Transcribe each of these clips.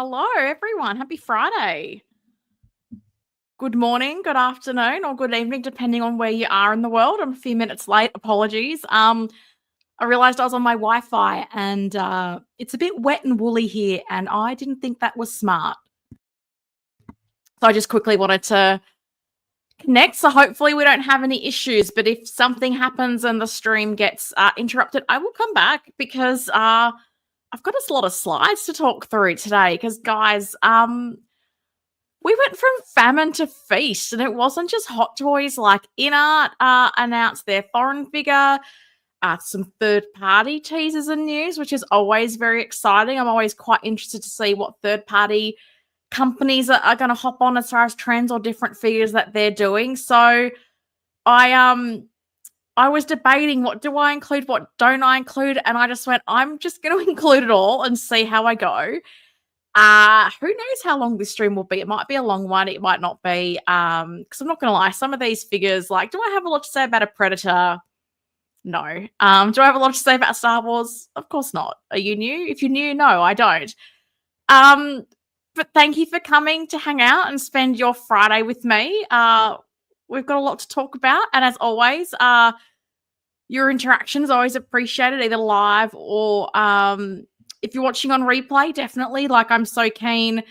Hello, everyone. Happy Friday. Good morning, good afternoon, or good evening, depending on where you are in the world. I'm a few minutes late. Apologies. I realized I was on my Wi-Fi and it's a bit wet and woolly here, and I didn't think that was smart. So I just quickly wanted to connect. So hopefully we don't have any issues. But if something happens and the stream gets interrupted, I will come back because I've got a lot of slides to talk through today. Because guys, we went from famine to feast, and it wasn't just Hot Toys. Like InArt announced their foreign figure, some third-party teasers and news, which is always very exciting. I'm always quite interested to see what third-party companies are going to hop on as far as trends or different figures that they're doing. So I was debating, what do I include, what don't I include, and I just went, I'm just going to include it all and see how I go. Who knows how long this stream will be? It might be a long one. It might not be. Because I'm not going to lie, some of these figures, like, do I have a lot to say about a Predator? No. Do I have a lot to say about Star Wars? Of course not. Are you new? If you're new, no, I don't. But thank you for coming to hang out and spend your Friday with me. We've got a lot to talk about. And as always, your interaction is always appreciated, either live or if you're watching on replay, definitely. Like, I'm so keen.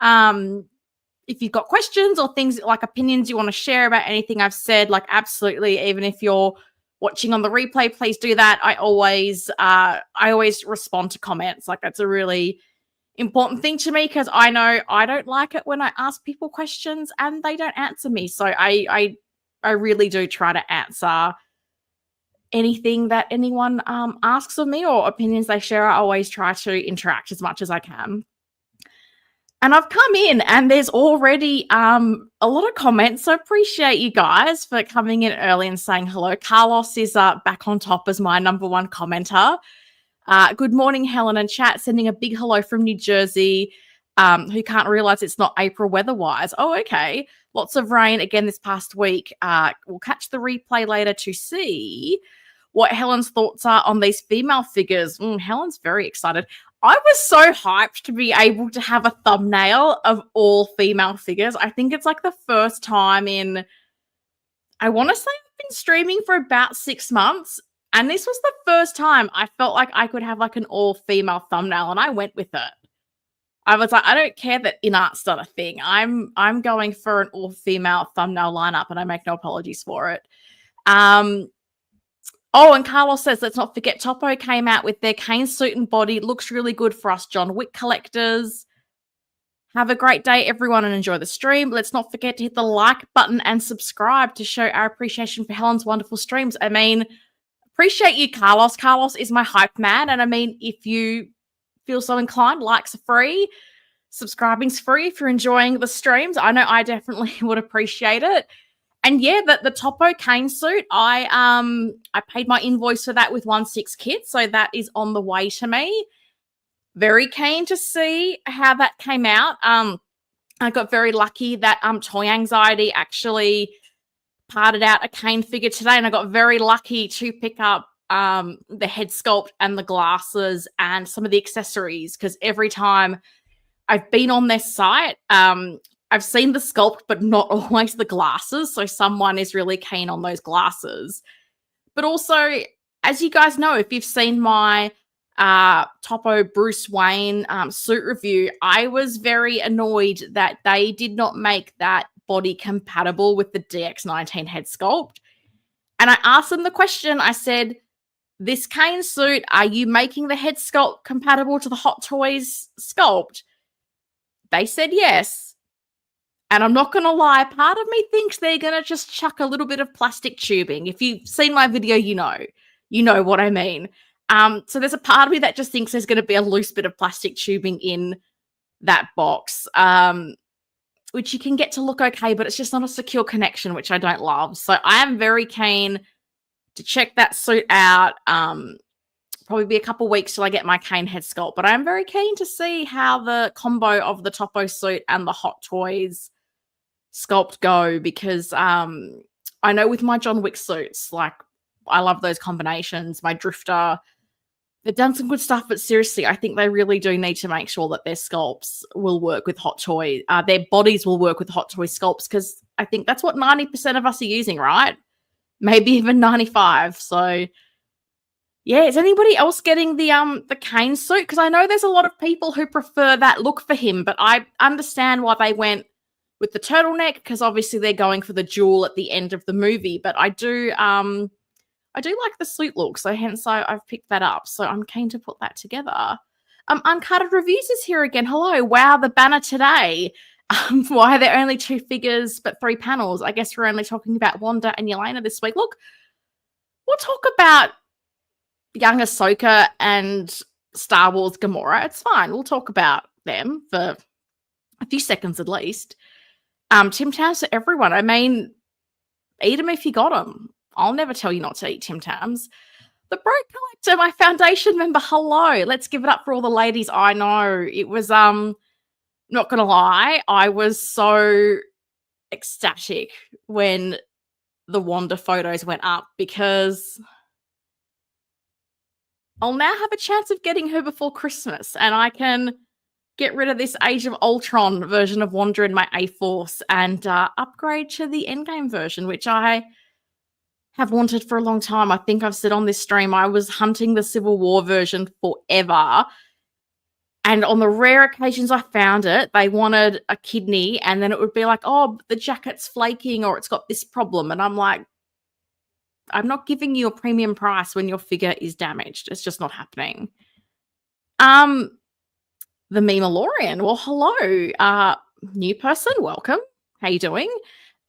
If you've got questions or things like opinions you want to share about anything I've said, like, absolutely. Even if you're watching on the replay, please do that. I always respond to comments. Like, that's a really important thing to me, because I know I don't like it when I ask people questions and they don't answer me. So I really do try to answer anything that anyone asks of me or opinions they share. I always try to interact as much as I can. And I've come in and there's already a lot of comments. So appreciate you guys for coming in early and saying hello. Carlos is back on top as my number one commenter. Good morning, Helen and chat. Sending a big hello from New Jersey, who can't realize it's not April weather-wise. Oh, okay. Lots of rain again this past week. We'll catch the replay later to see what Helen's thoughts are on these female figures. Helen's very excited. I was so hyped to be able to have a thumbnail of all female figures. I think it's like the first time in, I want to say I've been streaming for about 6 months. And this was the first time I felt like I could have like an all-female thumbnail, and I went with it. I was like, I don't care that InArt's not a thing. I'm going for an all-female thumbnail lineup, and I make no apologies for it. Oh, and Carlos says, let's not forget Topo came out with their cane suit and body. Looks really good for us John Wick collectors. Have a great day, everyone, and enjoy the stream. Let's not forget to hit the like button and subscribe to show our appreciation for Helen's wonderful streams. I mean, appreciate you, Carlos. Carlos is my hype man. And I mean, if you feel so inclined, likes are free. Subscribing's free if you're enjoying the streams. I know I definitely would appreciate it. And yeah, the Topo cane suit, I paid my invoice for that with 1/6 kit, so that is on the way to me. Very keen to see how that came out. I got very lucky that Toy Anxiety actually parted out a cane figure today, and I got very lucky to pick up the head sculpt and the glasses and some of the accessories, because every time I've been on their site, I've seen the sculpt, but not always the glasses. So someone is really keen on those glasses. But also, as you guys know, if you've seen my Topo Bruce Wayne suit review, I was very annoyed that they did not make that body compatible with the DX19 head sculpt. And I asked them the question, I said, this cane suit, are you making the head sculpt compatible to the Hot Toys sculpt? They said yes. And I'm not going to lie, part of me thinks they're going to just chuck a little bit of plastic tubing. If you've seen my video, you know what I mean. So there's a part of me that just thinks there's going to be a loose bit of plastic tubing in that box, which you can get to look okay, but it's just not a secure connection, which I don't love. So I am very keen to check that suit out. Probably be a couple weeks till I get my cane head sculpt, but I'm very keen to see how the combo of the Topo suit and the Hot Toys sculpt go, because I know with my John Wick suits, like, I love those combinations. My Drifter they've done some good stuff, but seriously, I think they really do need to make sure that their sculpts will work with Hot Toy. Their bodies will work with Hot Toy sculpts, because I think that's what 90% of us are using, right? Maybe even 95. So yeah, is anybody else getting the Kane suit? Because I know there's a lot of people who prefer that look for him, but I understand why they went with the turtleneck, because obviously they're going for the jewel at the end of the movie. But I do like the suit look, so hence I've picked that up. So I'm keen to put that together. Uncutted Reviews is here again. Hello. Wow, the banner today. Why are there only 2 figures but 3 panels? I guess we're only talking about Wanda and Yelena this week. Look, we'll talk about young Asoka and Star Wars Gamora. It's fine. We'll talk about them for a few seconds at least. Tim Tams for everyone. I mean, eat them if you got them. I'll never tell you not to eat Tim Tams. The Bro Collector, my foundation member, hello. Let's give it up for all the ladies. I know. It was, not going to lie, I was so ecstatic when the Wanda photos went up, because I'll now have a chance of getting her before Christmas, and I can get rid of this Age of Ultron version of Wanda in my A-Force and upgrade to the Endgame version, which I have wanted for a long time. I think I've said on this stream, I was hunting the Civil War version forever. And on the rare occasions I found it, they wanted a kidney, and then it would be like, oh, the jacket's flaking, or it's got this problem. And I'm like, I'm not giving you a premium price when your figure is damaged. It's just not happening. The Memalorian. Well, hello. New person, welcome. How you doing?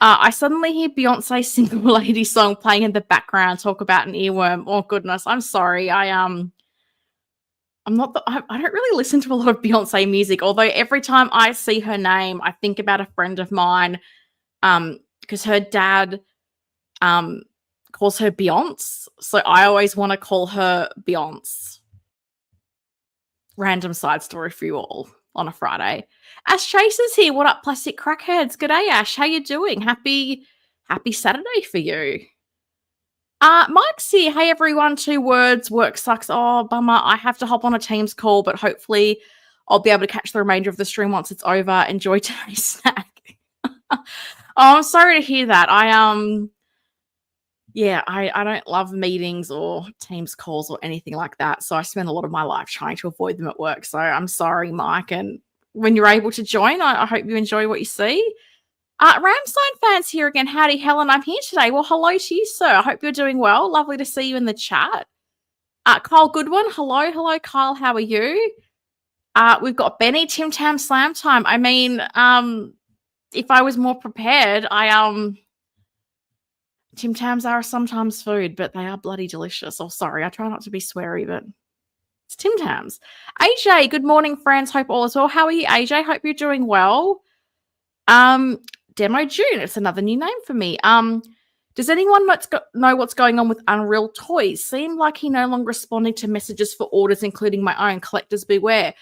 I suddenly hear Beyonce's Single Lady song playing in the background, talk about an earworm. Oh, goodness. I'm sorry. I'm not I don't really listen to a lot of Beyonce music, although every time I see her name, I think about a friend of mine, because her dad calls her Beyonce, so I always want to call her Beyonce. Random side story for you all on a Friday. Ash Chaser's here. What up, plastic crackheads? G'day, Ash. How you doing? Happy Saturday for you. Mike's here. Hey, everyone. 2 words. Work sucks. Oh, bummer. I have to hop on a Teams call, but hopefully I'll be able to catch the remainder of the stream once it's over. Enjoy today's snack. Oh, I'm sorry to hear that. I don't love meetings or Teams calls or anything like that. So I spend a lot of my life trying to avoid them at work. So I'm sorry, Mike. And when you're able to join, I hope you enjoy what you see. Ramstein fans here again. Howdy, Helen. I'm here today. Well, hello to you, sir. I hope you're doing well. Lovely to see you in the chat. Kyle Goodwin. Hello, Kyle. How are you? We've got Benny, Tim Tam Slam Time. I mean, if I was more prepared, Tim Tams are sometimes food, but they are bloody delicious. Oh, sorry. I try not to be sweary, but it's Tim Tams. AJ, good morning, friends. Hope all is well. How are you, AJ? Hope you're doing well. Demo June. It's another new name for me. Does anyone know what's going on with Unreal Toys? Seemed like he no longer responding to messages for orders, including my own. Collectors beware.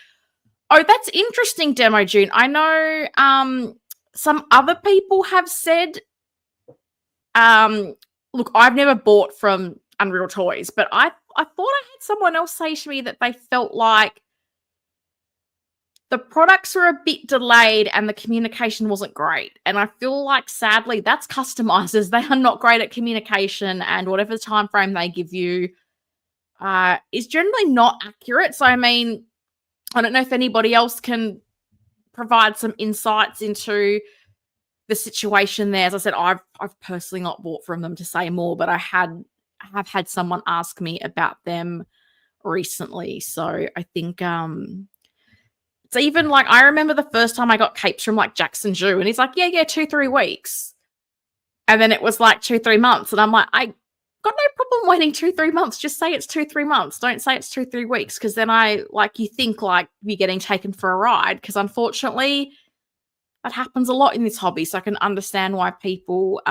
Oh, that's interesting, Demo June. I know some other people have said, look, I've never bought from Unreal Toys, but I thought I had someone else say to me that they felt like the products were a bit delayed and the communication wasn't great. And I feel like, sadly, that's customizers. They are not great at communication, and whatever the time frame they give you is generally not accurate. So, I mean, I don't know if anybody else can provide some insights into the situation there. As I said, I've personally not bought from them to say more, but I have had someone ask me about them recently. So I think it's even like, I remember the first time I got capes from like Jackson Jew, and he's like, yeah, 2-3 weeks. And then it was like 2-3 months. And I'm like, I got no problem waiting 2-3 months. Just say it's 2-3 months. Don't say it's 2-3 weeks. Cause then you think like you're getting taken for a ride. Cause unfortunately that happens a lot in this hobby. So I can understand why people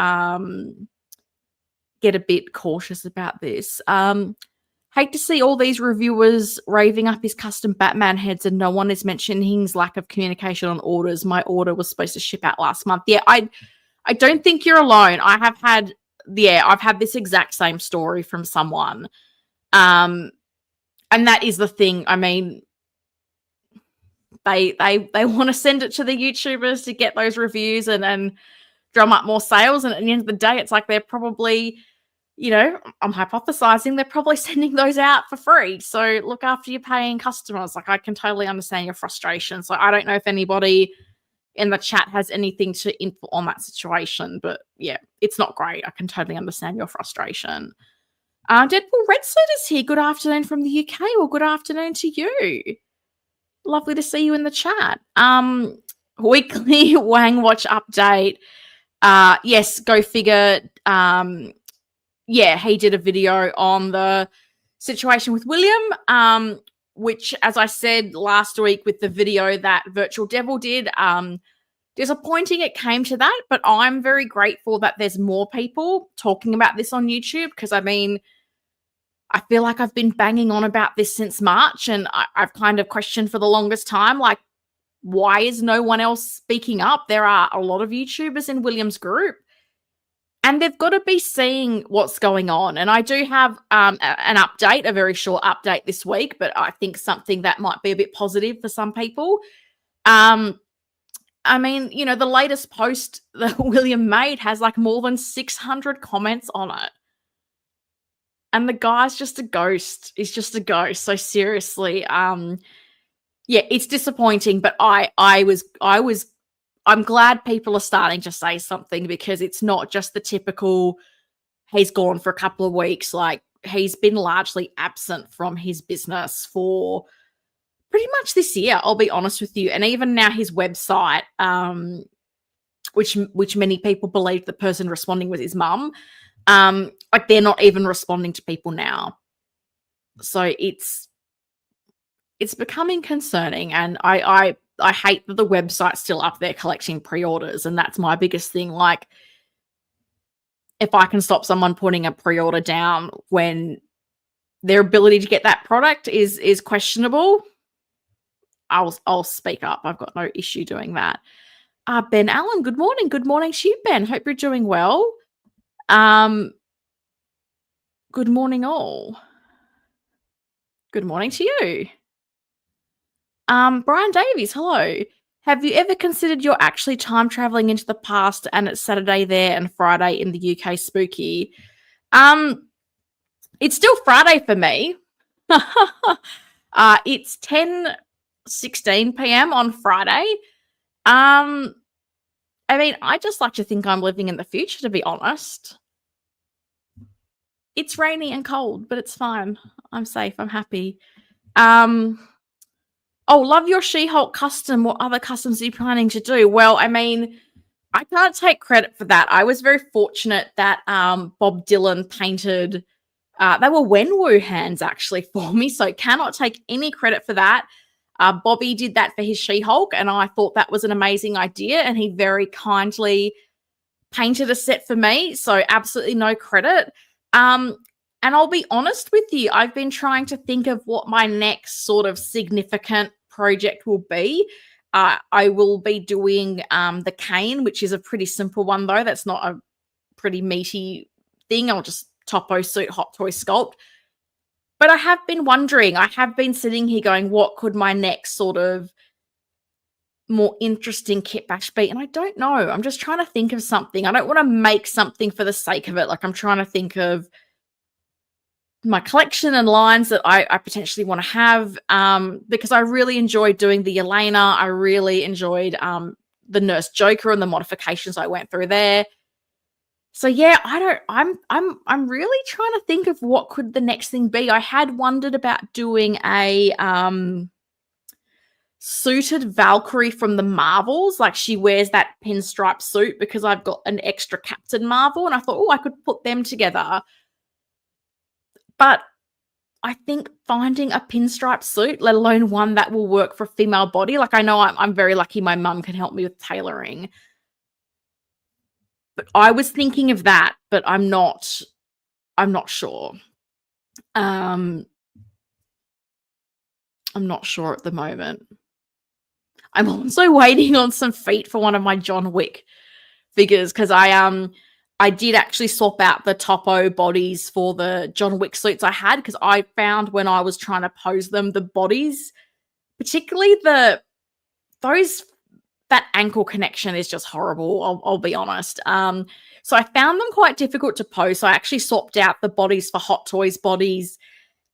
get a bit cautious about this. Hate to see all these reviewers raving up his custom Batman heads and no one is mentioning his lack of communication on orders. My order was supposed to ship out last month. Yeah, I don't think you're alone. I've had this exact same story from someone. And that is the thing. I mean, they want to send it to the YouTubers to get those reviews and drum up more sales. And at the end of the day, it's like they're probably, you know, I'm hypothesizing they're probably sending those out for free. So look after your paying customers. Like, I can totally understand your frustration. So I don't know if anybody in the chat has anything to input on that situation, but yeah, it's not great. I can totally understand your frustration. Deadpool Red Suit is here. Good afternoon from the UK, or good afternoon to you. Lovely to see you in the chat. Weekly Wang Watch update. Yes, go figure. Yeah, he did a video on the situation with William, which, as I said last week with the video that Virtual Devil did, disappointing it came to that, but I'm very grateful that there's more people talking about this on YouTube, because, I mean, I feel like I've been banging on about this since March, and I've kind of questioned for the longest time, like, why is no one else speaking up? There are a lot of YouTubers in William's group, and they've got to be seeing what's going on. And I do have an update, a very short update this week, but I think something that might be a bit positive for some people. I mean, you know, the latest post that William made has like more than 600 comments on it. And the guy's just a ghost. He's just a ghost. So seriously, yeah, it's disappointing, but I'm glad people are starting to say something, because it's not just the typical, he's gone for a couple of weeks. Like, he's been largely absent from his business for pretty much this year, I'll be honest with you. And even now his website, which many people believe the person responding was his mum, like, they're not even responding to people now. So it's becoming concerning, and I hate that the website's still up there collecting pre-orders, and that's my biggest thing. Like, if I can stop someone putting a pre-order down when their ability to get that product is questionable, I'll speak up. I've got no issue doing that. Ben Allen, good morning. Good morning to you, Ben. Hope you're doing well. Good morning, all. Good morning to you. Brian Davies, hello. Have you ever considered you're actually time traveling into the past and it's Saturday there and Friday in the UK spooky? It's still Friday for me. It's 10:16 p.m. on Friday. I mean, I just like to think I'm living in the future, to be honest. It's rainy and cold, but it's fine. I'm safe. I'm happy. Oh, love your She-Hulk custom. What other customs are you planning to do? Well, I mean, I can't take credit for that. I was very fortunate that Bob Dylan painted, they were Wenwu hands actually for me, so cannot take any credit for that. Bobby did that for his She-Hulk, and I thought that was an amazing idea, and he very kindly painted a set for me, so absolutely no credit. And I'll be honest with you, I've been trying to think of what my next sort of significant project will be. I will be doing the cane, which is a pretty simple one, though. That's not a pretty meaty thing. I'll just topo suit hot toy sculpt. But I have been wondering, I have been sitting here going, what could my next sort of more interesting kit bash be? And I don't know. I'm just trying to think of something. I don't want to make something for the sake of it. Like, I'm trying to think of my collection and lines that I potentially want to have, because I really enjoyed doing the Yelena. I really enjoyed the Nurse Joker and the modifications I went through there. So yeah, I'm really trying to think of what could the next thing be. I had wondered about doing a suited Valkyrie from the Marvels. Like, she wears that pinstripe suit because I've got an extra Captain Marvel, and I thought, oh, I could put them together. But I think finding a pinstripe suit, let alone one that will work for a female body, like, I know I'm very lucky my mum can help me with tailoring. But I was thinking of that, but I'm not sure. I'm not sure at the moment. I'm also waiting on some feet for one of my John Wick figures, because I I did actually swap out the Topo bodies for the John Wick suits I had, because I found when I was trying to pose them, the bodies, particularly that ankle connection is just horrible. I'll be honest. So I found them quite difficult to pose. So I actually swapped out the bodies for Hot Toys bodies.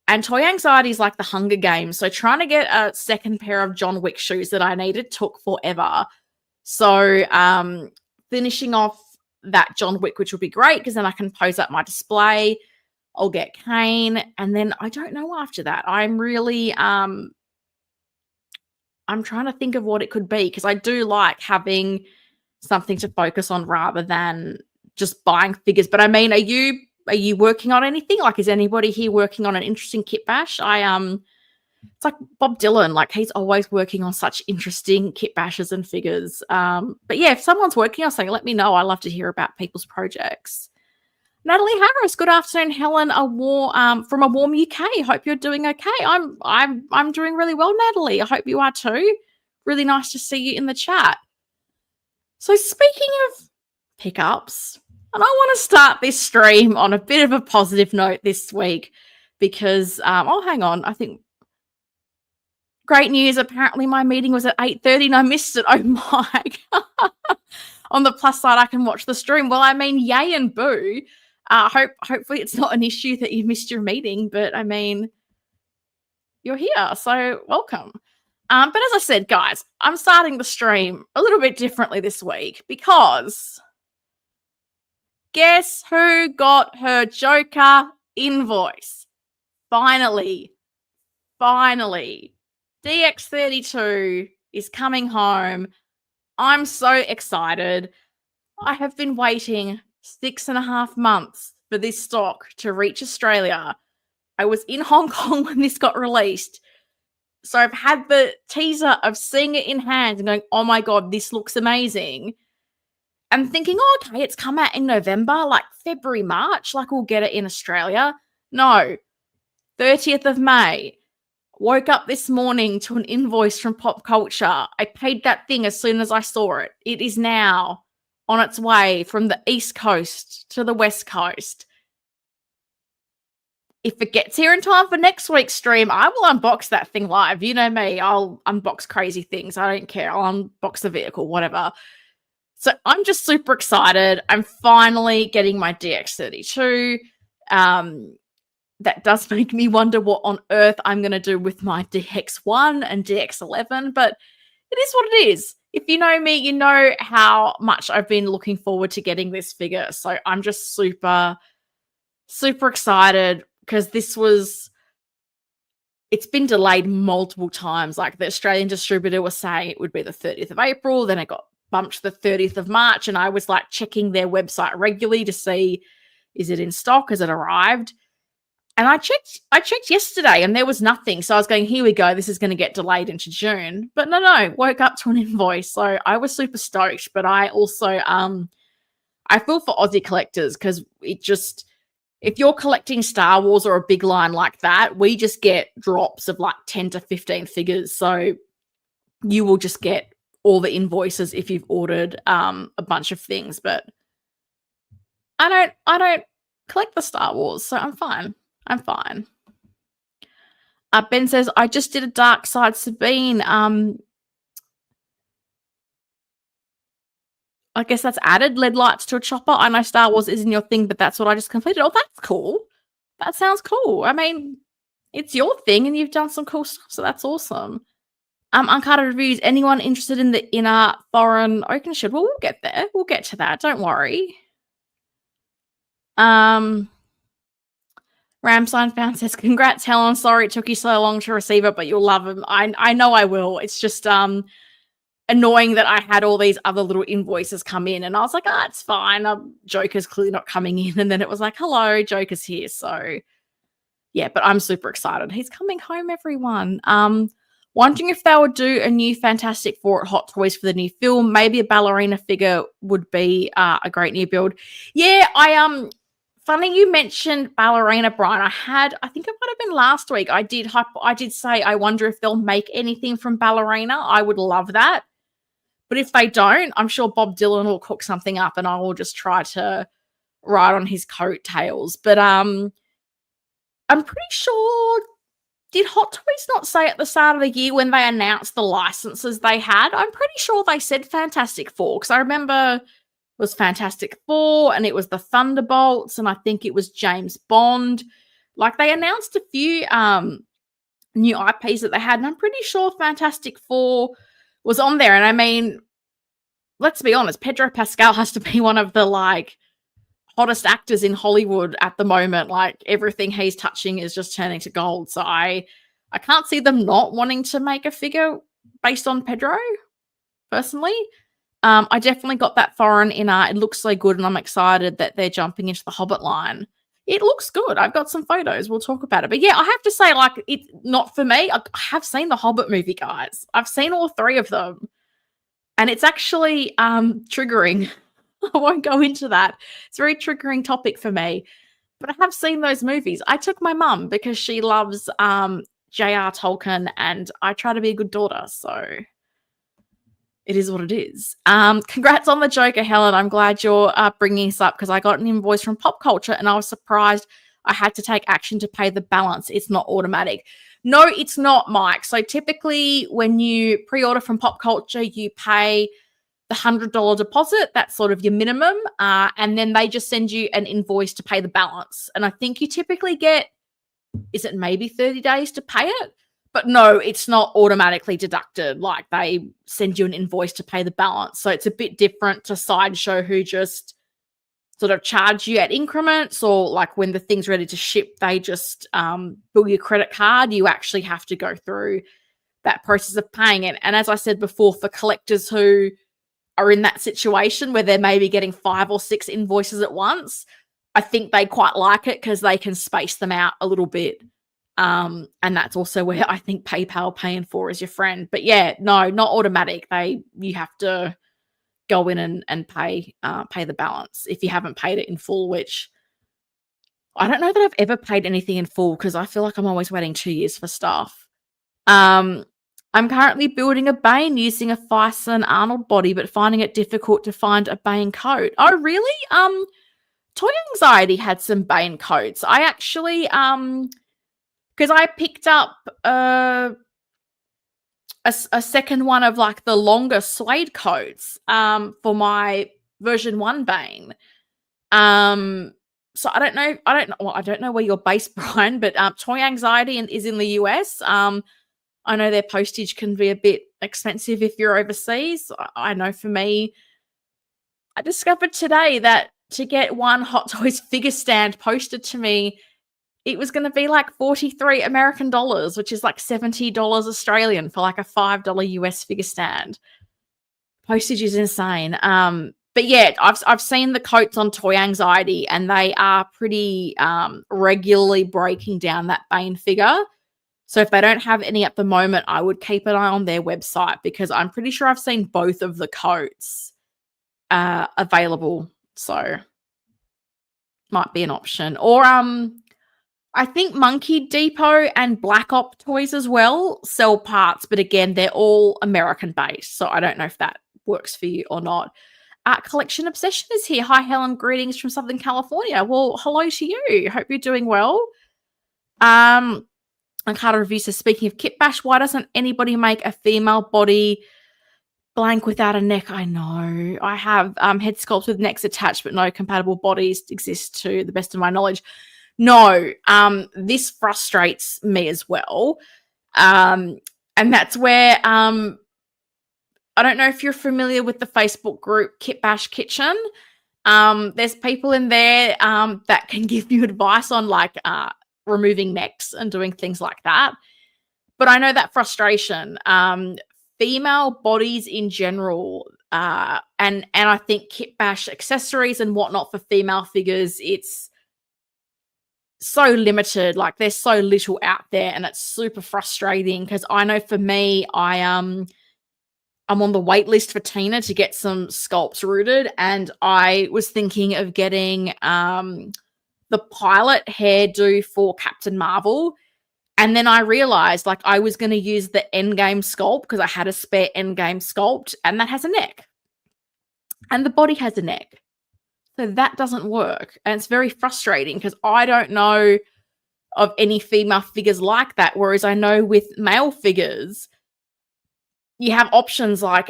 And toy anxiety is like the Hunger Games. So trying to get a second pair of John Wick shoes that I needed took forever. So finishing off that John Wick, which will be great because then I can pose up my display. I'll get Kane. And then I don't know after that. I'm really I'm trying to think of what it could be, because I do like having something to focus on rather than just buying figures. But I mean, are you working on anything? Like, is anybody here working on an interesting kit bash? It's like Bob Dylan, like he's always working on such interesting kit bashes and figures. But yeah, if someone's working on something, let me know. I love to hear about people's projects. Natalie Harris, good afternoon, Helen. From a warm UK. Hope you're doing okay. I'm doing really well, Natalie. I hope you are too. Really nice to see you in the chat. So speaking of pickups, and I want to start this stream on a bit of a positive note this week because, hang on. I think great news. Apparently my meeting was at 8:30 and I missed it. Oh my. On the plus side, I can watch the stream. Well, I mean, yay and boo. Hopefully it's not an issue that you missed your meeting, but I mean, you're here, so welcome. But as I said, guys, I'm starting the stream a little bit differently this week because guess who got her Joker invoice? Finally. DX32 is coming home. I'm so excited. I have been waiting 6.5 months for this stock to reach Australia. I was in Hong Kong when this got released. So I've had the teaser of seeing it in hand and going, oh my God, this looks amazing. And thinking, oh, okay, it's come out in November, like February, March, like we'll get it in Australia. No, 30th of May. Woke up this morning to an invoice from Pop Culture. I paid that thing as soon as I saw it. It is now on its way from the East Coast to the West Coast. If it gets here in time for next week's stream, I will unbox that thing live. You know me, I'll unbox crazy things. I don't care. I'll unbox the vehicle, whatever. So I'm just super excited. I'm finally getting my DX32. That does make me wonder what on earth I'm going to do with my DX1 and DX11, but it is what it is. If you know me, you know how much I've been looking forward to getting this figure. So I'm just super, super excited because it's been delayed multiple times. Like the Australian distributor was saying it would be the 30th of April. Then it got bumped to the 30th of March. And I was like checking their website regularly to see, is it in stock? Has it arrived? And I checked yesterday and there was nothing. So I was going, here we go. This is going to get delayed into June. But no, woke up to an invoice. So I was super stoked. But I also, I feel for Aussie collectors because if you're collecting Star Wars or a big line like that, we just get drops of like 10 to 15 figures. So you will just get all the invoices if you've ordered a bunch of things. But I don't collect the Star Wars, so I'm fine. Ben says, I just did a Dark Side Sabine. I guess that's added LED lights to a chopper. I know Star Wars isn't your thing, but that's what I just completed. Oh, that's cool. That sounds cool. I mean, it's your thing and you've done some cool stuff, so that's awesome. Uncarded reviews. Anyone interested in the InArt Thorin Oakenshield? Well, we'll get there. We'll get to that. Don't worry. Ramsign Fan says, congrats, Helen. Sorry it took you so long to receive it, but you'll love them. I know I will. It's just annoying that I had all these other little invoices come in and I was like, it's fine. Joker's clearly not coming in. And then it was like, hello, Joker's here. So yeah, but I'm super excited. He's coming home, everyone. Wondering if they would do a new Fantastic Four at Hot Toys for the new film. Maybe a ballerina figure would be a great new build. Yeah, funny you mentioned Ballerina, Brian. I think it might have been last week. I did say I wonder if they'll make anything from Ballerina. I would love that. But if they don't, I'm sure Bob Dylan will cook something up and I will just try to ride on his coattails. But I'm pretty sure, did Hot Toys not say at the start of the year when they announced the licenses they had? I'm pretty sure they said Fantastic Four, because I remember it was Fantastic Four and it was the Thunderbolts, and I think it was James Bond. Like, they announced a few new IPs that they had, and I'm pretty sure Fantastic Four was on there. And I mean, let's be honest, Pedro Pascal has to be one of the, like, hottest actors in Hollywood at the moment. Like, everything he's touching is just turning to gold. So I can't see them not wanting to make a figure based on Pedro, personally. I definitely got that Thorin InArt. It looks so good, and I'm excited that they're jumping into the Hobbit line. It looks good. I've got some photos. We'll talk about it. But yeah, I have to say, like, it's not for me. I have seen the Hobbit movie, guys. I've seen all 3 of them. And it's actually triggering. I won't go into that. It's a very triggering topic for me. But I have seen those movies. I took my mum because she loves J.R. Tolkien, and I try to be a good daughter. So it is what it is. Congrats on the Joker, Helen. I'm glad you're bringing this up, because I got an invoice from Pop Culture and I was surprised I had to take action to pay the balance. It's not automatic. No, it's not, Mike. So typically when you pre-order from Pop Culture, you pay the $100 deposit. That's sort of your minimum. And then they just send you an invoice to pay the balance. And I think you typically get, is it maybe 30 days to pay it? But no, it's not automatically deducted. Like, they send you an invoice to pay the balance. So it's a bit different to Sideshow, who just sort of charge you at increments, or like when the thing's ready to ship, they just bill your credit card. You actually have to go through that process of paying it. And as I said before, for collectors who are in that situation where they're maybe getting 5 or 6 invoices at once, I think they quite like it because they can space them out a little bit. And that's also where I think PayPal paying for is your friend. But yeah, no, not automatic. You have to go in and pay the balance if you haven't paid it in full, which I don't know that I've ever paid anything in full, because I feel like I'm always waiting 2 years for stuff. I'm currently building a Bane using a Thyssen Arnold body, but finding it difficult to find a Bane coat. Oh, really? Toy Anxiety had some Bane coats. I actually because I picked up a second one of, like, the longer suede coats for my version 1 Bane. So I don't know where you're based, Brian, but Toy Anxiety is in the US. I know their postage can be a bit expensive if you're overseas. I know for me, I discovered today that to get one Hot Toys figure stand posted to me, it was going to be like 43 American dollars, which is like $70 Australian for like a $5 US figure stand. Postage is insane. But yeah, I've seen the coats on Toy Anxiety, and they are pretty regularly breaking down that Bane figure. So if they don't have any at the moment, I would keep an eye on their website, because I'm pretty sure I've seen both of the coats available. So might be an option. Or I think Monkey Depot and Black Op Toys as well sell parts, but again, they're all American based. So I don't know if that works for you or not. Collection Obsession is here. Hi, Helen. Greetings from Southern California. Well, hello to you. Hope you're doing well. And Carter Review says, speaking of Kit Bash, why doesn't anybody make a female body blank without a neck? I know. I have head sculpts with necks attached, but no compatible bodies exist to the best of my knowledge. No, this frustrates me as well. And that's where I don't know if you're familiar with the Facebook group Kit Bash Kitchen. There's people in there that can give you advice on, like, removing necks and doing things like that. But I know that frustration. Female bodies in general, and I think Kit Bash accessories and whatnot for female figures, it's so limited. Like, there's so little out there, and it's super frustrating, because I know for me, I'm on the wait list for Tina to get some sculpts rooted, and I was thinking of getting the pilot hairdo for Captain Marvel. And then I realized, like, I was going to use the Endgame sculpt because I had a spare Endgame sculpt, and that has a neck. And the body has a neck. So that doesn't work. And it's very frustrating because I don't know of any female figures like that. Whereas I know with male figures, you have options like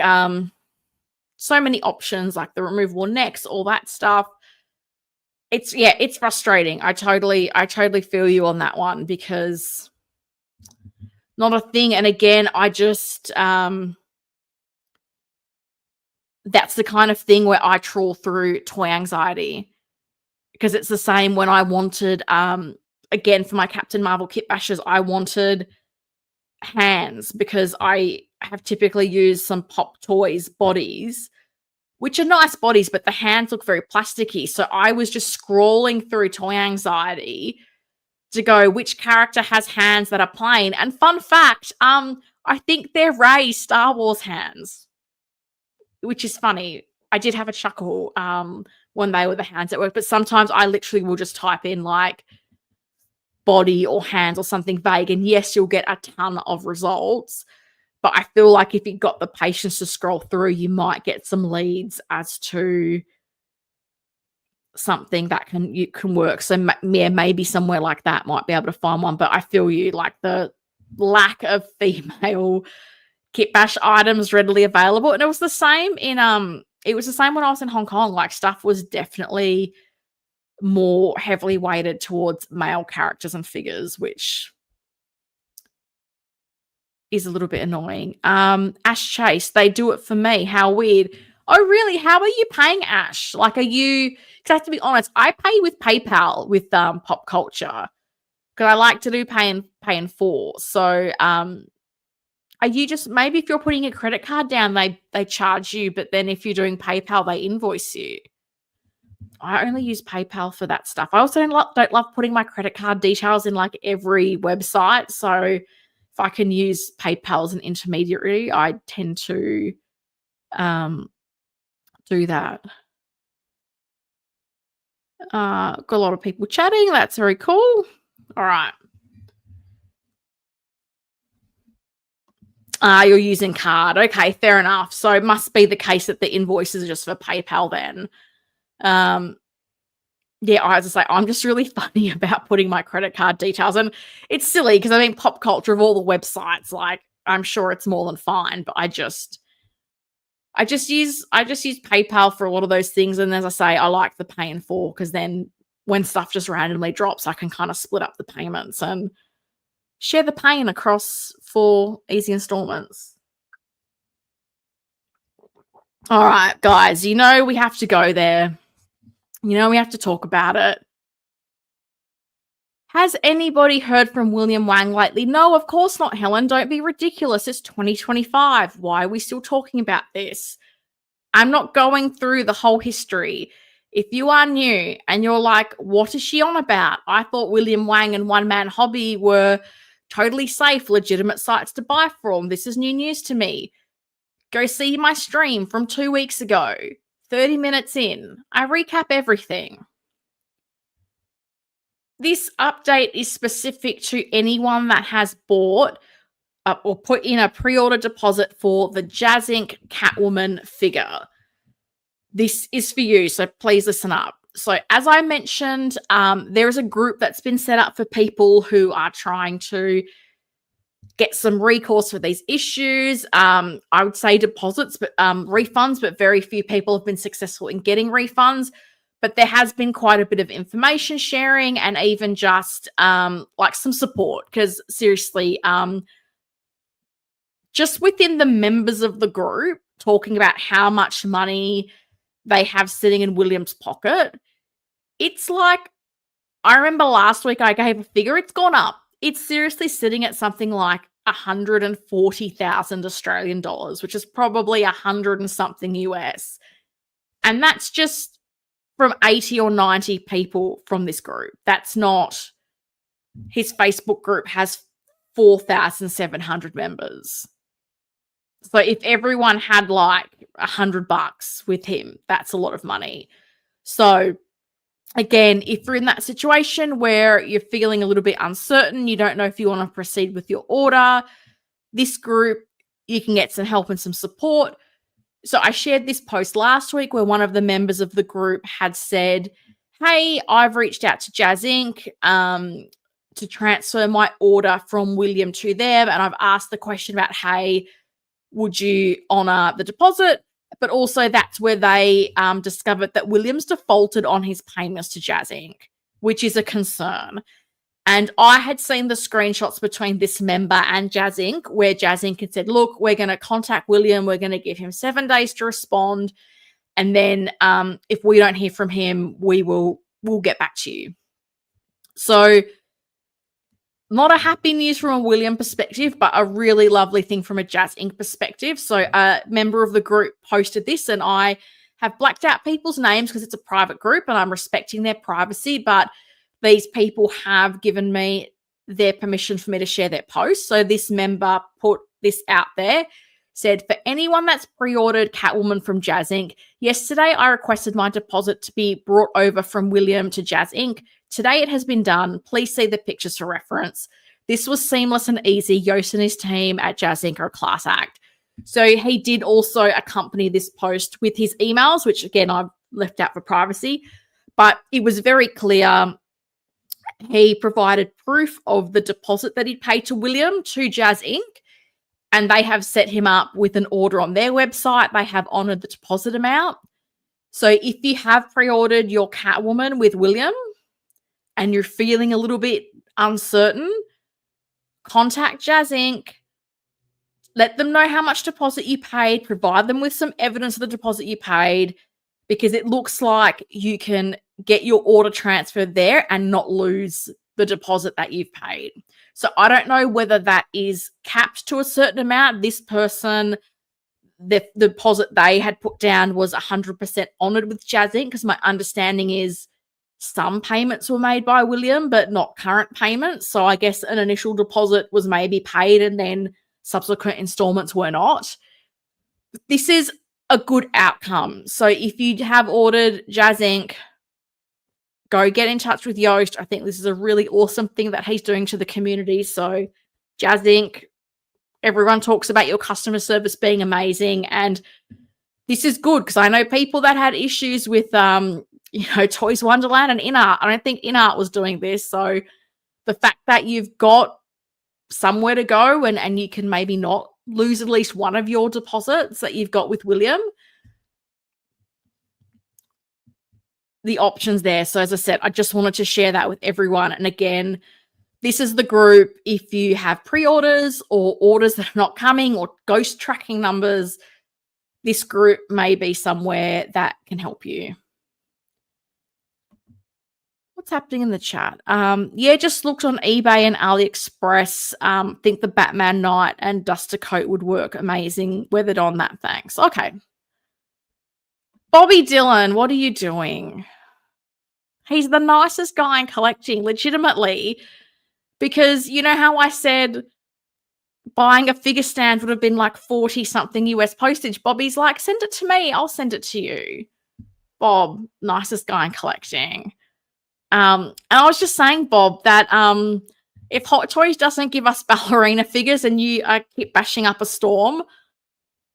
so many options, like the removable necks, all that stuff. It's frustrating. I totally feel you on that one because not a thing. And again, I just that's the kind of thing where I trawl through toy anxiety, because it's the same when I wanted, again, for my Captain Marvel kit bashes, I wanted hands because I have typically used some Pop Toys bodies, which are nice bodies, but the hands look very plasticky. So I was just scrolling through toy anxiety to go, which character has hands that are plain? And fun fact, I think they're Rey's Star Wars hands, which is funny. I did have a chuckle when they were the hands at work, but sometimes I literally will just type in like body or hands or something vague, and yes, you'll get a ton of results. But I feel like if you've got the patience to scroll through, you might get some leads as to something that can work. So yeah, maybe somewhere like that might be able to find one. But I feel you, like the lack of female kit bash items readily available. And it was the same in it was the same when I was in Hong Kong. Like, stuff was definitely more heavily weighted towards male characters and figures, which is a little bit annoying. Ash Chase, they do it for me. How weird. Oh, really? How are you paying, Ash? Like, are you, because I have to be honest, I pay with PayPal with Pop Culture because I like to do pay in full. So are you just, maybe if you're putting a credit card down, they charge you, but then if you're doing PayPal, they invoice you. I only use PayPal for that stuff. I also don't love putting my credit card details in like every website. So if I can use PayPal as an intermediary, I tend to do that. Got a lot of people chatting. That's very cool. All right. You're using card. Okay, fair enough. So it must be the case that the invoices are just for PayPal then. Yeah, I was just like, I'm just really funny about putting my credit card details. And it's silly because I mean, Pop Culture of all the websites, like, I'm sure it's more than fine, but I just use PayPal for a lot of those things. And as I say, I like the pay in full because then when stuff just randomly drops, I can kind of split up the payments and share the pain across 4 easy installments. All right, guys, you know we have to go there. You know we have to talk about it. Has anybody heard from William Wang lately? No, of course not, Helen. Don't be ridiculous. It's 2025. Why are we still talking about this? I'm not going through the whole history. If you are new and you're like, what is she on about? I thought William Wang and One Man Hobby were totally safe, legitimate sites to buy from. This is new news to me. Go see my stream from 2 weeks ago. 30 minutes in. I recap everything. This update is specific to anyone that has bought or put in a pre-order deposit for the JazzInc Catwoman figure. This is for you, so please listen up. So as I mentioned, there is a group that's been set up for people who are trying to get some recourse for these issues. I would say deposits, but refunds, but very few people have been successful in getting refunds. But there has been quite a bit of information sharing and even just like some support, because seriously, just within the members of the group talking about how much money they have sitting in William's pocket, it's like, I remember last week I gave a figure, it's gone up. It's seriously sitting at something like 140,000 Australian dollars, which is probably 100 and something US. And that's just from 80 or 90 people from this group. That's not, his Facebook group has 4,700 members. So if everyone had like $100 with him, that's a lot of money. So again, if you're in that situation where you're feeling a little bit uncertain, you don't know if you want to proceed with your order, this group, you can get some help and some support. So I shared this post last week where one of the members of the group had said, hey, I've reached out to JazzInc to transfer my order from William to them. And I've asked the question about, hey, would you honor the deposit? But also that's where they discovered that William's defaulted on his payments to JazzInc, which is a concern. And I had seen the screenshots between this member and JazzInc where JazzInc had said, look, we're going to contact William. We're going to give him 7 days to respond. And then if we don't hear from him, we'll get back to you. So not a happy news from a William perspective, but a really lovely thing from a JazzInc perspective. So a member of the group posted this, and I have blacked out people's names because it's a private group and I'm respecting their privacy, but these people have given me their permission for me to share their post. So this member put this out there, said, for anyone that's pre-ordered Catwoman from JazzInc, yesterday I requested my deposit to be brought over from William to JazzInc. Today it has been done. Please see the pictures for reference. This was seamless and easy. Yost and his team at JazzInc are a class act. So he did also accompany this post with his emails, which again, I've left out for privacy, but it was very clear. He provided proof of the deposit that he'd paid to William to JazzInc, and they have set him up with an order on their website. They have honored the deposit amount. So if you have pre-ordered your Catwoman with William and you're feeling a little bit uncertain, contact JazzInc, let them know how much deposit you paid, provide them with some evidence of the deposit you paid, because it looks like you can get your order transferred there and not lose the deposit that you've paid. So I don't know whether that is capped to a certain amount. This person, the deposit they had put down was 100% honored with JazzInc, because my understanding is some payments were made by William, but not current payments. So I guess an initial deposit was maybe paid and then subsequent installments were not. This is a good outcome. So if you have ordered JazzInc, go get in touch with Yost. I think this is a really awesome thing that he's doing to the community. So JazzInc, everyone talks about your customer service being amazing, and this is good because I know people that had issues with Toys Wonderland and InArt. I don't think InArt was doing this. So the fact that you've got somewhere to go and you can maybe not lose at least one of your deposits that you've got with William, the options there. So as I said, I just wanted to share that with everyone. And again, this is the group. If you have pre-orders or orders that are not coming or ghost tracking numbers, this group may be somewhere that can help you. What's happening in the chat? Yeah, just looked on eBay and AliExpress. Think the Batman Knight and Duster coat would work amazing. Weathered on that, thanks. Okay. Bobby Dillon, what are you doing? He's the nicest guy in collecting, legitimately. Because you know how I said buying a figure stand would have been like 40-something US postage? Bobby's like, send it to me. I'll send it to you. Bob, nicest guy in collecting. And I was just saying, Bob, that if Hot Toys doesn't give us ballerina figures and you keep bashing up a storm,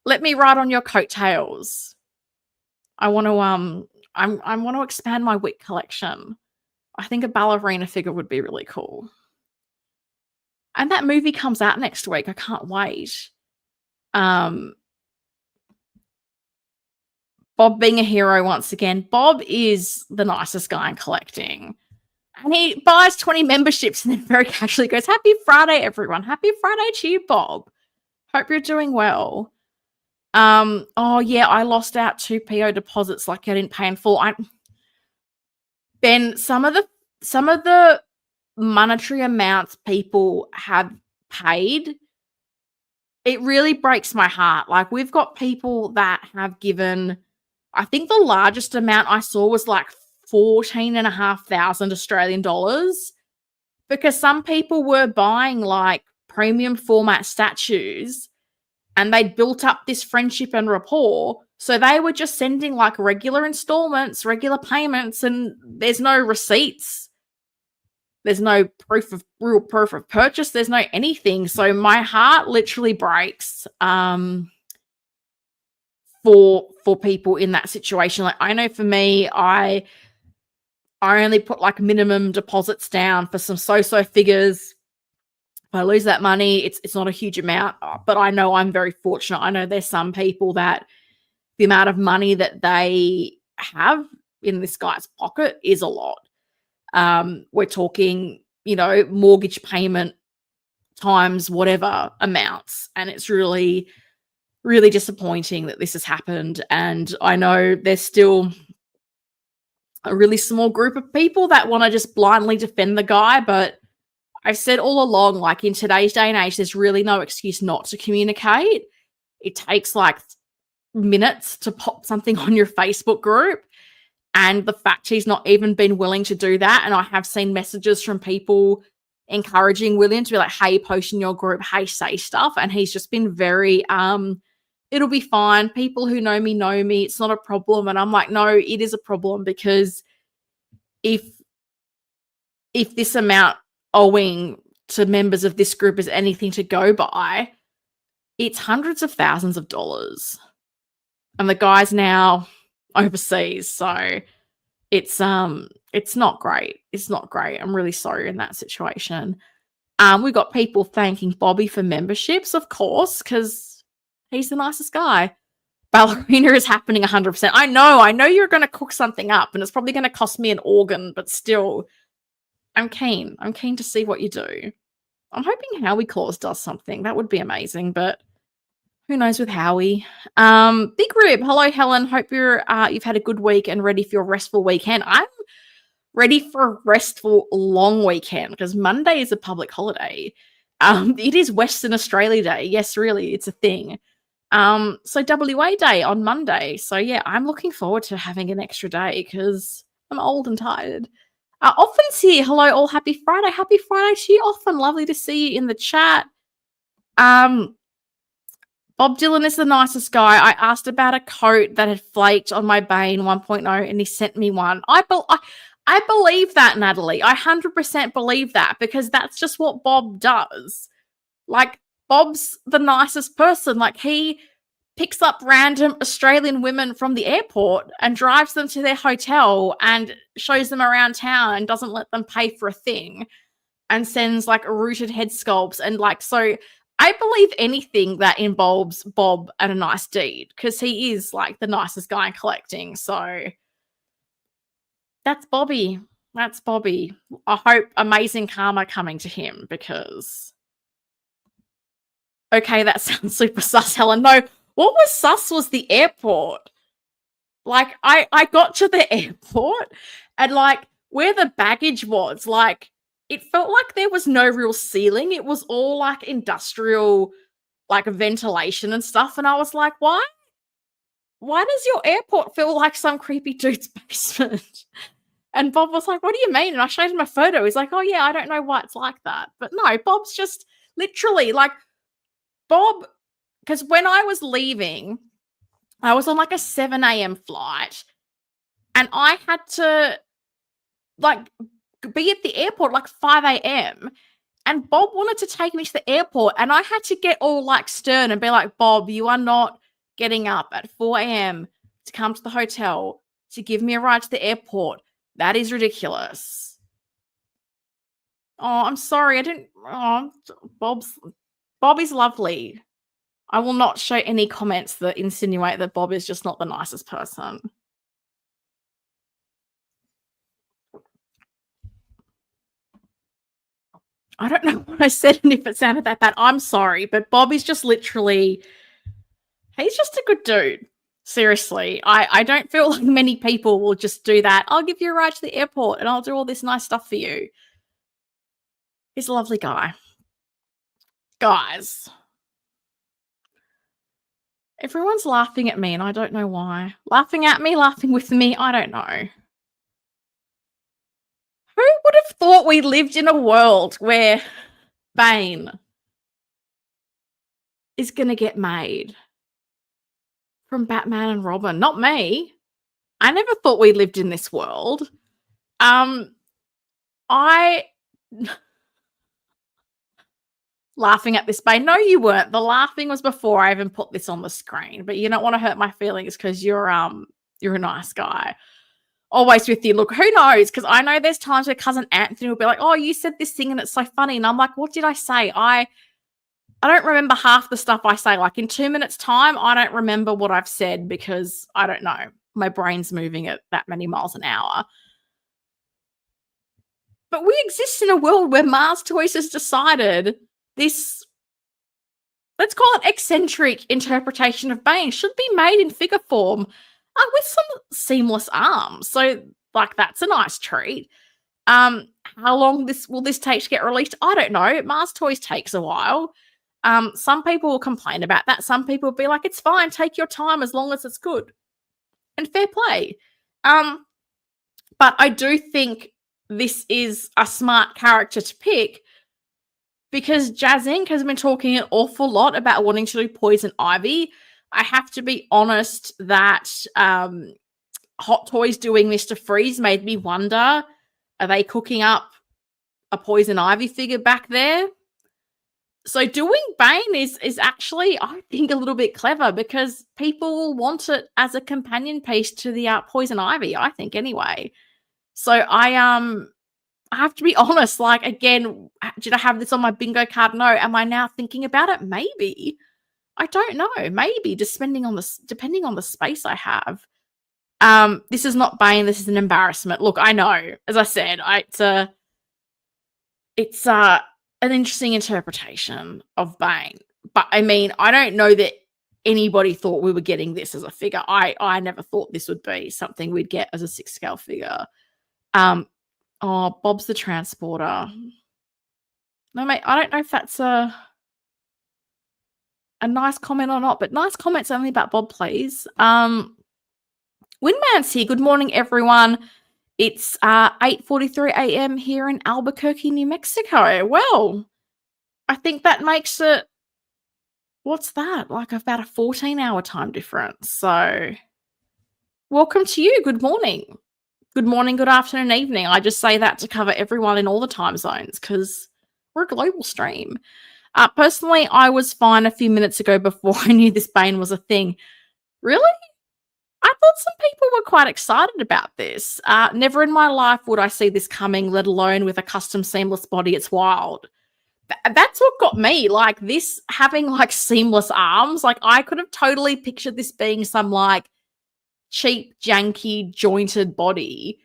let me ride on your coattails. I want to expand my wig collection. I think a ballerina figure would be really cool. And that movie comes out next week. I can't wait. Bob being a hero once again. Bob is the nicest guy in collecting. And he buys 20 memberships and then very casually goes, Happy Friday, everyone. Happy Friday to you, Bob. Hope you're doing well. Oh, yeah, I lost out 2 PO deposits like I didn't pay in full. Ben, some of the monetary amounts people have paid, it really breaks my heart. Like, we've got people that have given, I think the largest amount I saw was like 14,500 Australian dollars, because some people were buying like premium format statues and they'd built up this friendship and rapport. So they were just sending like regular installments, regular payments, and there's no receipts. There's no real proof of purchase. There's no anything. So my heart literally breaks. for people in that situation. Like, I know for me, I only put like minimum deposits down for some so figures. If I lose that money, it's not a huge amount, but I know I'm very fortunate. I know there's some people that the amount of money that they have in this guy's pocket is a lot. We're talking, mortgage payment times whatever amounts, and it's really, really disappointing that this has happened. And I know there's still a really small group of people that want to just blindly defend the guy, but I've said all along, like, in today's day and age, there's really no excuse not to communicate. It takes like minutes to pop something on your Facebook group, and the fact he's not even been willing to do that. And I have seen messages from people encouraging William to be like, hey, post in your group, hey, say stuff. And he's just been very, it'll be fine. People who know me, it's not a problem. And I'm like, no, it is a problem, because if this amount owing to members of this group is anything to go by, it's hundreds of thousands of dollars. And the guy's now overseas, so it's not great. It's not great. I'm really sorry in that situation. We got people thanking Bobby for memberships, of course, because he's the nicest guy. Ballerina is happening 100%. I know you're going to cook something up, and it's probably going to cost me an organ, but still, I'm keen. I'm keen to see what you do. I'm hoping Howie Claus does something. That would be amazing, but who knows with Howie. Big Rib, hello, Helen. Hope you've had a good week and ready for your restful weekend. I'm ready for a restful long weekend, because Monday is a public holiday. It is Western Australia Day. Yes, really, it's a thing. So WA Day on Monday. So yeah, I'm looking forward to having an extra day, because I'm old and tired. Often's here. Hello, all. Happy Friday. Happy Friday to you, Often. Lovely to see you in the chat. Bob Dylan is the nicest guy. I asked about a coat that had flaked on my Bane 1.0, and he sent me one. I believe that, Natalie. I 100% believe that, because that's just what Bob does. Like, Bob's the nicest person. Like, he picks up random Australian women from the airport and drives them to their hotel and shows them around town and doesn't let them pay for a thing, and sends like rooted head sculpts. And like, so I believe anything that involves Bob and a nice deed, because he is like the nicest guy in collecting. So that's Bobby. That's Bobby. I hope amazing karma coming to him, because okay, that sounds super sus, Helen. No, what was sus was the airport. Like, I got to the airport, and like where the baggage was, like, it felt like there was no real ceiling. It was all like industrial, like ventilation and stuff. And I was like, why does your airport feel like some creepy dude's basement? And Bob was like, what do you mean? And I showed him a photo. He's like, oh yeah, I don't know why it's like that. But no, Bob's just literally like, Bob, because when I was leaving, I was on like a 7 a.m. flight, and I had to like be at the airport like 5 a.m. And Bob wanted to take me to the airport, and I had to get all like stern and be like, Bob, you are not getting up at 4 a.m. to come to the hotel to give me a ride to the airport. That is ridiculous. Oh, I'm sorry. Bob is lovely. I will not show any comments that insinuate that Bob is just not the nicest person. I don't know what I said and if it sounded that bad. I'm sorry, but Bob is just literally, he's just a good dude. Seriously, I don't feel like many people will just do that. I'll give you a ride to the airport and I'll do all this nice stuff for you. He's a lovely guy. Guys, everyone's laughing at me and I don't know why. Laughing at me, laughing with me, I don't know. Who would have thought we lived in a world where Bane is going to get made from Batman and Robin? Not me. I never thought we lived in this world. laughing at this Bane. No, you weren't. The laughing was before I even put this on the screen. But you don't want to hurt my feelings because you're a nice guy. Always with you. Look, who knows? Because I know there's times where cousin Anthony will be like, "Oh, you said this thing and it's so funny," and I'm like, "What did I say?" I don't remember half the stuff I say. Like in 2 minutes' time, I don't remember what I've said because I don't know. My brain's moving at that many miles an hour. But we exist in a world where Mars Toys has decided this, let's call it eccentric interpretation of Bane, should be made in figure form with some seamless arms. So, like, that's a nice treat. How long will this take to get released? I don't know. Mars Toys takes a while. Some people will complain about that. Some people will be like, it's fine, take your time as long as it's good. And fair play. But I do think this is a smart character to pick because JazzInc has been talking an awful lot about wanting to do Poison Ivy. I have to be honest that Hot Toys doing Mr. Freeze made me wonder, are they cooking up a Poison Ivy figure back there? So doing Bane is actually, I think, a little bit clever because people will want it as a companion piece to the Poison Ivy, I think, anyway. So I have to be honest, like, again, did I have this on my bingo card? No. Am I now thinking about it? Maybe. I don't know. Maybe, just depending on the space I have. This is not Bane. This is an embarrassment. Look, I know. As I said, it's an interesting interpretation of Bane. But, I mean, I don't know that anybody thought we were getting this as a figure. I never thought this would be something we'd get as a 6-scale figure. Oh, Bob's the Transporter. No, mate, I don't know if that's a nice comment or not, but nice comments only about Bob, please. Winman's here. Good morning, everyone. It's 8:43 a.m. here in Albuquerque, New Mexico. Well, I think that makes it, what's that? Like about a 14-hour time difference. So welcome to you. Good morning. Good morning, good afternoon, evening. I just say that to cover everyone in all the time zones because we're a global stream. Personally, I was fine a few minutes ago before I knew this Bane was a thing. Really? I thought some people were quite excited about this. Never in my life would I see this coming, let alone with a custom seamless body. It's wild. That's what got me. Like, this having, like, seamless arms. Like, I could have totally pictured this being some, like, cheap, janky, jointed body.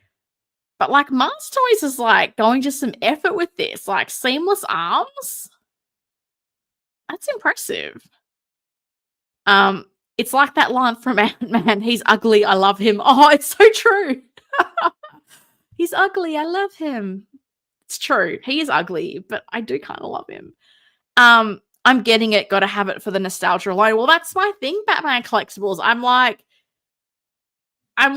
But, like, Mars Toys is, like, going to some effort with this. Like, seamless arms? That's impressive. It's like that line from Ant-Man, he's ugly, I love him. Oh, it's so true. He's ugly, I love him. It's true. He is ugly, but I do kind of love him. I'm getting it, gotta have it for the nostalgia alone. Well, that's my thing, Batman collectibles. I'm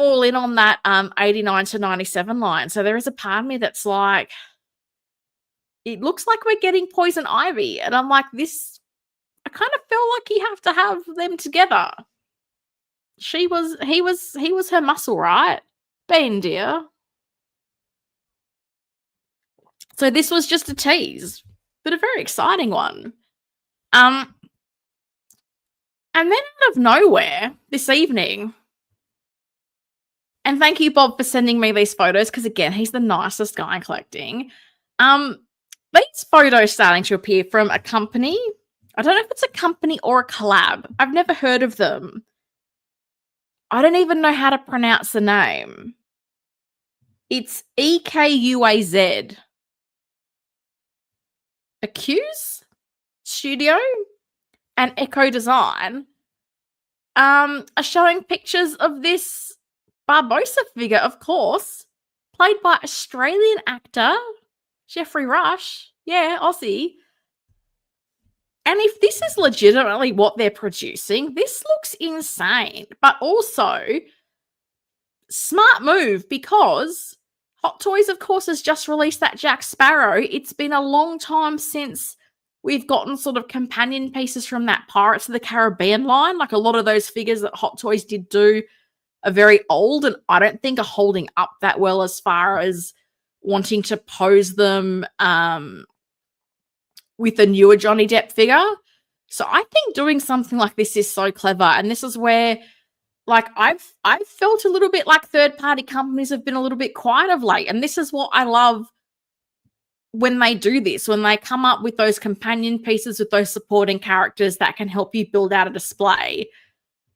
all in on that 89 to 97 line. So there is a part of me that's like, it looks like we're getting Poison Ivy. And I'm like, this, I kind of feel like you have to have them together. He was her muscle, right? Bane, dear. So this was just a tease, but a very exciting one. And then out of nowhere this evening, and thank you, Bob, for sending me these photos, because again, he's the nicest guy in collecting. These photos starting to appear from a company. I don't know if it's a company or a collab. I've never heard of them. I don't even know how to pronounce the name. It's EKUAZ. Accuse Studio and Echo Design are showing pictures of this Barbosa figure, of course, played by Australian actor Jeffrey Rush. Yeah, Aussie. And if this is legitimately what they're producing, this looks insane. But also, smart move, because Hot Toys, of course, has just released that Jack Sparrow. It's been a long time since we've gotten sort of companion pieces from that Pirates of the Caribbean line. Like, a lot of those figures that Hot Toys did do are very old and I don't think are holding up that well as far as wanting to pose them with a newer Johnny Depp figure. So I think doing something like this is so clever. And this is where, like, I've felt a little bit like third-party companies have been a little bit quiet of late. And this is what I love when they do this, when they come up with those companion pieces with those supporting characters that can help you build out a display.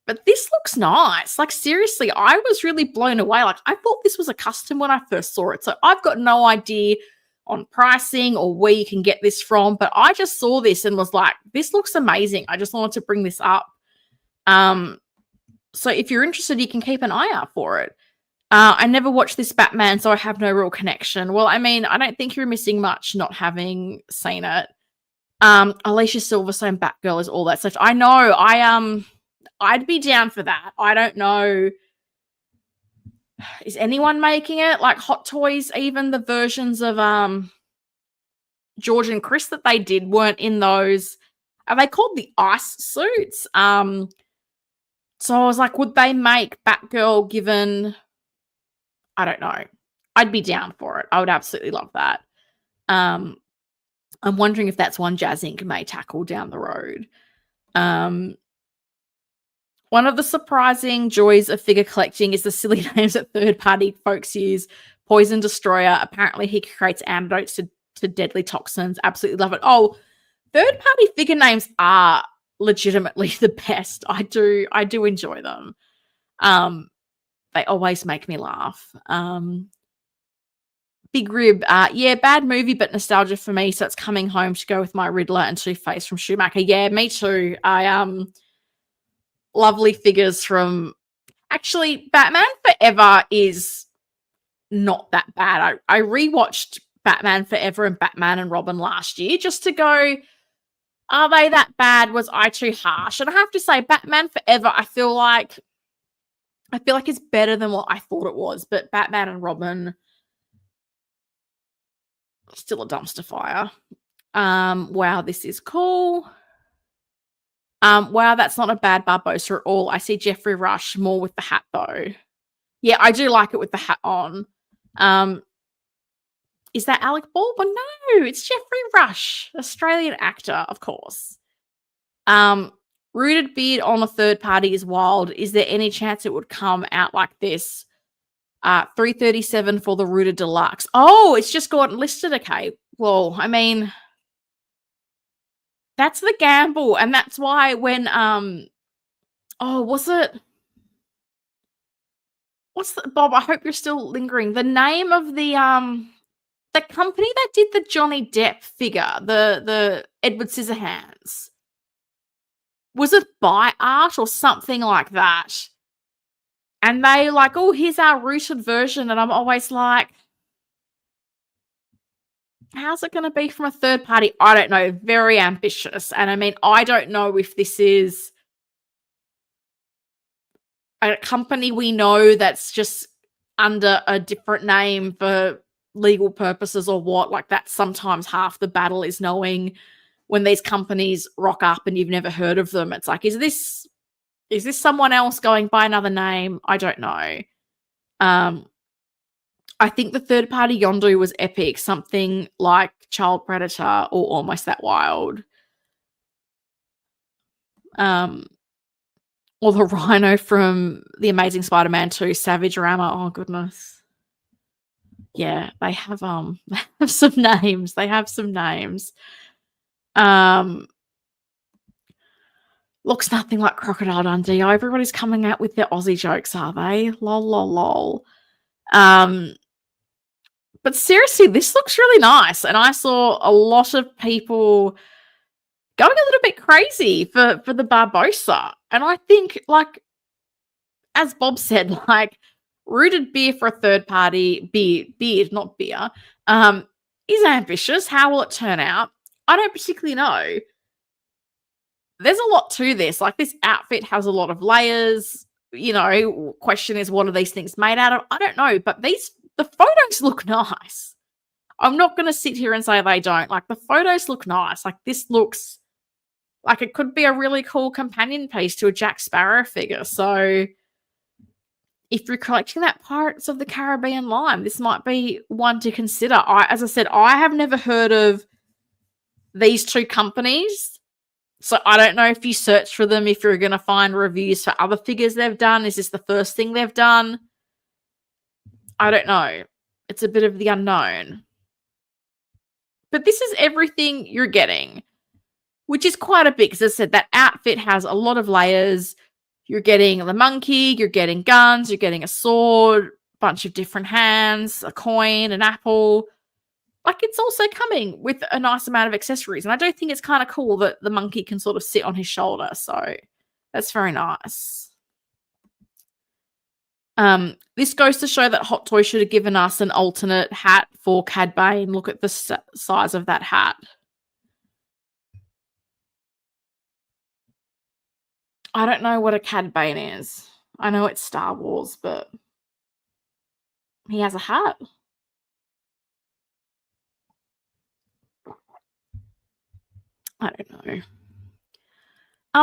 But this looks nice. Like, seriously, I was really blown away. Like, I thought this was a custom when I first saw it. So I've got no idea on pricing or where you can get this from, but I just saw this and was like, this looks amazing. I just wanted to bring this up. So if you're interested, you can keep an eye out for it. I never watched this Batman, so I have no real connection. Well, I mean, I don't think you're missing much not having seen it. Alicia Silverstone Batgirl is all that stuff. I know. I'd be down for that. I don't know. Is anyone making it? Like Hot Toys, even the versions of George and Chris that they did weren't in those. Are they called the ice suits? So I was like, would they make Batgirl given... I don't know. I'd be down for it. I would absolutely love that. I'm wondering if that's one JazzInc may tackle down the road. One of the surprising joys of figure collecting is the silly names that third-party folks use. Poison Destroyer. Apparently he creates antidotes to deadly toxins. Absolutely love it. Oh, third-party figure names are legitimately the best. I do enjoy them. They always make me laugh. Big Rib. Yeah, bad movie, but nostalgia for me. So it's coming home to go with my Riddler and Two-Face from Schumacher. Yeah, me too. Lovely figures from... Actually, Batman Forever is not that bad. I rewatched Batman Forever and Batman and Robin last year just to go, are they that bad? Was I too harsh? And I have to say, Batman Forever, I feel like it's better than what I thought it was. But Batman and Robin, still a dumpster fire. Wow, this is cool. Wow, that's not a bad Barbosa at all. I see Jeffrey Rush more with the hat, though. Yeah, I do like it with the hat on. Is that Alec Baldwin? No, it's Jeffrey Rush, Australian actor, of course. Rooted beard on a third party is wild. Is there any chance it would come out like this? $337 for the Rooted Deluxe. Oh, it's just got listed. Okay. Well, I mean, that's the gamble. And that's why when, was it? Bob, I hope you're still lingering. The name of the company that did the Johnny Depp figure, the Edward Scissorhands. Was it By Art or something like that? And they like, oh, here's our rooted version. And I'm always like, how's it going to be from a third party? I don't know. Very ambitious. And I mean, I don't know if this is a company we know that's just under a different name for legal purposes or what. Like, that's sometimes half the battle, is knowing when these companies rock up and you've never heard of them. It's like, is this someone else going by another name? I don't know. I think the third party Yondu was epic, something like Child Predator or Almost That Wild. Or the Rhino from The Amazing Spider-Man 2, Savage Rama. Oh goodness. Yeah, they have some names. They have some names. Looks nothing like Crocodile Dundee. Everybody's coming out with their Aussie jokes, are they? Lol, lol, lol. But seriously, this looks really nice. And I saw a lot of people going a little bit crazy for the Barbosa. And I think, like, as Bob said, like, rooted beer for a third party, beard, not beer, is ambitious. How will it turn out? I don't particularly know. There's a lot to this. Like, this outfit has a lot of layers. You know, question is, what are these things made out of? I don't know, but the photos look nice. I'm not going to sit here and say they don't. Like, the photos look nice. Like, this looks like it could be a really cool companion piece to a Jack Sparrow figure. So if you're collecting that Pirates of the Caribbean line, this might be one to consider. As I said, I have never heard of these two companies. So I don't know if you search for them, if you're going to find reviews for other figures they've done. Is this the first thing they've done? I don't know. It's a bit of the unknown. But this is everything you're getting, which is quite a bit, because as I said, that outfit has a lot of layers. You're getting the monkey, you're getting guns, you're getting a sword, a bunch of different hands, a coin, an apple. Like, it's also coming with a nice amount of accessories. And I do think it's kind of cool that the monkey can sort of sit on his shoulder. So that's very nice. This goes to show that Hot Toys should have given us an alternate hat for Cad Bane. Look at the size of that hat. I don't know what a Cad Bane is. I know it's Star Wars, but he has a hat. I don't know.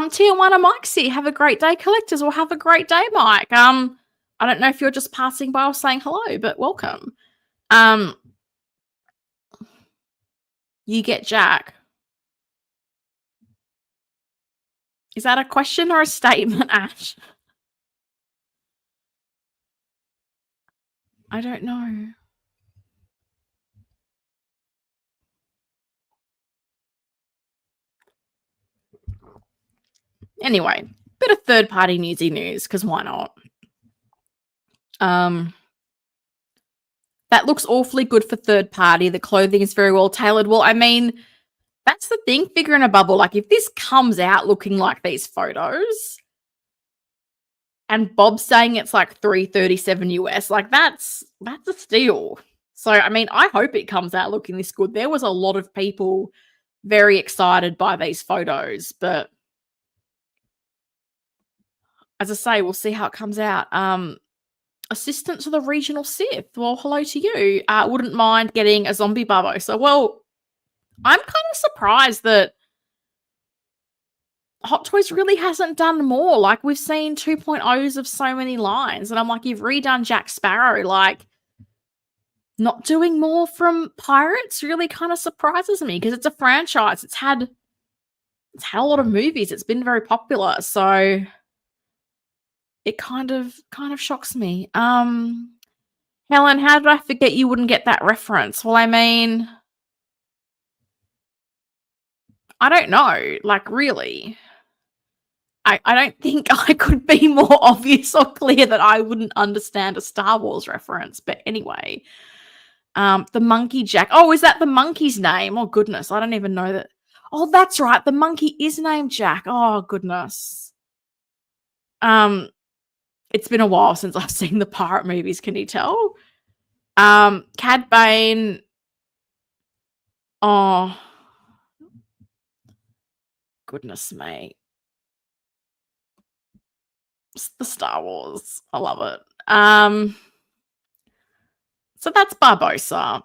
Tijuana Mike's here. Have a great day, collectors, or have a great day, Mike. I don't know if you're just passing by or saying hello, but welcome. You get Jack. Is that a question or a statement, Ash? I don't know. Anyway, bit of third-party newsy news, because why not? That looks awfully good for third party. The clothing is very well tailored. Well, I mean, that's the thing, figure in a bubble. Like, if this comes out looking like these photos, and Bob's saying it's like $337 US, like that's a steal. So, I mean, I hope it comes out looking this good. There was a lot of people very excited by these photos, but as I say, we'll see how it comes out. Assistant to the regional Sith. Well, hello to you. Wouldn't mind getting a zombie Barbosa. Well, I'm kind of surprised that Hot Toys really hasn't done more. Like, we've seen 2.0s of so many lines, and I'm like, you've redone Jack Sparrow. Like, not doing more from Pirates really kind of surprises me, because it's a franchise. It's had a lot of movies. It's been very popular, so it kind of shocks me. Helen, how did I forget you wouldn't get that reference? Well, I mean, I don't know. Like, really, I don't think I could be more obvious or clear that I wouldn't understand a Star Wars reference. But anyway, the monkey Jack. Oh, is that the monkey's name? Oh, goodness. I don't even know that. Oh, that's right. The monkey is named Jack. Oh, goodness. It's been a while since I've seen the pirate movies, can you tell? Cad Bane. Oh, goodness me. It's the Star Wars. I love it. So that's Barbosa.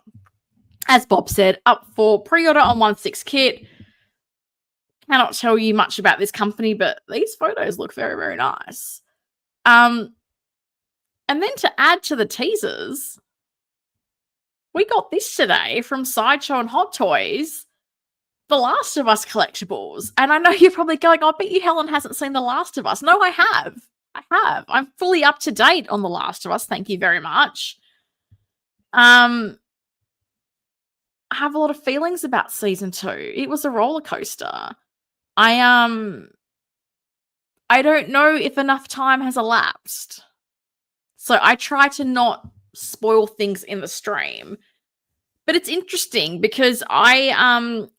As Bob said, up for pre-order on 1/6 kit. Cannot tell you much about this company, but these photos look very, very nice. And then to add to the teasers, we got this today from Sideshow and Hot Toys, The Last of Us collectibles. And I know you're probably going, I bet you Helen hasn't seen The Last of Us. No, I have. I'm fully up to date on The Last of Us. Thank you very much. I have a lot of feelings about season 2. It was a roller coaster. I don't know if enough time has elapsed. So I try to not spoil things in the stream. But it's interesting because there's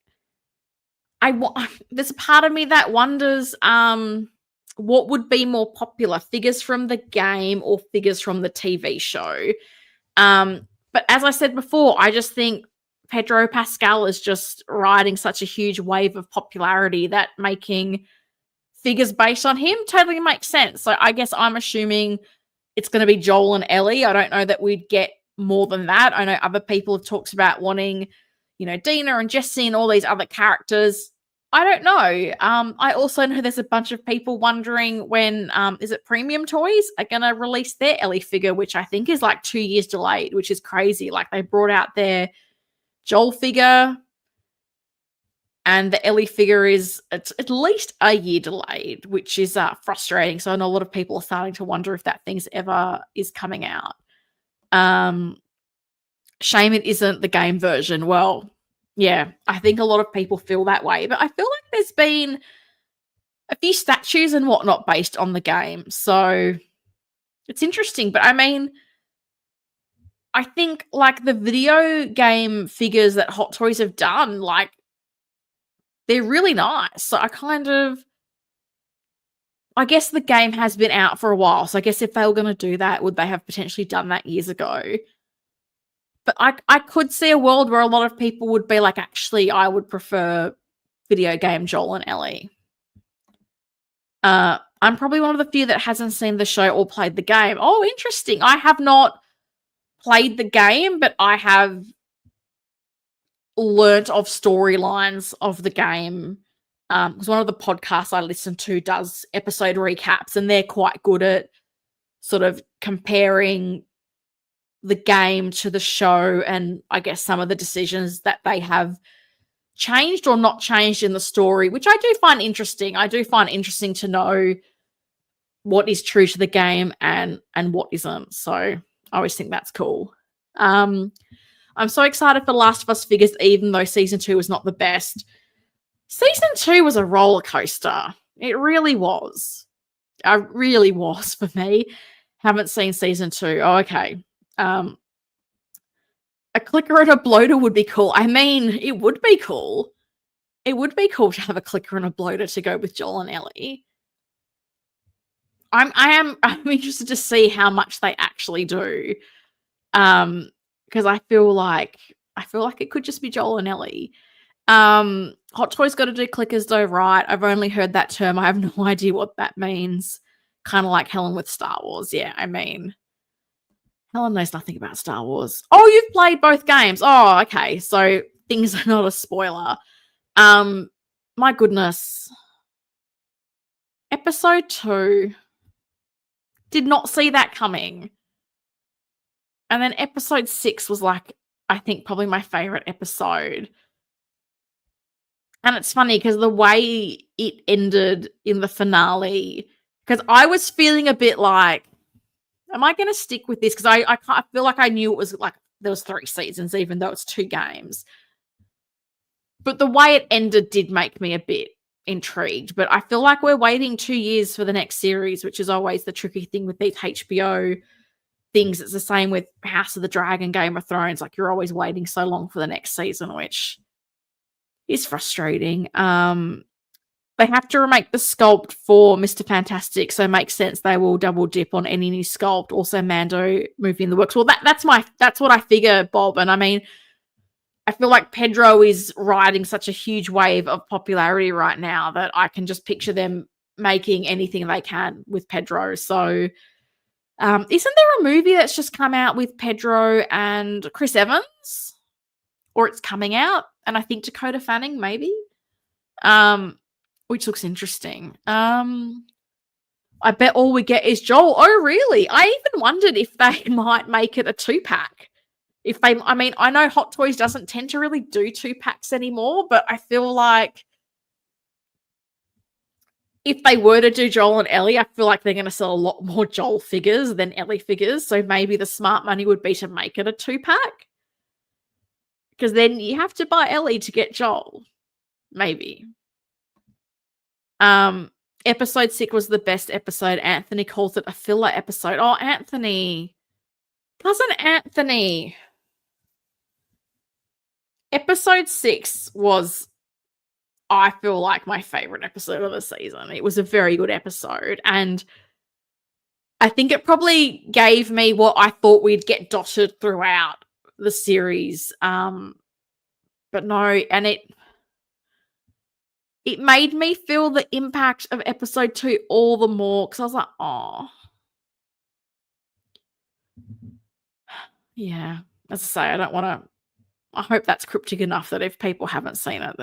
a part of me that wonders what would be more popular, figures from the game or figures from the TV show. But as I said before, I just think Pedro Pascal is just riding such a huge wave of popularity that making figures based on him totally makes sense. So I guess I'm assuming it's going to be Joel and Ellie. I don't know that we'd get more than that. I know other people have talked about wanting, Dina and Jesse and all these other characters. I don't know. I also know there's a bunch of people wondering when, is it Premium Toys are going to release their Ellie figure, which I think is like 2 years delayed, which is crazy. Like, they brought out their Joel figure and the Ellie figure is at least a year delayed, which is frustrating. So I know a lot of people are starting to wonder if that thing's ever is coming out. Shame it isn't the game version. Well, yeah, I think a lot of people feel that way, but I feel like there's been a few statues and whatnot based on the game, so it's interesting. But I mean, I think like the video game figures that Hot Toys have done, like they're really nice. So I guess the game has been out for a while. So I guess if they were going to do that, would they have potentially done that years ago? But I could see a world where a lot of people would be like, actually, I would prefer video game Joel and Ellie. I'm probably one of the few that hasn't seen the show or played the game. Oh, interesting. I have not played the game, but I have learnt of storylines of the game. Because one of the podcasts I listen to does episode recaps, and they're quite good at sort of comparing the game to the show, and I guess some of the decisions that they have changed or not changed in the story, which I do find interesting. I do find interesting to know what is true to the game and what isn't. So I always think that's cool. I'm so excited for Last of Us figures, even though season 2 was not the best. Season 2 was a roller coaster. It really was. It really was for me. Haven't seen season 2. Oh, okay. A clicker and a bloater would be cool. I mean, it would be cool. It would be cool to have a clicker and a bloater to go with Joel and Ellie. I'm interested to see how much they actually do. Because I feel like it could just be Joel and Ellie. Hot Toys got to do clickers though, right? I've only heard that term. I have no idea what that means. Kind of like Helen with Star Wars. Yeah, I mean, Helen knows nothing about Star Wars. Oh, you've played both games. Oh, okay. So things are not a spoiler. My goodness. Episode 2. Did not see that coming. And then episode 6 was like, I think probably my favorite episode. And it's funny because the way it ended in the finale, because I was feeling a bit like, am I going to stick with this? Because I feel like I knew it was like there was 3 seasons, even though it's 2 games. But the way it ended did make me a bit intrigued. But I feel like we're waiting 2 years for the next series, which is always the tricky thing with these HBO things. It's the same with House of the Dragon, Game of Thrones. Like you're always waiting so long for the next season, which is frustrating. They have to remake the sculpt for Mr. Fantastic, so it makes sense they will double dip on any new sculpt. Also, Mando movie in the works. Well, that's what I figure, Bob. And I mean, I feel like Pedro is riding such a huge wave of popularity right now that I can just picture them making anything they can with Pedro. So, isn't there a movie that's just come out with Pedro and Chris Evans? Or it's coming out, and I think Dakota Fanning, maybe? Which looks interesting. I bet all we get is Joel. Oh, really? I even wondered if they might make it a 2-pack. I know Hot Toys doesn't tend to really do 2-packs anymore, but I feel like if they were to do Joel and Ellie, I feel like they're going to sell a lot more Joel figures than Ellie figures. So maybe the smart money would be to make it a 2-pack. Because then you have to buy Ellie to get Joel. Maybe. Episode 6 was the best episode. Anthony calls it a filler episode. Oh, Anthony. Cousin Anthony. Episode 6 was, I feel like, my favorite episode of the season. It was a very good episode. And I think it probably gave me what I thought we'd get dotted throughout the series. But no, and it made me feel the impact of episode 2 all the more, because I was like, oh. Yeah. As I say, I hope that's cryptic enough that if people haven't seen it,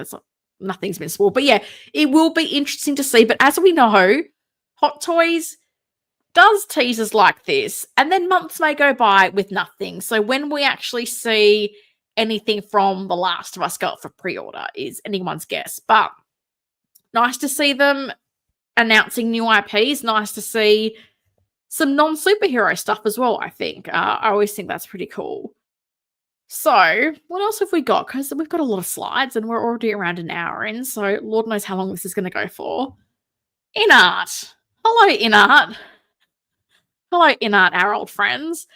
nothing's been spoiled. But yeah, it will be interesting to see. But as we know, Hot Toys does teasers like this, and then months may go by with nothing. So when we actually see anything from The Last of Us go up for pre-order is anyone's guess. But nice to see them announcing new IPs. Nice to see some non-superhero stuff as well, I think. I always think that's pretty cool. So, what else have we got? Because we've got a lot of slides and we're already around an hour in, so Lord knows how long this is going to go for. InArt. Hello, InArt. Hello, InArt, our old friends.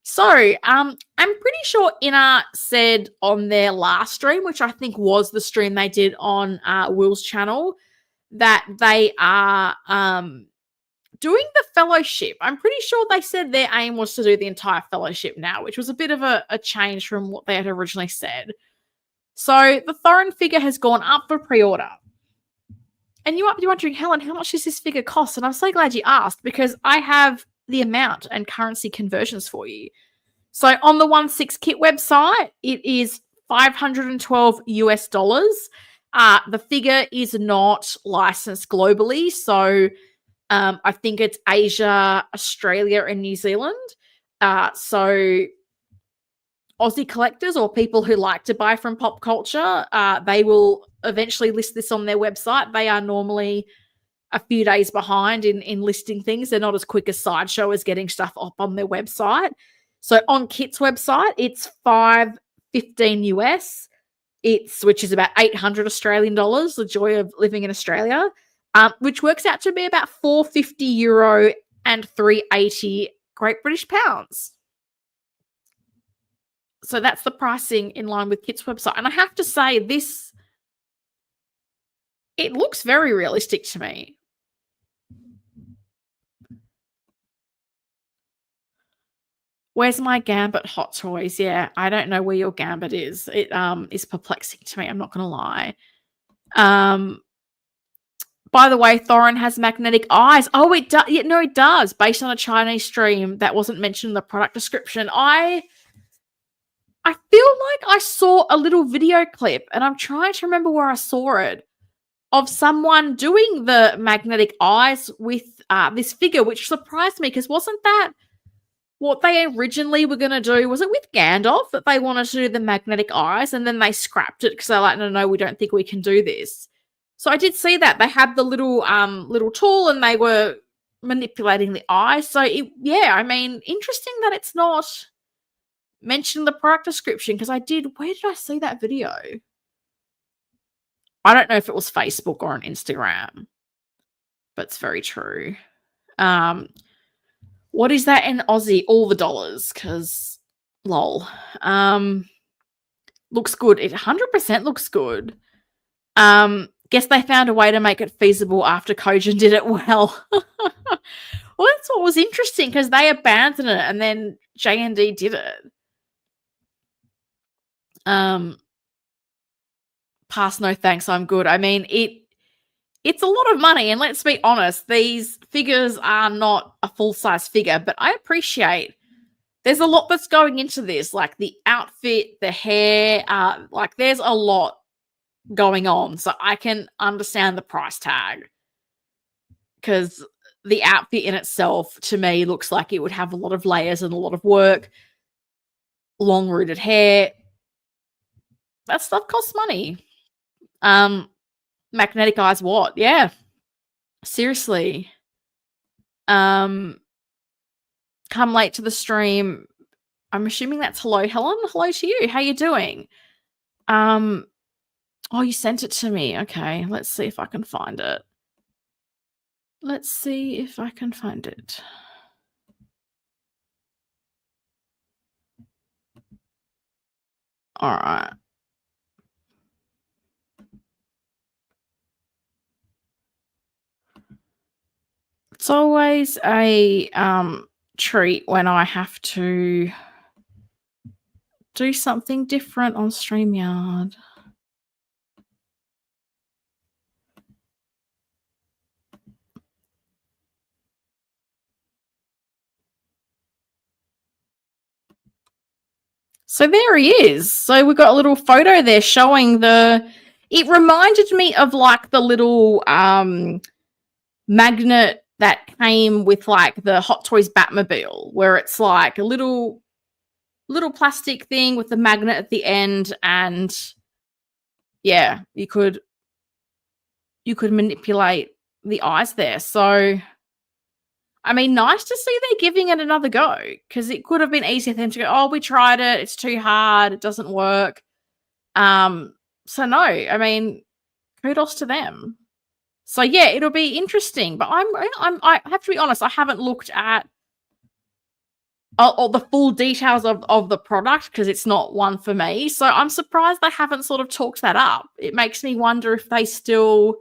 So, I'm pretty sure InArt said on their last stream, which I think was the stream they did on Will's channel, that they are doing the fellowship. I'm pretty sure they said their aim was to do the entire fellowship now, which was a bit of a change from what they had originally said. So, the Thorin figure has gone up for pre-order. And you might be wondering, Helen, how much does this figure cost? And I'm so glad you asked, because I have the amount and currency conversions for you. So on the 1/6 kit website, it is $512 US. The figure is not licensed globally. So I think it's Asia, Australia, and New Zealand. So Aussie collectors or people who like to buy from pop culture, they will eventually list this on their website. They are normally a few days behind in listing things. They're not as quick as Sideshow as getting stuff up on their website. So on Kit's website, it's $515 US. Which is about 800 Australian dollars, the joy of living in Australia, which works out to be about €450 and 380 Great British pounds. So that's the pricing in line with Kit's website. And I have to say, it looks very realistic to me. Where's my Gambit Hot Toys? Yeah, I don't know where your Gambit is. It is perplexing to me, I'm not going to lie. By the way, Thorin has magnetic eyes. Oh, it does. Yeah, no, it does. Based on a Chinese stream that wasn't mentioned in the product description. I feel like I saw a little video clip, and I'm trying to remember where I saw it, of someone doing the magnetic eyes with this figure, which surprised me, because wasn't that what they originally were going to do? Was it with Gandalf that they wanted to do the magnetic eyes, and then they scrapped it because they're like, no, we don't think we can do this. So I did see that. They had the little tool, and they were manipulating the eyes. So, I mean, interesting that it's not mentioned in the product description, because where did I see that video? I don't know if it was Facebook or on Instagram, but it's very true. What is that in Aussie? All the dollars, because lol. Looks good. It 100% looks good. Guess they found a way to make it feasible after Kojin did it well. Well, that's what was interesting, because they abandoned it and then J&D did it. Pass, no thanks, I'm good. I mean, it's a lot of money, and let's be honest, these figures are not a full-size figure, but I appreciate there's a lot that's going into this, like the outfit, the hair, like there's a lot going on, so I can understand the price tag, because the outfit in itself, to me, looks like it would have a lot of layers and a lot of work, long rooted hair. That stuff costs money. Magnetic eyes, what? Yeah. Seriously. Come late to the stream. I'm assuming that's hello, Helen. Hello to you. How you doing? Oh, you sent it to me. Okay, let's see if I can find it. Let's see if I can find it. All right. It's always a treat when I have to do something different on StreamYard. So there he is. So we've got a little photo there showing it reminded me of like the little magnet that came with like the Hot Toys Batmobile, where it's like a little little plastic thing with the magnet at the end, and yeah, you could manipulate the eyes there. So, I mean, nice to see they're giving it another go, because it could have been easier for them to go, oh, we tried it, it's too hard, it doesn't work. So no, I mean, kudos to them. So yeah, it'll be interesting. But I have to be honest, I haven't looked at all the full details of the product, because it's not one for me. So I'm surprised they haven't sort of talked that up. It makes me wonder if they still...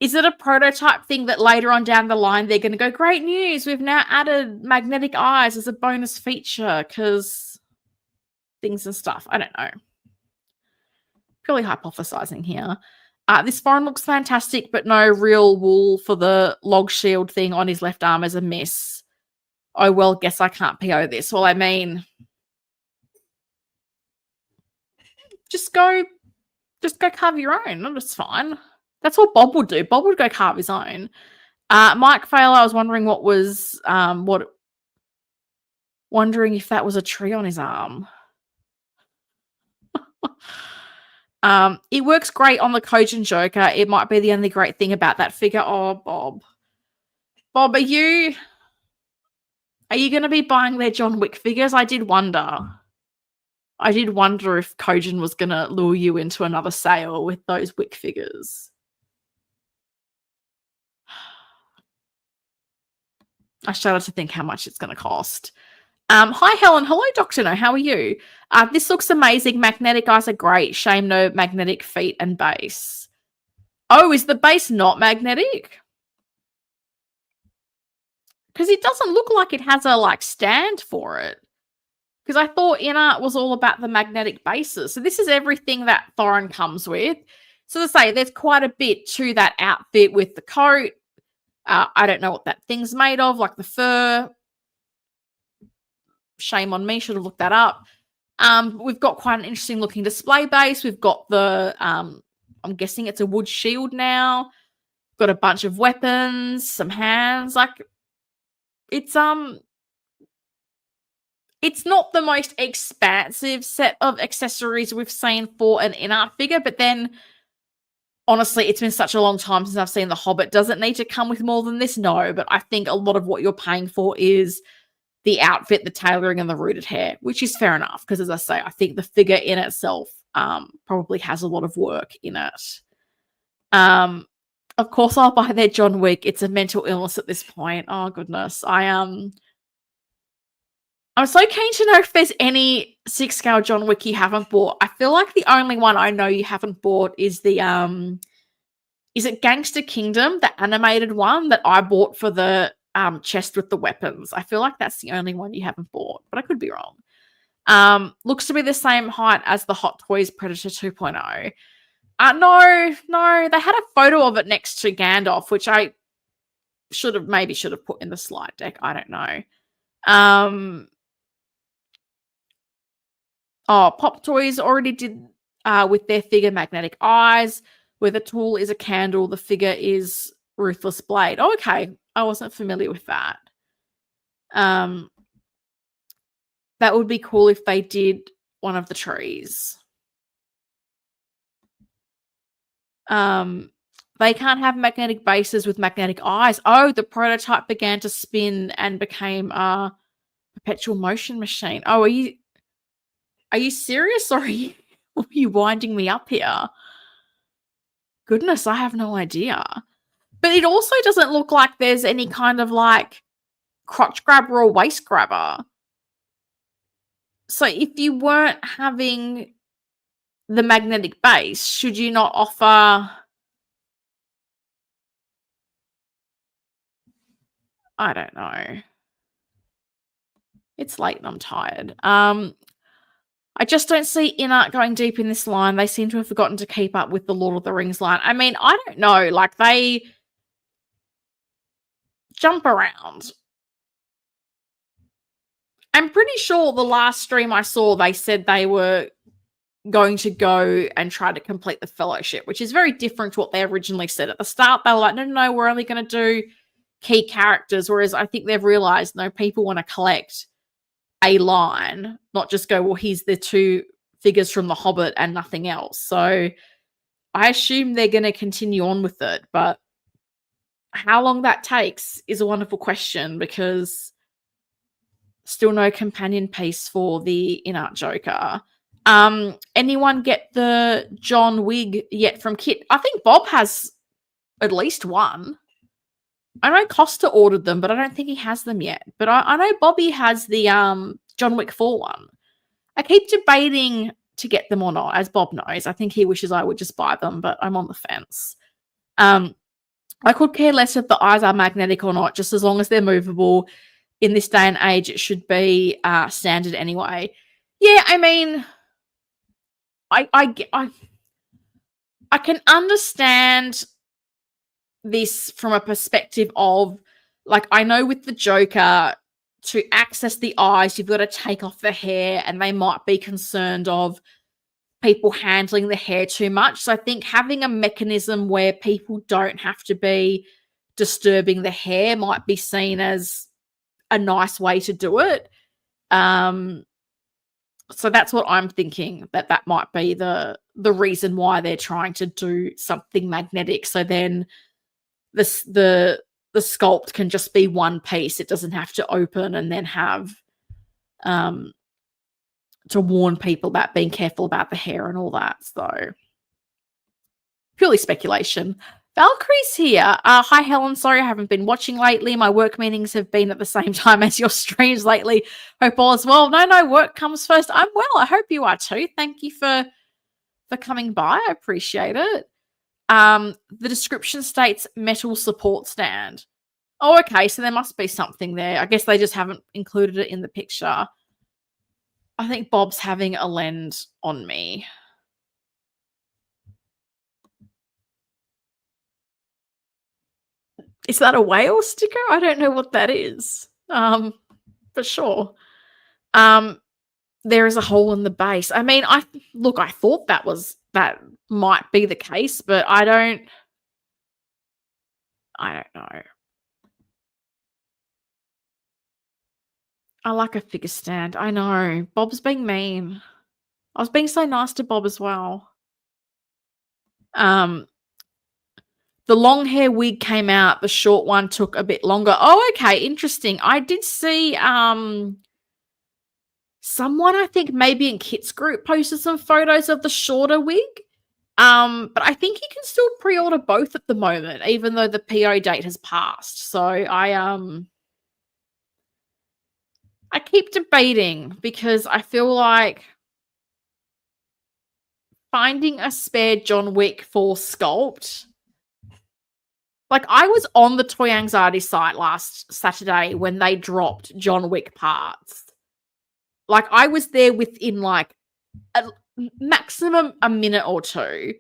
Is it a prototype thing that later on down the line they're going to go, great news, we've now added magnetic eyes as a bonus feature, because things and stuff. I don't know. Purely hypothesizing here. This foreign looks fantastic, but no real wool for the log shield thing on his left arm is a miss. Oh, well, guess I can't PO this. Well, I mean, just go carve your own. That's fine. That's what Bob would do. Bob would go carve his own. Mike Failer, I was wondering wondering if that was a tree on his arm. It works great on the Kojin Joker. It might be the only great thing about that figure. Oh, Bob. Bob, are you going to be buying their John Wick figures? I did wonder if Kojin was going to lure you into another sale with those Wick figures. I started to think how much it's going to cost. Hi, Helen. Hello, Dr. No. How are you? This looks amazing. Magnetic eyes are great. Shame no magnetic feet and base. Oh, is the base not magnetic? Because it doesn't look like it has a stand for it. Because I thought InArt was all about the magnetic bases. So this is everything that Thorin comes with. So to say, there's quite a bit to that outfit with the coat. I don't know what that thing's made of, like the fur. Shame on me, should have looked that up. We've got quite an interesting looking display base. We've got the, I'm guessing it's a wood shield now. Got a bunch of weapons, some hands. It's not the most expansive set of accessories we've seen for an InArt figure, but then honestly, it's been such a long time since I've seen The Hobbit. Does it need to come with more than this? No, but I think a lot of what you're paying for is the outfit, the tailoring, and the rooted hair, which is fair enough, because as I say, I think the figure in itself probably has a lot of work in it. Of course, I'll buy their John Wick. It's a mental illness at this point. Oh, goodness. I'm so keen to know if there's any 6-scale John Wick you haven't bought. I feel like the only one I know you haven't bought is the, is it Gangster Kingdom, the animated one that I bought for the chest with the weapons? I feel like that's the only one you haven't bought, but I could be wrong. Looks to be the same height as the Hot Toys Predator 2.0. No, they had a photo of it next to Gandalf, which I maybe should have put in the slide deck. I don't know. Pop Toys already did with their figure magnetic eyes, where the tool is a candle, the figure is Ruthless Blade. Oh, okay. I wasn't familiar with that. That would be cool if they did one of the trees. They can't have magnetic bases with magnetic eyes. Oh, the prototype began to spin and became a perpetual motion machine. Oh, are you serious, or are you winding me up here? Goodness, I have no idea. But it also doesn't look like there's any kind of crotch grabber or waist grabber. So if you weren't having the magnetic base, should you not offer... I don't know. It's late and I'm tired. I just don't see InArt going deep in this line. They seem to have forgotten to keep up with the Lord of the Rings line. I mean, I don't know. They jump around. I'm pretty sure the last stream I saw, they said they were going to go and try to complete the Fellowship, which is very different to what they originally said. At the start, they were like, no, we're only going to do key characters, whereas I think they've realized, no, people want to collect a line, not just go, well, here's the two figures from The Hobbit and nothing else. So I assume they're going to continue on with it, but how long that takes is a wonderful question, because still no companion piece for the InArt Joker. Anyone get the John wig yet from Kit? I think Bob has at least one. I know Costa ordered them, but I don't think he has them yet. But I know Bobby has the John Wick 4 one. I keep debating to get them or not, as Bob knows. I think he wishes I would just buy them, but I'm on the fence. I could care less if the eyes are magnetic or not, just as long as they're movable. In this day and age, it should be standard anyway. Yeah, I mean, I can understand this from a perspective of, like, I know with the Joker, to access the eyes, you've got to take off the hair, and they might be concerned of people handling the hair too much. So I think having a mechanism where people don't have to be disturbing the hair might be seen as a nice way to do it. So that's what I'm thinking, that might be the reason why they're trying to do something magnetic. So then the sculpt can just be one piece. It doesn't have to open and then have to warn people about being careful about the hair and all that. So purely speculation. Valkyrie's here. Hi, Helen. Sorry I haven't been watching lately. My work meetings have been at the same time as your streams lately. Hope all is well. No, work comes first. I'm well. I hope you are too. Thank you for coming by. I appreciate it. The description states metal support stand. Oh, okay. So there must be something there. I guess they just haven't included it in the picture. I think Bob's having a lens on me. Is that a whale sticker? I don't know what that is. For sure. There is a hole in the base. I mean, I thought that might be the case, but I don't know. I like a figure stand. I know. Bob's being mean. I was being so nice to Bob as well. The long hair wig came out. The short one took a bit longer. Oh, okay. Interesting. I did see someone, I think maybe in Kit's group, posted some photos of the shorter wig. But I think you can still pre-order both at the moment, even though the PO date has passed. So I keep debating, because I feel like finding a spare John Wick for sculpt. Like, I was on the Toy Anxiety site last Saturday when they dropped John Wick parts. Like, I was there within, like, maximum a minute or two.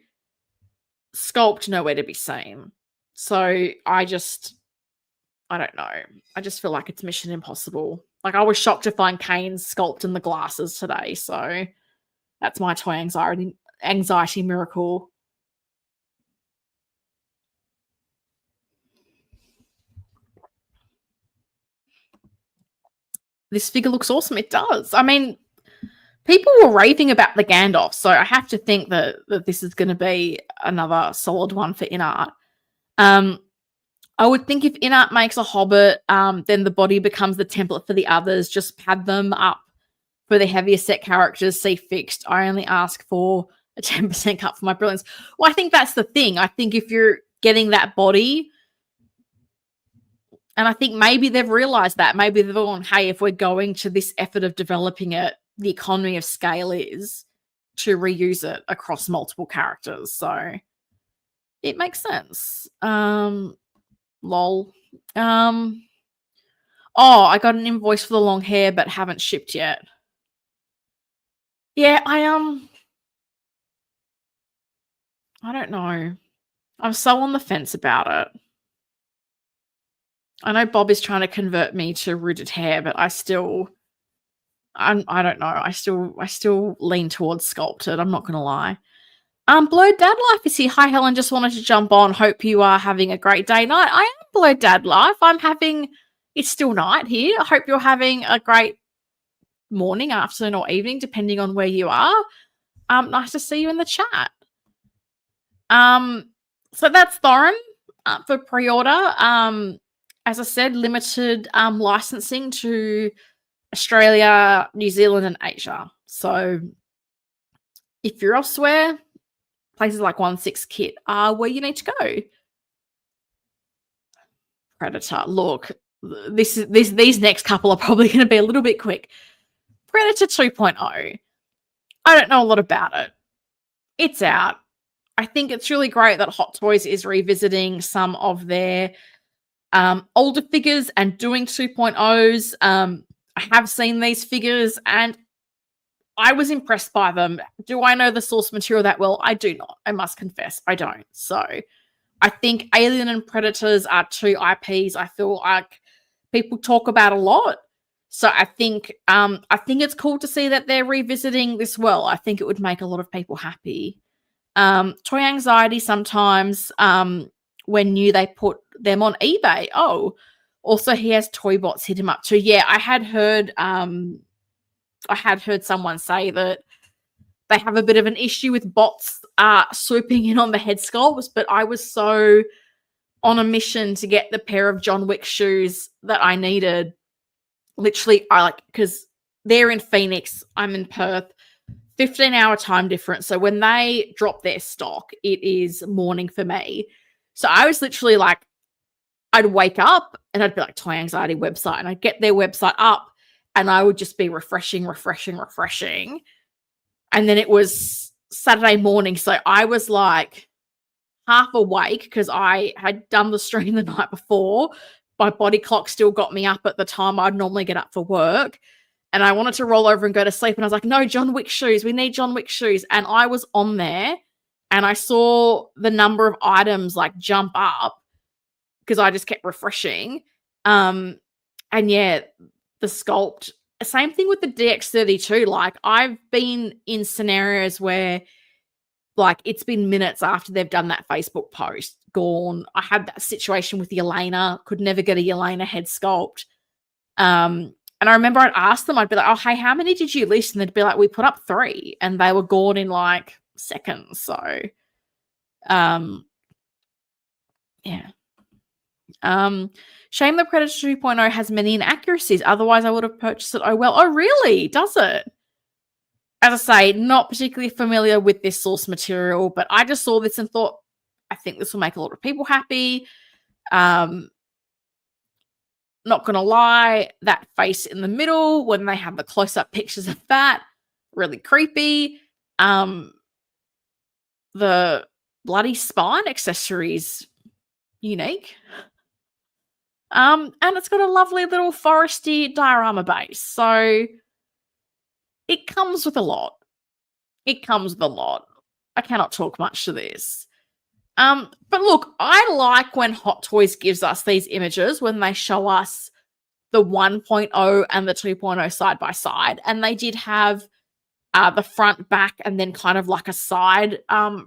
Sculpt nowhere to be seen. So I don't know. I just feel like it's mission impossible. Like, I was shocked to find Kane's sculpt in the glasses today. So that's my Toy Anxiety miracle. This figure looks awesome. It does. I mean, people were raving about the Gandalf, so I have to think that this is going to be another solid one for InArt. I would think if InArt makes a Hobbit, then the body becomes the template for the others. Just pad them up for the heavier set characters, see fixed. I only ask for a 10% cut for my brilliance. Well, I think that's the thing. I think if you're getting that body, and I think maybe they've realized that. Maybe they've gone, hey, if we're going to this effort of developing it, the economy of scale is to reuse it across multiple characters. So it makes sense. Lol. Oh, I got an invoice for the long hair, but haven't shipped yet. Yeah, I don't know. I'm so on the fence about it. I know Bob is trying to convert me to rooted hair, but I don't know. I still lean towards sculpted. I'm not going to lie. Blurred Dad Life is here. Hi, Helen. Just wanted to jump on. Hope you are having a great day. Night. I am Blurred Dad Life. It's still night here. I hope you're having a great morning, afternoon, or evening, depending on where you are. Nice to see you in the chat. So that's Thorin for pre-order. As I said, limited licensing to Australia, New Zealand, and Asia. So if you're elsewhere, places like 1/6 Kit are where you need to go. Predator. Look, these next couple are probably going to be a little bit quick. Predator 2.0. I don't know a lot about it. It's out. I think it's really great that Hot Toys is revisiting some of their older figures and doing 2.0s. I have seen these figures and I was impressed by them. Do I know the source material that well? I do not. I must confess, I don't. So I think Alien and Predators are two IPs I feel like people talk about a lot. So I think it's cool to see that they're revisiting this well. I think it would make a lot of people happy. Toy anxiety sometimes when new they put them on eBay. Oh, also he has toy bots hit him up too. Yeah, I had heard someone say that they have a bit of an issue with bots swooping in on the head sculpts, but I was so on a mission to get the pair of John Wick shoes that I needed. Literally, because they're in Phoenix, I'm in Perth, 15-hour time difference. So when they drop their stock, it is morning for me. So I was literally like, I'd wake up and I'd be like, Toy Anxiety website, and I'd get their website up and I would just be refreshing. And then it was Saturday morning. So I was like half awake because I had done the stream the night before. My body clock still got me up at the time I'd normally get up for work. And I wanted to roll over and go to sleep. And I was like, no, John Wick shoes. We need John Wick shoes. And I was on there and I saw the number of items like jump up because I just kept refreshing. And yeah, the sculpt, same thing with the DX32. Like I've been in scenarios where like it's been minutes after they've done that Facebook post, gone. I had that situation with Yelena, could never get a Yelena head sculpt. And I remember I'd ask them, I'd be like, oh, hey, how many did you list? And they'd be like, we put up 3 and they were gone in like seconds. So, yeah. Shame the Predator 2.0 has many inaccuracies. Otherwise, I would have purchased it. Oh, well. Oh, really? Does it? As I say, not particularly familiar with this source material, but I just saw this and thought, I think this will make a lot of people happy. Not going to lie, that face in the middle, when they have the close-up pictures of that, really creepy. The bloody spine accessories, unique. And it's got a lovely little foresty diorama base. So it comes with a lot. I cannot talk much to this. But look, I like when Hot Toys gives us these images when they show us the 1.0 and the 2.0 side by side. And they did have the front, back, and then kind of like a side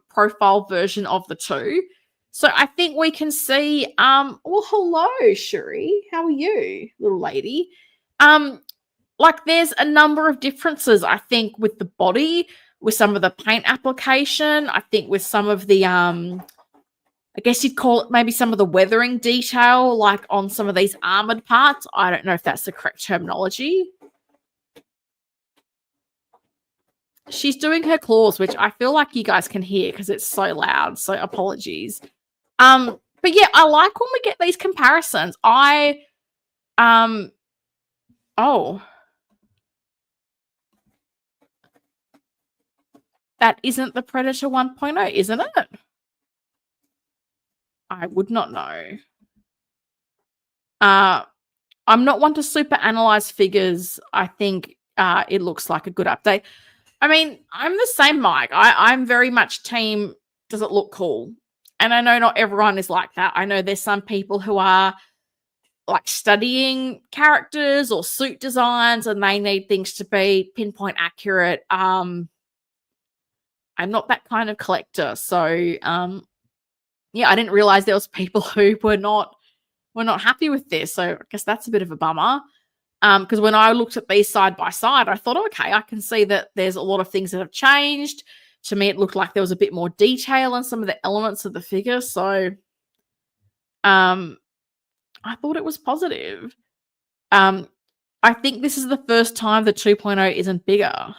profile version of the two. So I think we can see, well, hello, Shuri. How are you, little lady? Like there's a number of differences, I think, with the body, with some of the paint application. I think with some of the, I guess you'd call it maybe some of the weathering detail, like on some of these armored parts. I don't know if that's the correct terminology. She's doing her claws, which I feel like you guys can hear because it's so loud. So apologies. But yeah, I like when we get these comparisons. Oh, that isn't the Predator 1.0, isn't it? I would not know. I'm not one to super analyze figures. I think it looks like a good update. I mean, I'm the same, Mike. I'm very much team, does it look cool? And I know not everyone is like that. I know there's some people who are like studying characters or suit designs and they need things to be pinpoint accurate. I'm not that kind of collector. So, yeah, I didn't realize there was people who were not happy with this. So I guess that's a bit of a bummer. Because when I looked at these side by side, I thought, okay, I can see that there's a lot of things that have changed. To me, it looked like there was a bit more detail in some of the elements of the figure. So I thought it was positive. I think this is the first time the 2.0 isn't bigger.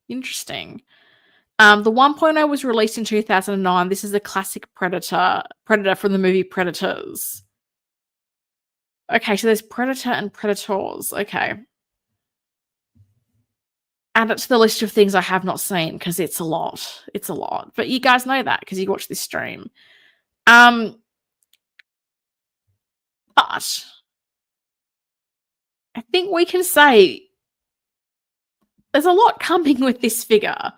Interesting. The 1.0 was released in 2009. This is a classic Predator from the movie Predators. Okay, so there's Predator and Predators. Okay. Add it to the list of things I have not seen because it's a lot. It's a lot. But you guys know that because you watch this stream. But I think we can say there's a lot coming with this figure.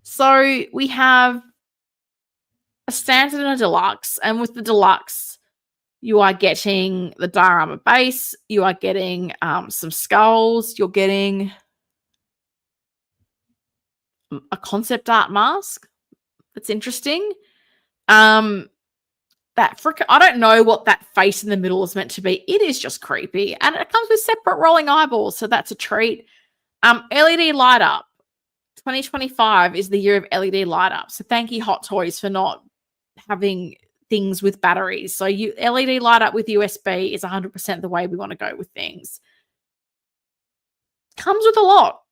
So we have a standard and a deluxe, and with the deluxe, you are getting the diorama base, you are getting some skulls, you're getting a concept art mask. That's interesting. I don't know what that face in the middle is meant to be. It is just creepy, and it comes with separate rolling eyeballs, so that's a treat. LED light up. 2025 is the year of LED light up. So thank you, Hot Toys, for not having things with batteries. So you LED light up with USB is 100% the way we want to go with things. Comes with a lot.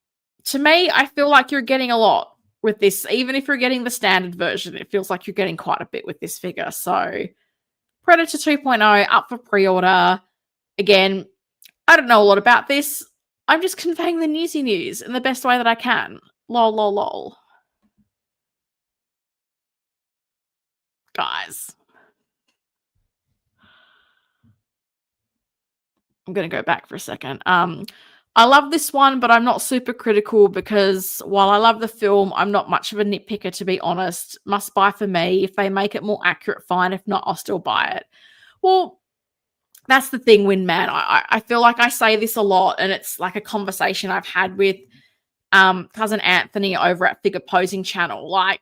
To me, I feel like you're getting a lot with this. Even if you're getting the standard version, it feels like you're getting quite a bit with this figure. So Predator 2.0 up for pre-order. Again, I don't know a lot about this. I'm just conveying the newsy news in the best way that I can. Lol, lol, lol. Guys. I'm going to go back for a second. I love this one, but I'm not super critical because while I love the film, I'm not much of a nitpicker, to be honest. Must buy for me. If they make it more accurate, fine. If not, I'll still buy it. Well, that's the thing, Winman. I feel like I say this a lot, and it's like a conversation I've had with cousin Anthony over at Figure Posing Channel. Like,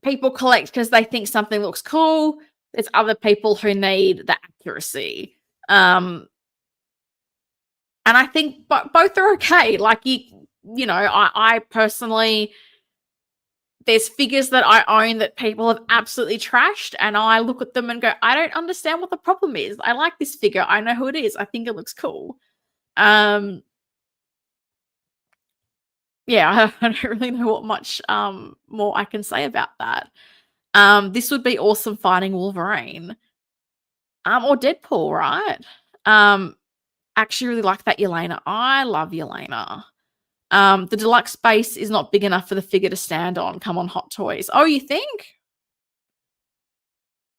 people collect because they think something looks cool. There's other people who need the accuracy. And I think both are okay. Like, you know, I personally, there's figures that I own that people have absolutely trashed, and I look at them and go, I don't understand what the problem is. I like this figure. I know who it is. I think it looks cool. Yeah, I don't really know what much more I can say about that. This would be awesome fighting Wolverine. Or Deadpool, right? Actually really like that Yelena. I love Yelena. The deluxe base is not big enough for the figure to stand on. Come on, Hot Toys. Oh, you think?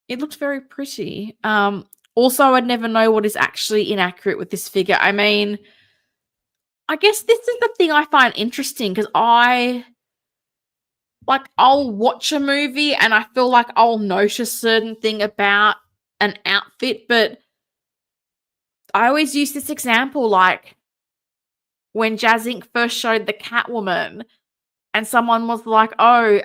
It looks very pretty. Also, I'd never know what is actually inaccurate with this figure. I mean, I guess this is the thing I find interesting because I'll watch a movie and I feel like I'll notice a certain thing about an outfit, but I always use this example, like when JazzInc first showed the Catwoman and someone was like, oh,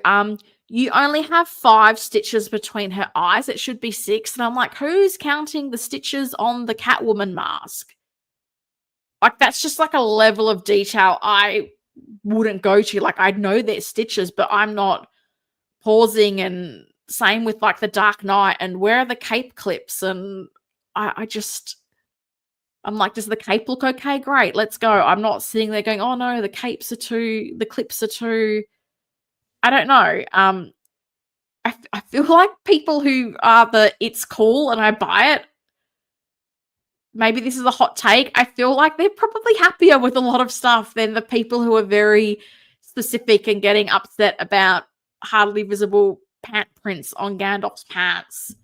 you only have 5 stitches between her eyes. It should be 6. And I'm like, who's counting the stitches on the Catwoman mask? Like, that's just like a level of detail I wouldn't go to. Like, I know there's stitches, but I'm not pausing. And same with like the Dark Knight and where are the cape clips? And I'm like, does the cape look okay? Great, let's go. I'm not sitting there going, oh no, the clips are too, I don't know. I feel like people who are it's cool and I buy it, maybe this is a hot take, I feel like they're probably happier with a lot of stuff than the people who are very specific and getting upset about hardly visible pant prints on Gandalf's pants,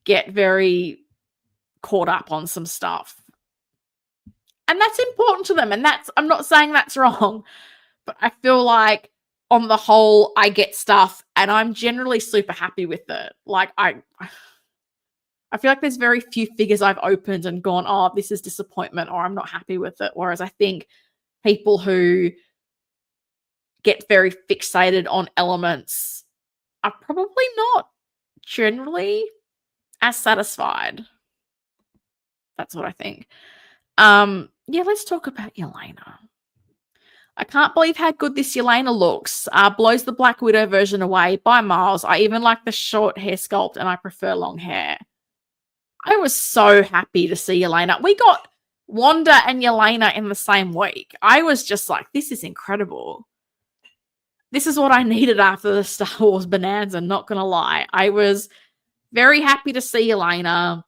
get very caught up on some stuff. And that's important to them. And I'm not saying that's wrong, but I feel like on the whole, I get stuff and I'm generally super happy with it. Like, I feel like there's very few figures I've opened and gone, oh, this is disappointment or I'm not happy with it. Whereas I think people who get very fixated on elements are probably not generally as satisfied. That's what I think. Yeah, let's talk about Yelena. I can't believe how good this Yelena looks. Blows the Black Widow version away by miles. I even like the short hair sculpt and I prefer long hair. I was so happy to see Yelena. We got Wanda and Yelena in the same week. I was just like, this is incredible. This is what I needed after the Star Wars bonanza, not going to lie. I was very happy to see Yelena.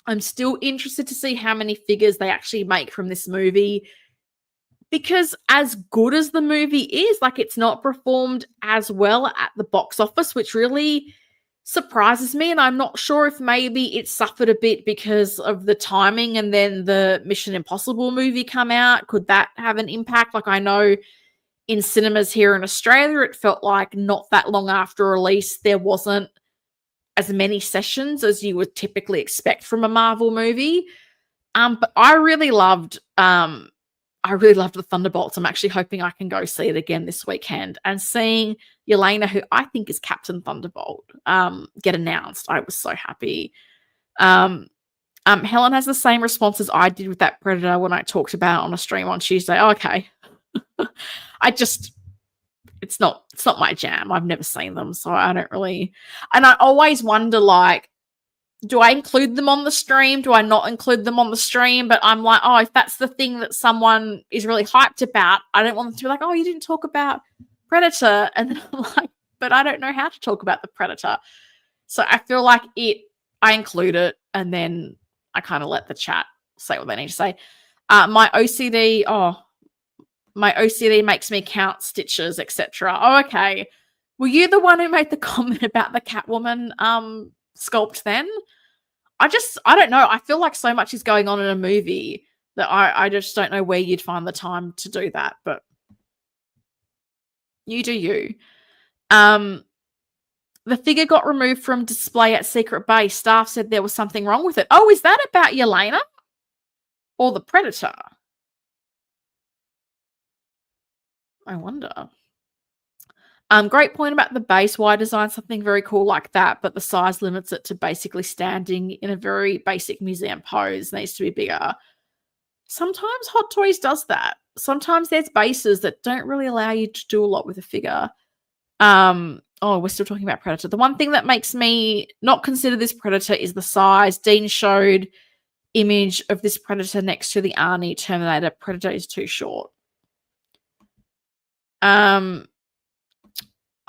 I'm still interested to see how many figures they actually make from this movie. Because as good as the movie is, like, it's not performed as well at the box office, which really surprises me. And I'm not sure if maybe it suffered a bit because of the timing and then the Mission Impossible movie come out. Could that have an impact? Like, I know in cinemas here in Australia, it felt like not that long after release, there wasn't as many sessions as you would typically expect from a Marvel movie. But I really loved the Thunderbolts. I'm actually hoping I can go see it again this weekend. And seeing Yelena, who I think is Captain Thunderbolt, get announced, I was so happy. Helen has the same response as I did with that Predator when I talked about it on a stream on Tuesday. Oh, okay. It's not my jam. I've never seen them, so I don't really. And I always wonder, like, do I include them on the stream? Do I not include them on the stream? But I'm like, oh, if that's the thing that someone is really hyped about, I don't want them to be like, oh, you didn't talk about Predator. And then I'm like, but I don't know how to talk about the Predator. So I feel like I include it and then I kind of let the chat say what they need to say. My OCD makes me count stitches, etc. Oh, okay. Were you the one who made the comment about the Catwoman sculpt then? I don't know. I feel like so much is going on in a movie that I just don't know where you'd find the time to do that, but you do you. The figure got removed from display at Secret Base. Staff said there was something wrong with it. Oh, is that about Yelena? Or the Predator? I wonder. Great point about the base. Why design something very cool like that, but the size limits it to basically standing in a very basic museum pose. It needs to be bigger. Sometimes Hot Toys does that. Sometimes there's bases that don't really allow you to do a lot with a figure. We're still talking about Predator. The one thing that makes me not consider this Predator is the size. Dean showed image of this Predator next to the Arnie Terminator. Predator is too short.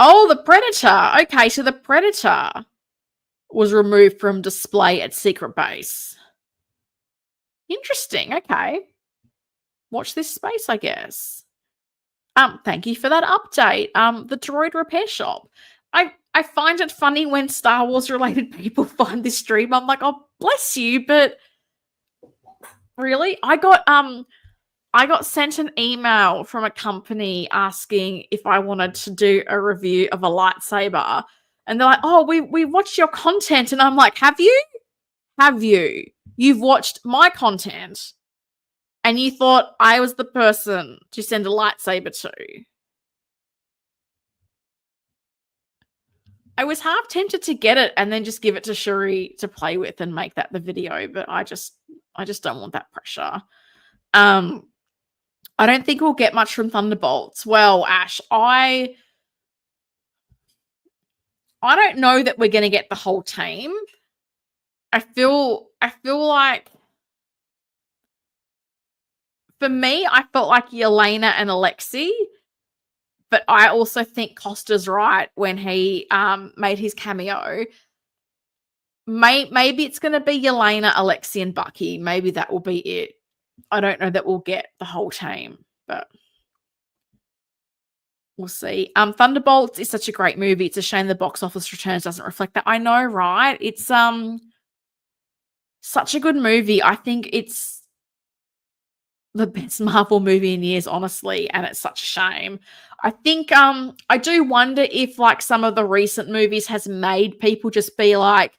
Oh, the Predator. Okay, so the Predator was removed from display at Secret Base. Interesting. Okay. Watch this space, I guess. Thank you for that update. The Droid Repair Shop. I find it funny when Star Wars related people find this stream. I'm like, oh, bless you, but really? I got sent an email from a company asking if I wanted to do a review of a lightsaber. And they're like, oh, we watched your content. And I'm like, have you? Have you? You've watched my content and you thought I was the person to send a lightsaber to. I was half tempted to get it and then just give it to Shuri to play with and make that the video, but I just don't want that pressure. I don't think we'll get much from Thunderbolts. Well, Ash, I don't know that we're going to get the whole team. I feel like, for me, I felt like Yelena and Alexei, but I also think Costa's right when he made his cameo. Maybe it's going to be Yelena, Alexei, and Bucky. Maybe that will be it. I don't know that we'll get the whole team, but we'll see. Thunderbolts is such a great movie. It's a shame the box office returns doesn't reflect that. I know, right? It's such a good movie. I think it's the best Marvel movie in years, honestly, and it's such a shame. I think I do wonder if, like, some of the recent movies has made people just be like,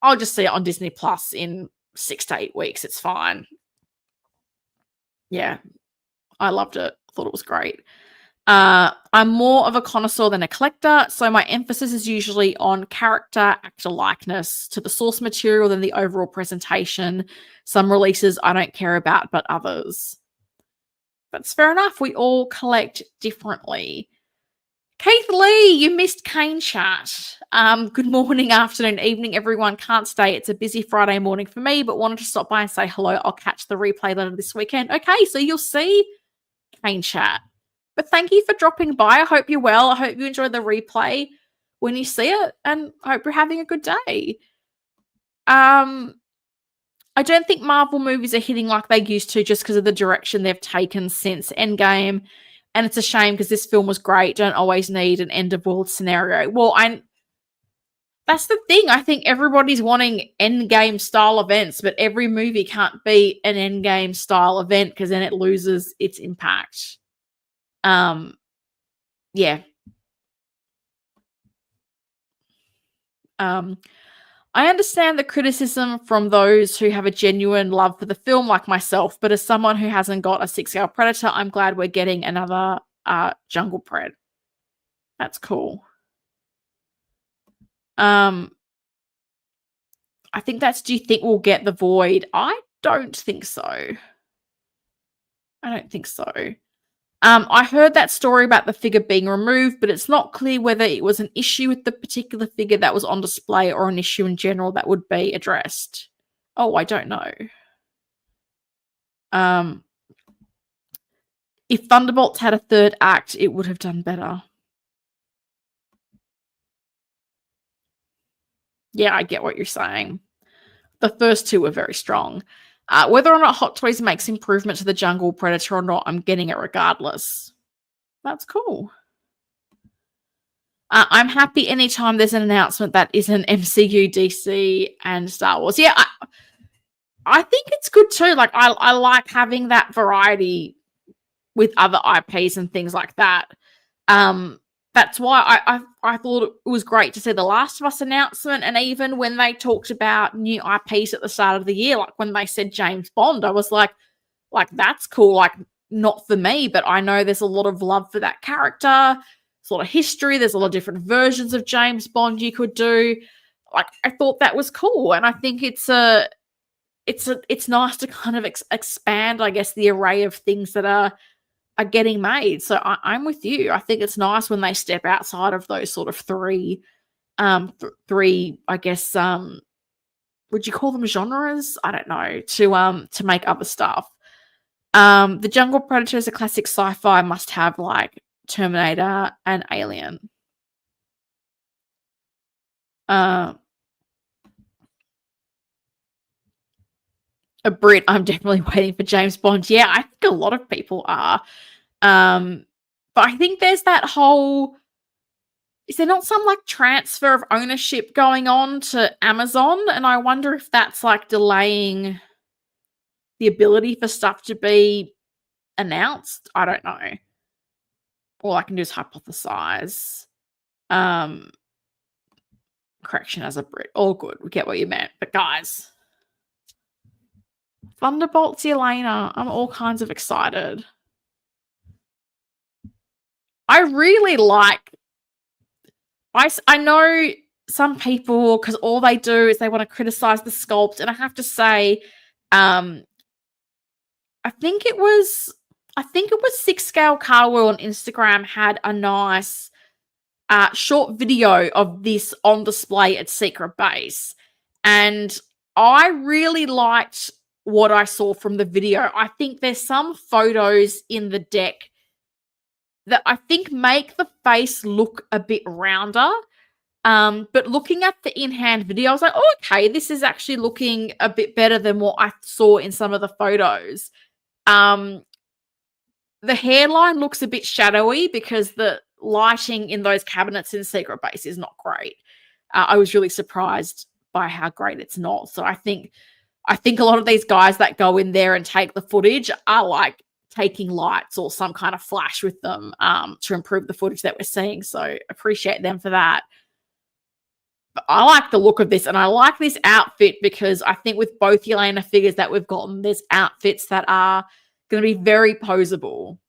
I'll just see it on Disney Plus in 6 to 8 weeks. It's fine. Yeah, I loved it. Thought it was great. I'm more of a connoisseur than a collector, so my emphasis is usually on character, actor likeness to the source material than the overall presentation. Some releases I don't care about, but others. That's fair enough. We all collect differently. Keith Lee, you missed Kane chat. Good morning, afternoon, evening, everyone. Can't stay. It's a busy Friday morning for me, but wanted to stop by and say hello. I'll catch the replay later this weekend. Okay, so you'll see Kane chat. But thank you for dropping by. I hope you're well. I hope you enjoy the replay when you see it, and I hope you're having a good day. I don't think Marvel movies are hitting like they used to just because of the direction they've taken since Endgame. And it's a shame because this film was great. Don't always need an end of world scenario. Well, that's the thing. I think everybody's wanting Endgame style events, but every movie can't be an Endgame style event because then it loses its impact. Yeah. I understand the criticism from those who have a genuine love for the film, like myself, but as someone who hasn't got a 6-scale Predator, I'm glad we're getting another Jungle Pred. That's cool. I think that's, do you think we'll get the Void? I don't think so. I don't think so. I heard that story about the figure being removed, but it's not clear whether it was an issue with the particular figure that was on display or an issue in general that would be addressed. Oh, I don't know. If Thunderbolts had a third act, it would have done better. Yeah, I get what you're saying. The first two were very strong. Whether or not Hot Toys makes improvement to the Jungle Predator or not, I'm getting it regardless. That's cool. I'm happy anytime there's an announcement that isn't MCU, DC, and Star Wars. Yeah, I think it's good too. Like, I like having that variety with other IPs and things like that. That's why I thought it was great to see the Last of Us announcement, and even when they talked about new IPs at the start of the year, like when they said James Bond, I was like that's cool. Like, not for me, but I know there's a lot of love for that character. There's a lot of history. There's a lot of different versions of James Bond you could do. Like, I thought that was cool, and I think it's nice to kind of expand, I guess, the array of things that are getting made. So I'm with you. I think it's nice when they step outside of those sort of three, I guess, would you call them genres? I don't know, to make other stuff. The Jungle Predator is a classic sci-fi must-have, like Terminator and Alien. A Brit, I'm definitely waiting for James Bond. Yeah, I think a lot of people are. But I think there's that whole, is there not some like transfer of ownership going on to Amazon? And I wonder if that's like delaying the ability for stuff to be announced. I don't know. All I can do is hypothesize. Correction, as a Brit. All good. We get what you meant. But guys, Thunderbolts, Yelena. I'm all kinds of excited. I really like, I know some people, because all they do is they want to criticize the sculpt, and I have to say, I think it was 6-scale Carwell on Instagram had a nice short video of this on display at Secret Base, and I really liked what I saw from the video. I think there's some photos in the deck that I think make the face look a bit rounder. But looking at the in-hand video, I was like, oh, okay, this is actually looking a bit better than what I saw in some of the photos. The hairline looks a bit shadowy because the lighting in those cabinets in Secret Base is not great. I was really surprised by how great it's not. So I think a lot of these guys that go in there and take the footage are like taking lights or some kind of flash with them to improve the footage that we're seeing. So appreciate them for that. But I like the look of this, and I like this outfit because I think with both Yelena figures that we've gotten, there's outfits that are going to be very poseable.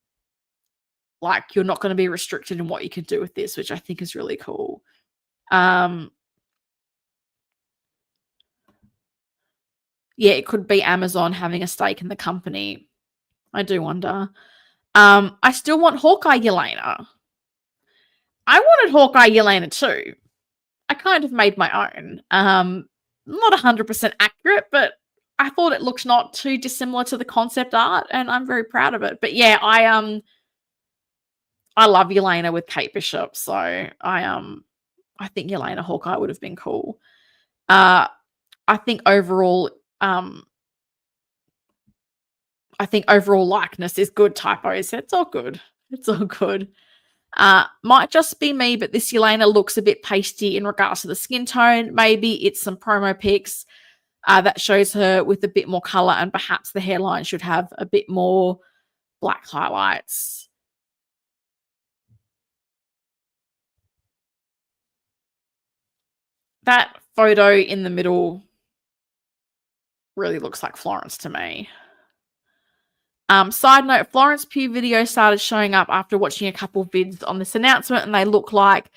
Like, you're not going to be restricted in what you can do with this, which I think is really cool. Yeah, it could be Amazon having a stake in the company. I do wonder. I still want Hawkeye Yelena. I wanted Hawkeye Yelena too. I kind of made my own. Not 100% accurate, but I thought it looked not too dissimilar to the concept art, and I'm very proud of it. But yeah, I love Yelena with Kate Bishop, so I think Yelena Hawkeye would have been cool. I think overall likeness is good. Typos, it's all good. It's all good. Might just be me, but this Yelena looks a bit pasty in regards to the skin tone. Maybe it's some promo pics that shows her with a bit more color, and perhaps the hairline should have a bit more black highlights. That photo in the middle really looks like Florence to me. Side note, Florence Pugh videos started showing up after watching a couple of vids on this announcement, and they look like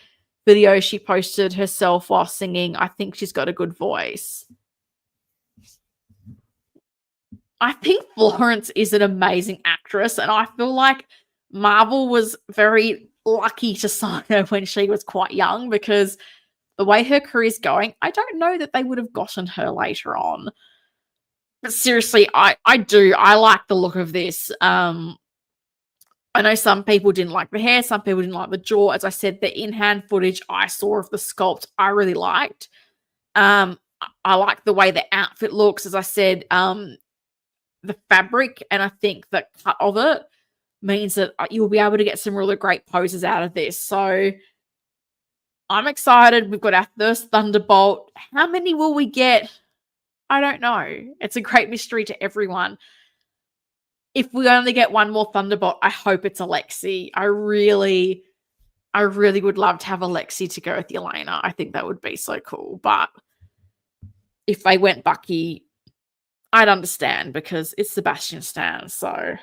videos she posted herself while singing. I think she's got a good voice. I think Florence is an amazing actress, and I feel like Marvel was very lucky to sign her when she was quite young, because the way her career's going, I don't know that they would have gotten her later on. But seriously, I like the look of this. I know some people didn't like the hair, some people didn't like the jaw. As I said, the in-hand footage I saw of the sculpt, I really liked. I like the way the outfit looks. As I said, the fabric, and I think the cut of it means that you'll be able to get some really great poses out of this. So I'm excited. We've got our first Thunderbolt. How many will we get? I don't know. It's a great mystery to everyone. If we only get one more Thunderbolt, I hope it's Alexi. I really would love to have Alexi to go with Yelena. I think that would be so cool. But if they went Bucky, I'd understand, because it's Sebastian Stan. So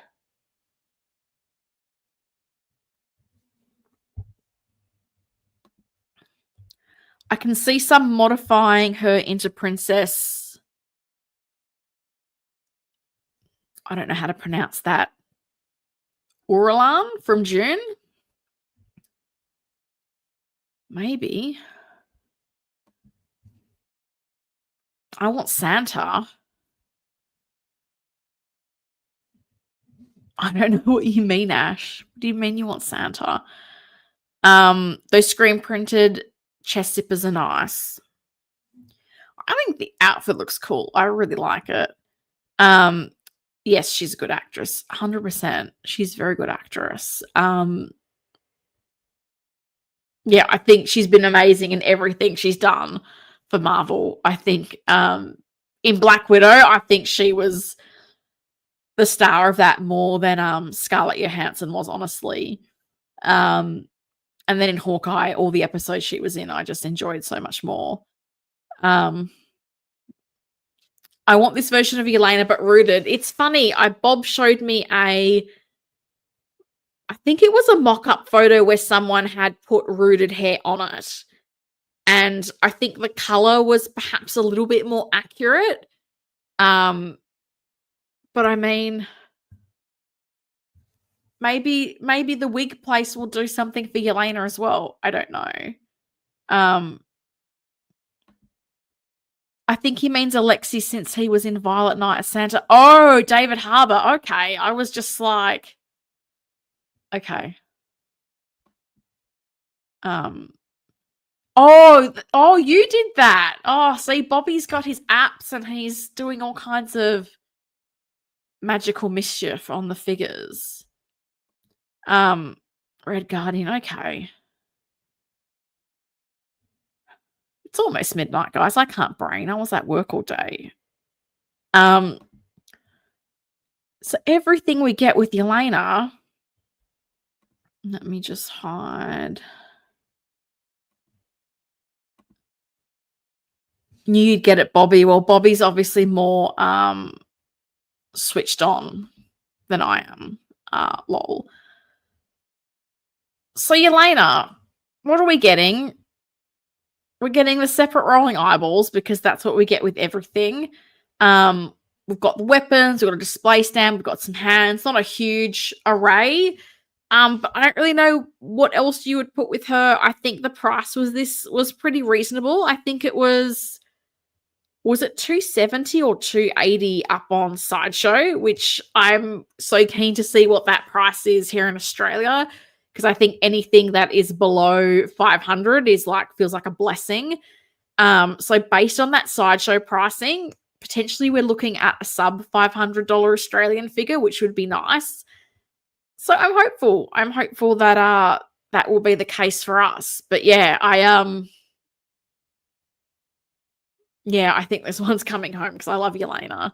I can see some modifying her into Princess. I don't know how to pronounce that. Auralan from June? Maybe. I want Santa. I don't know what you mean, Ash. What do you mean you want Santa? Those screen printed chest zippers are nice. I think the outfit looks cool. I really like it. Yes, she's a good actress. 100%. She's a very good actress. Yeah, I think she's been amazing in everything she's done for Marvel. I think in Black Widow, I think she was the star of that more than Scarlett Johansson was, honestly. And then in Hawkeye, all the episodes she was in, I just enjoyed so much more. I want this version of Yelena, but rooted. It's funny. Bob showed me I think it was a mock-up photo where someone had put rooted hair on it. And I think the color was perhaps a little bit more accurate. But I mean, maybe the wig place will do something for Yelena as well. I don't know. I think he means Alexi, since he was in Violet Night as Santa. Oh, David Harbour. Okay. I was just like, okay. Oh, you did that. Oh, see, Bobby's got his apps and he's doing all kinds of magical mischief on the figures. Red Guardian. Okay. It's almost midnight, guys. I can't brain. I was at work all day. So everything we get with Yelena, let me just hide. Knew you'd get it, Bobby. Well, Bobby's obviously more switched on than I am. Lol. So, Yelena, what are we getting? We're getting the separate rolling eyeballs because that's what we get with everything. We've got the weapons, we've got a display stand, we've got some hands, not a huge array. But I don't really know what else you would put with her. I think the price was pretty reasonable. I think it was it 270 or 280 up on Sideshow, which I'm so keen to see what that price is here in Australia, because I think anything that is below 500 feels like a blessing. So based on that Sideshow pricing, potentially we're looking at a sub $500 Australian figure, which would be nice. So I'm hopeful. I'm hopeful that that will be the case for us. But yeah, I think this one's coming home because I love Yelena.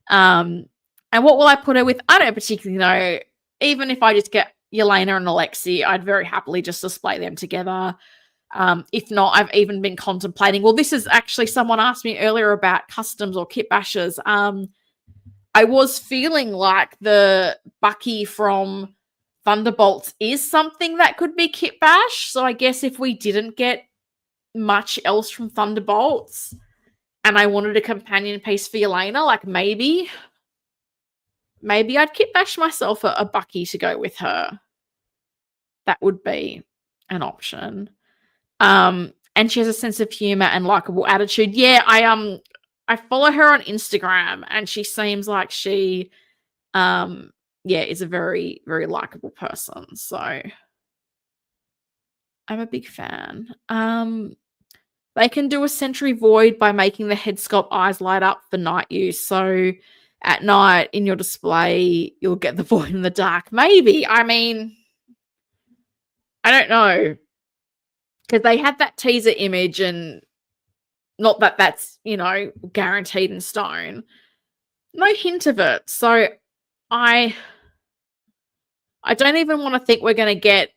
And what will I put her with? I don't particularly know. Even if I just get Yelena and Alexei, I'd very happily just display them together. If not, I've even been contemplating. Well, this is actually someone asked me earlier about customs or kit bashes. I was feeling like the Bucky from Thunderbolts is something that could be kit bash. So I guess if we didn't get much else from Thunderbolts and I wanted a companion piece for Yelena, like maybe I'd kit bash myself a Bucky to go with her. That would be an option. And she has a sense of humor and likable attitude. Yeah, I follow her on Instagram and she seems like she is a very, very likable person. So I'm a big fan. They can do a Sentry Void by making the head sculpt eyes light up for night use. So at night in your display, you'll get the void in the dark. Maybe. I mean, I don't know. Because they had that teaser image, and not that that's, guaranteed in stone. No hint of it. So I don't even want to think we're going to get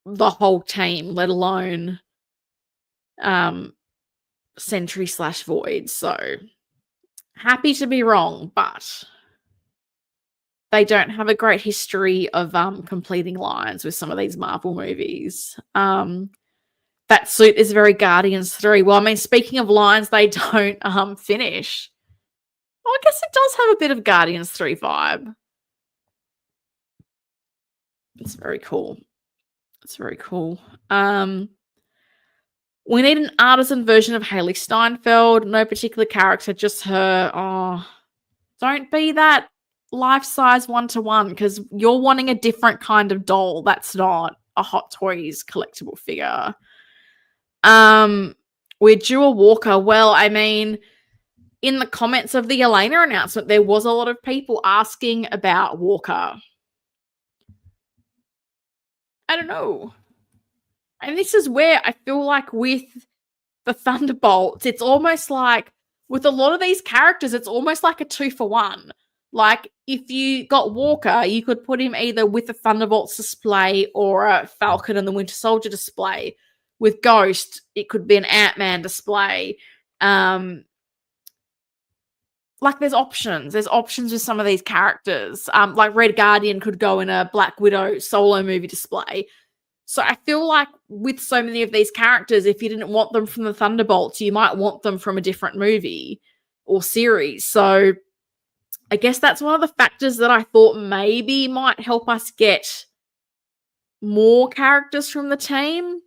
the whole team, let alone Sentry/Void. So happy to be wrong, but they don't have a great history of completing lines with some of these Marvel movies. That suit is very Guardians 3. Well, I mean, speaking of lines they don't finish. Well, I guess it does have a bit of Guardians 3 vibe. It's very cool. It's very cool. We need an Artisan version of Haley Steinfeld. No particular character, just her. Oh, don't be that life-size one-to-one because you're wanting a different kind of doll. That's not a Hot Toys collectible figure. We're due a Walker. Well, I mean, in the comments of the Yelena announcement, there was a lot of people asking about Walker. I don't know. And this is where I feel like with the Thunderbolts, it's almost like with a lot of these characters, it's almost like a 2-for-1. Like if you got Walker, you could put him either with the Thunderbolts display or a Falcon and the Winter Soldier display. With Ghost, it could be an Ant-Man display. Like there's options. There's options with some of these characters. Like Red Guardian could go in a Black Widow solo movie display. So I feel like with so many of these characters, if you didn't want them from the Thunderbolts, you might want them from a different movie or series. So I guess that's one of the factors that I thought maybe might help us get more characters from the team.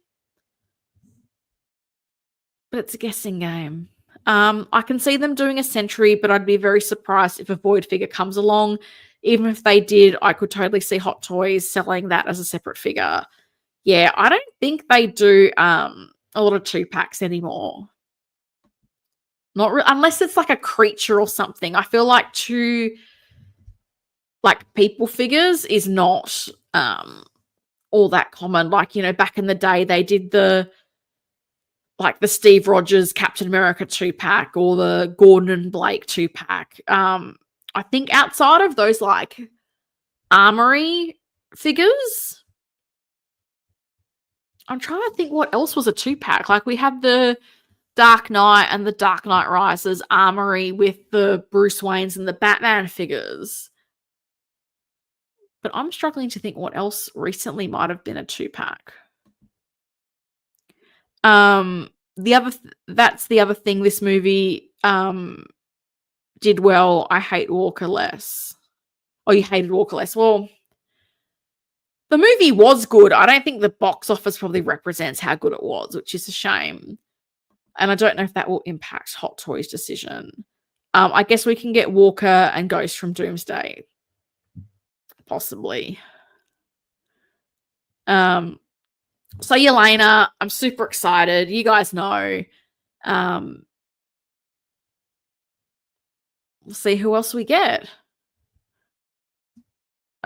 But it's a guessing game. I can see them doing a Sentry, but I'd be very surprised if a Void figure comes along. Even if they did, I could totally see Hot Toys selling that as a separate figure. Yeah, I don't think they do a lot of 2-packs anymore. Not unless it's like a creature or something. I feel like 2 people figures is not all that common. Like, back in the day they did the Steve Rogers Captain America 2-pack or the Gordon and Blake 2-pack. I think outside of those Armory figures, I'm trying to think what else was a 2-pack. Like we had the Dark Knight and the Dark Knight Rises Armory with the Bruce Waynes and the Batman figures. But I'm struggling to think what else recently might have been a 2-pack. That's the other thing this movie did well. I hate Walker less. Oh, you hated Walker less. Well, the movie was good. I don't think the box office probably represents how good it was, which is a shame. And I don't know if that will impact Hot Toys' decision. I guess we can get Walker and Ghost from Doomsday. Possibly. So Yelena, I'm super excited. You guys know. We'll see who else we get.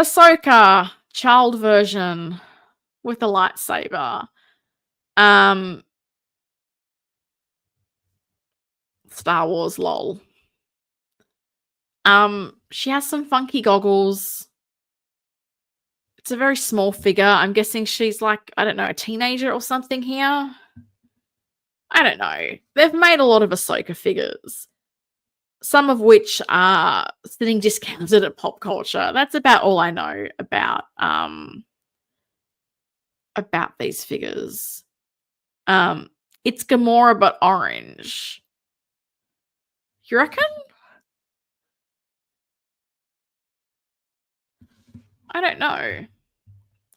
Asoka, child version with a lightsaber. Star Wars, lol. She has some funky goggles. It's a very small figure. I'm guessing she's like, I don't know, a teenager or something here. I don't know. They've made a lot of Ahsoka figures, some of which are sitting discounted at Pop Culture. That's about all I know about these figures. It's Gamora but orange. You reckon? I don't know.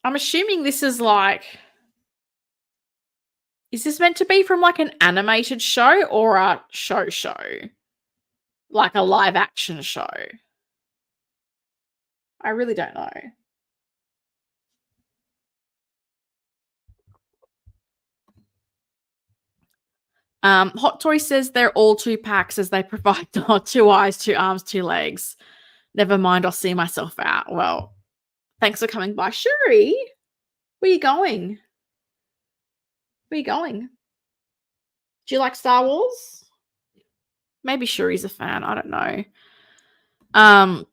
I'm assuming this is like... Is this meant to be from like an animated show or a show? Like a live action show? I really don't know. Hot Toy says they're all 2-packs as they provide 2 eyes, 2 arms, 2 legs. Never mind, I'll see myself out. Well, thanks for coming by. Shuri, where are you going? Where are you going? Do you like Star Wars? Maybe Shuri's a fan. I don't know.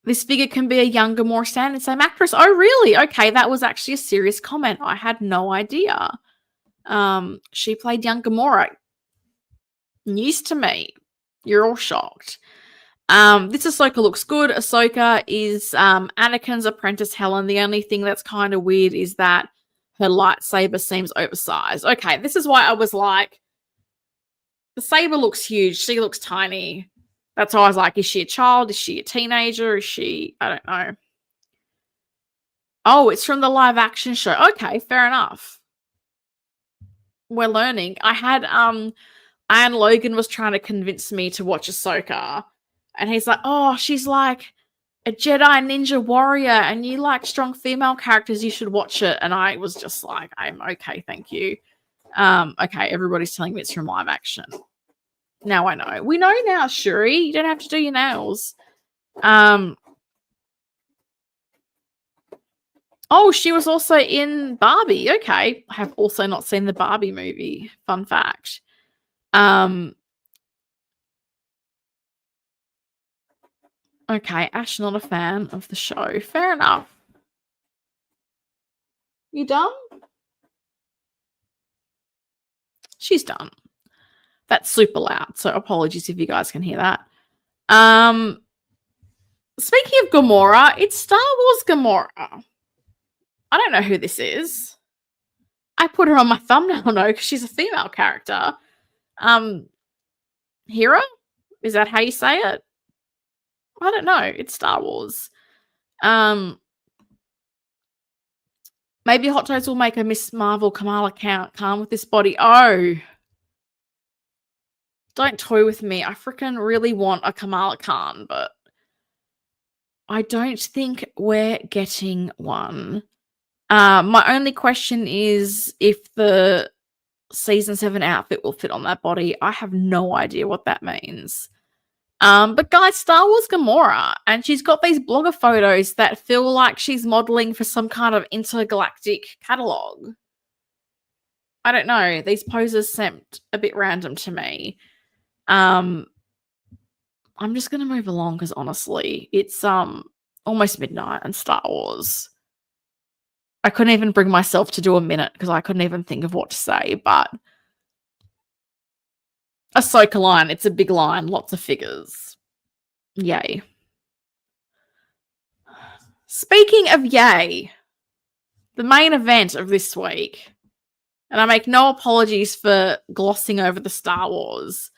This figure can be a younger, more standard same actress. Oh, really? Okay, that was actually a serious comment. I had no idea. She played young Gamora. News to me. You're all shocked. This Ahsoka looks good. Ahsoka is Anakin's apprentice Helen. The only thing that's kind of weird is that her lightsaber seems oversized. Okay, this is why I was like, the saber looks huge. She looks tiny. That's why I was like, is she a child? Is she a teenager? Is she... I don't know. Oh, it's from the live action show. Okay, fair enough. We're learning. I had... Ian Logan was trying to convince me to watch Ahsoka. And he's like, oh, she's like a Jedi ninja warrior and you like strong female characters, you should watch it. And I was just like, I'm okay, thank you. Okay, everybody's telling me it's from live action. Now I know. We know now, Shuri. You don't have to do your nails. Oh, she was also in Barbie. Okay. I have also not seen the Barbie movie. Fun fact. Okay, Ash not a fan of the show. Fair enough. You done? She's done. That's super loud, so apologies if you guys can hear that. Speaking of Gamora, it's Star Wars Gamora. I don't know who this is. I put her on my thumbnail, no, because she's a female character. Hera? Is that how you say it? I don't know. It's Star Wars. Maybe Hot Toys will make a Miss Marvel Kamala Khan with this body. Oh. Don't toy with me. I freaking really want a Kamala Khan, but I don't think we're getting one. My only question is if the Season 7 outfit will fit on that body. I have no idea what that means. But guys, Star Wars Gamora, and she's got these blogger photos that feel like she's modeling for some kind of intergalactic catalog. I don't know. These poses seemed a bit random to me. I'm just going to move along because honestly, it's almost midnight and Star Wars. I couldn't even bring myself to do a minute because I couldn't even think of what to say, but Ahsoka line, it's a big line, lots of figures. Yay. Speaking of yay, the main event of this week, and I make no apologies for glossing over the Star Wars,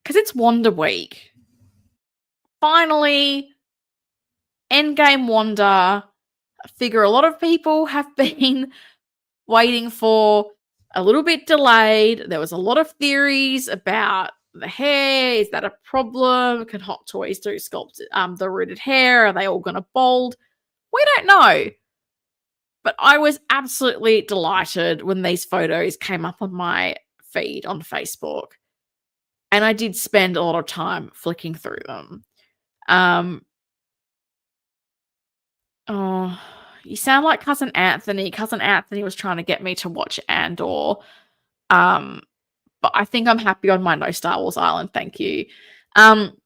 because it's Wanda Week. Finally, Endgame Wanda, a figure a lot of people have been waiting for, a little bit delayed. There was a lot of theories about the hair. Is that a problem? Can Hot Toys do sculpt the rooted hair? Are they all going to bald? We don't know. But I was absolutely delighted when these photos came up on my feed on Facebook. And I did spend a lot of time flicking through them. Oh, you sound like Cousin Anthony. Cousin Anthony was trying to get me to watch Andor. But I think I'm happy on my No Star Wars Island. Thank you. And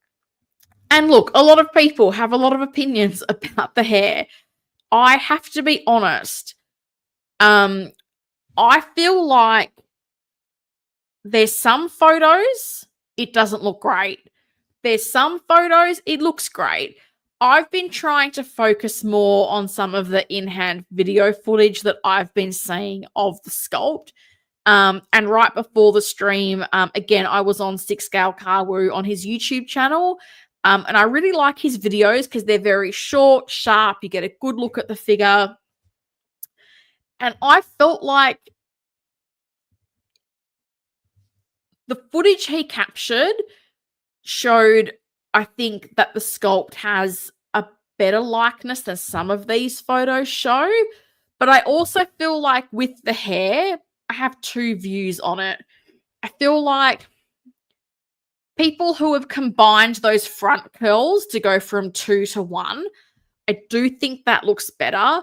look, a lot of people have a lot of opinions about the hair. I have to be honest. I feel like there's some photos, it doesn't look great. There's some photos, it looks great. I've been trying to focus more on some of the in-hand video footage that I've been seeing of the sculpt. And right before the stream, again, I was on 6Scale Kawu on his YouTube channel. And I really like his videos because they're very short, sharp. You get a good look at the figure. And I felt like the footage he captured showed, I think, that the sculpt has a better likeness than some of these photos show. But I also feel like with the hair, I have two views on it. I feel like people who have combined those front curls to go from 2 to 1, I do think that looks better.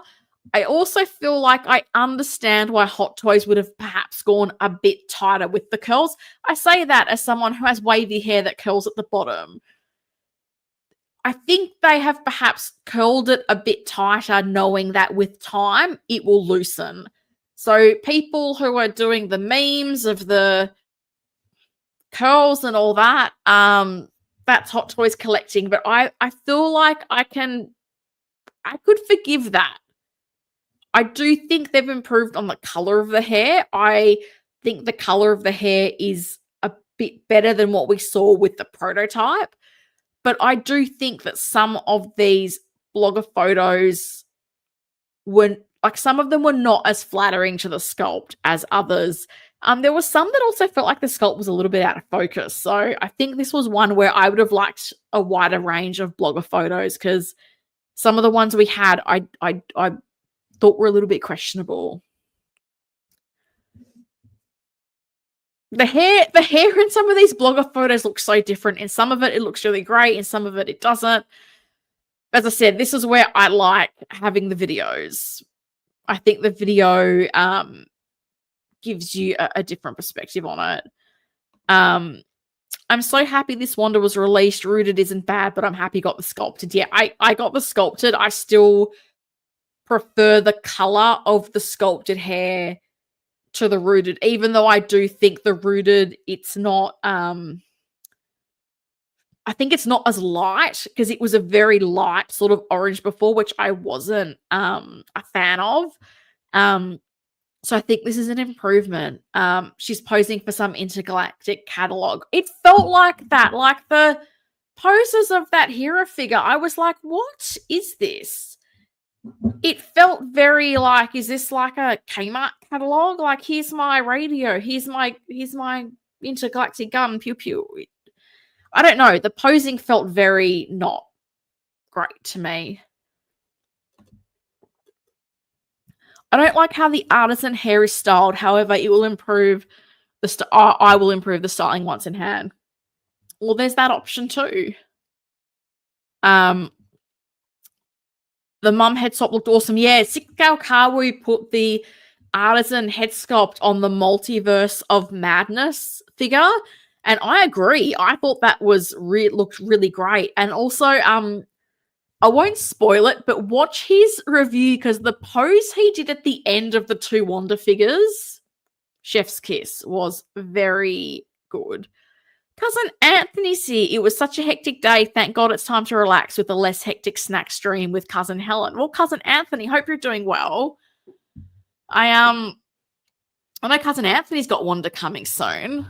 I also feel like I understand why Hot Toys would have perhaps gone a bit tighter with the curls. I say that as someone who has wavy hair that curls at the bottom. I think they have perhaps curled it a bit tighter, knowing that with time it will loosen. So people who are doing the memes of the curls and all that, that's Hot Toys collecting. But I feel like I could forgive that. I do think they've improved on the color of the hair. I think the color of the hair is a bit better than what we saw with the prototype. But I do think that some of these blogger photos were, like, some of them were not as flattering to the sculpt as others. There was some that also felt like the sculpt was a little bit out of focus. So I think this was one where I would have liked a wider range of blogger photos, because some of the ones we had, I thought were a little bit questionable. The hair in some of these blogger photos looks so different. In some of it looks really great. In some of it doesn't. As I said, this is where I like having the videos. I think the video gives you a different perspective on it. I'm so happy this Wanda was released. Rooted isn't bad, but I'm happy got the sculpted. Yeah, I got the sculpted. I still prefer the color of the sculpted hair to the rooted, even though I do think the rooted, it's not, I think it's not as light, because it was a very light sort of orange before, which I wasn't a fan of. So I think this is an improvement. She's posing for some intergalactic catalog. It felt like that, like the poses of that Hera figure. I was like, what is this? It felt very like, is this like a Kmart catalog? Like, here's my radio, here's my intergalactic gun, pew pew. I don't know. The posing felt very not great to me. I don't like how the Artisan hair is styled. However, it will improve the I will improve the styling once in hand. Well, there's that option too. The mum head sculpt looked awesome. Yeah, 6Scale Kawu put the Artisan head sculpt on the Multiverse of Madness figure, and I agree. I thought that was looked really great. And also, I won't spoil it, but watch his review, because the pose he did at the end of the 2 Wanda figures, chef's kiss, was very good. Cousin Anthony's here. It was such a hectic day. Thank God it's time to relax with a less hectic snack stream with Cousin Helen. Well, Cousin Anthony, hope you're doing well. I know Cousin Anthony's got Wanda coming soon.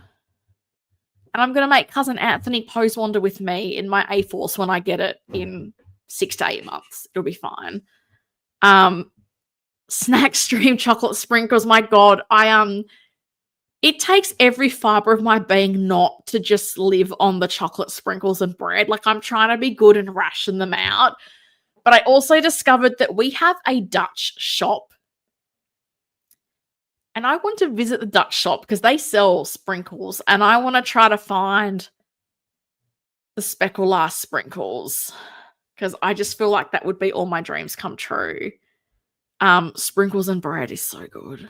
And I'm going to make Cousin Anthony pose Wanda with me in my A-Force when I get it in 6 to 8 months. It'll be fine. Snack stream chocolate sprinkles. My God, it takes every fiber of my being not to just live on the chocolate sprinkles and bread. Like, I'm trying to be good and ration them out. But I also discovered that we have a Dutch shop. And I want to visit the Dutch shop because they sell sprinkles. And I want to try to find the specular sprinkles. Because I just feel like that would be all my dreams come true. Sprinkles and bread is so good.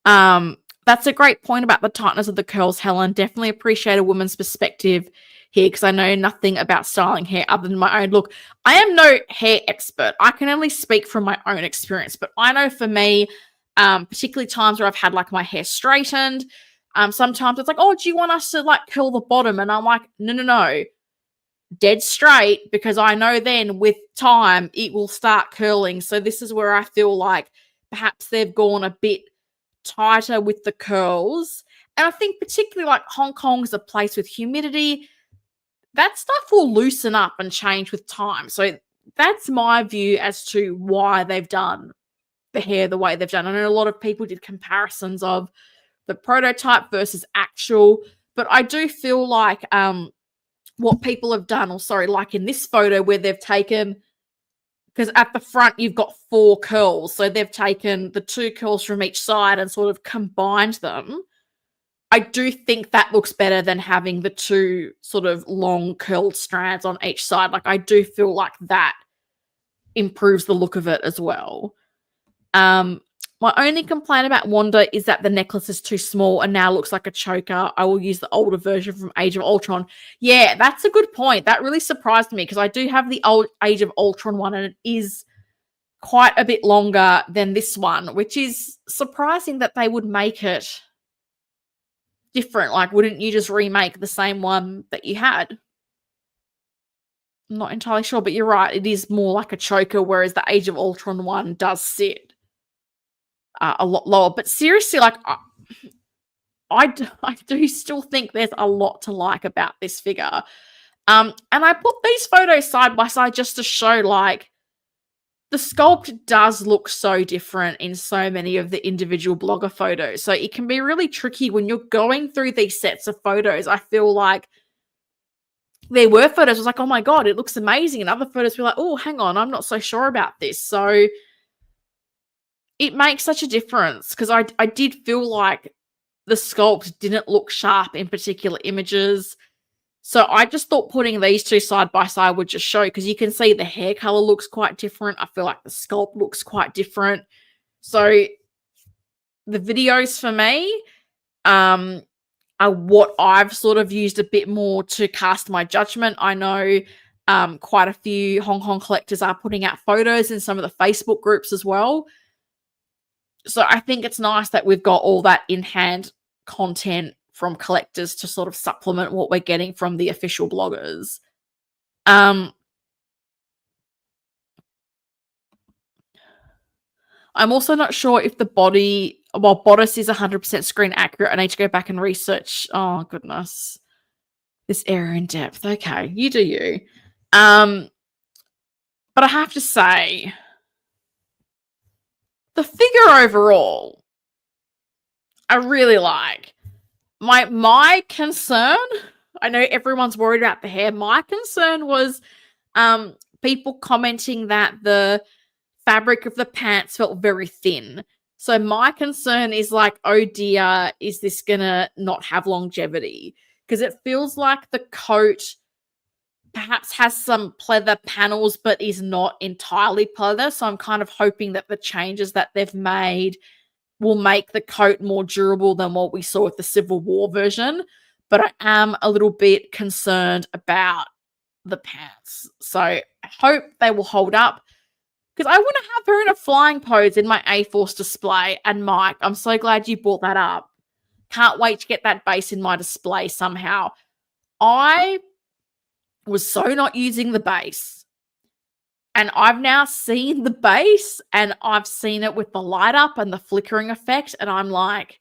That's a great point about the tightness of the curls, Helen. Definitely appreciate a woman's perspective here because I know nothing about styling hair other than my own look. I am no hair expert. I can only speak from my own experience. But I know for me, particularly times where I've had like my hair straightened, sometimes it's like, oh, do you want us to like curl the bottom? And I'm like, no. Dead straight, because I know then with time it will start curling. So this is where I feel like perhaps they've gone a bit tighter with the curls. And I think particularly like Hong Kong is a place with humidity, that stuff will loosen up and change with time. So that's my view as to why they've done the hair the way they've done. I know a lot of people did comparisons of the prototype versus actual, but I do feel like what people have done, like in this photo where they've taken, because at the front you've got 4 curls, so they've taken the 2 curls from each side and sort of combined them. I do think that looks better than having the 2 sort of long curled strands on each side. Like, I do feel like that improves the look of it as well. My only complaint about Wanda is that the necklace is too small and now looks like a choker. I will use the older version from Age of Ultron. Yeah, that's a good point. That really surprised me because I do have the old Age of Ultron one and it is quite a bit longer than this one, which is surprising that they would make it different. Like, wouldn't you just remake the same one that you had? I'm not entirely sure, but you're right. It is more like a choker, whereas the Age of Ultron one does sit a lot lower. But seriously, like, I do still think there's a lot to like about this figure. And I put these photos side by side just to show, like, the sculpt does look so different in so many of the individual blogger photos. So it can be really tricky when you're going through these sets of photos. I feel like there were photos I was like, oh my God, it looks amazing. And other photos were like, oh, hang on, I'm not so sure about this. So it makes such a difference because I did feel like the sculpt didn't look sharp in particular images. So I just thought putting these 2 side by side would just show, because you can see the hair color looks quite different. I feel like the sculpt looks quite different. So the videos for me are what I've sort of used a bit more to cast my judgment. I know quite a few Hong Kong collectors are putting out photos in some of the Facebook groups as well. So I think it's nice that we've got all that in-hand content from collectors to sort of supplement what we're getting from the official bloggers. I'm also not sure if the bodice is 100% screen accurate. I need to go back and research. Oh, goodness. This area in depth. Okay, you do you. But I have to say, the figure overall, I really like. My concern, I know everyone's worried about the hair. My concern was people commenting that the fabric of the pants felt very thin. So my concern is like, oh dear, is this gonna not have longevity? Because it feels like the coat perhaps has some pleather panels but is not entirely pleather. So I'm kind of hoping that the changes that they've made will make the coat more durable than what we saw with the Civil War version. But I am a little bit concerned about the pants. So I hope they will hold up, because I want to have her in a flying pose in my A-Force display. And Mike, I'm so glad you brought that up. Can't wait to get that base in my display somehow. I was so not using the base, and I've now seen the base, and I've seen it with the light up and the flickering effect, and I'm like,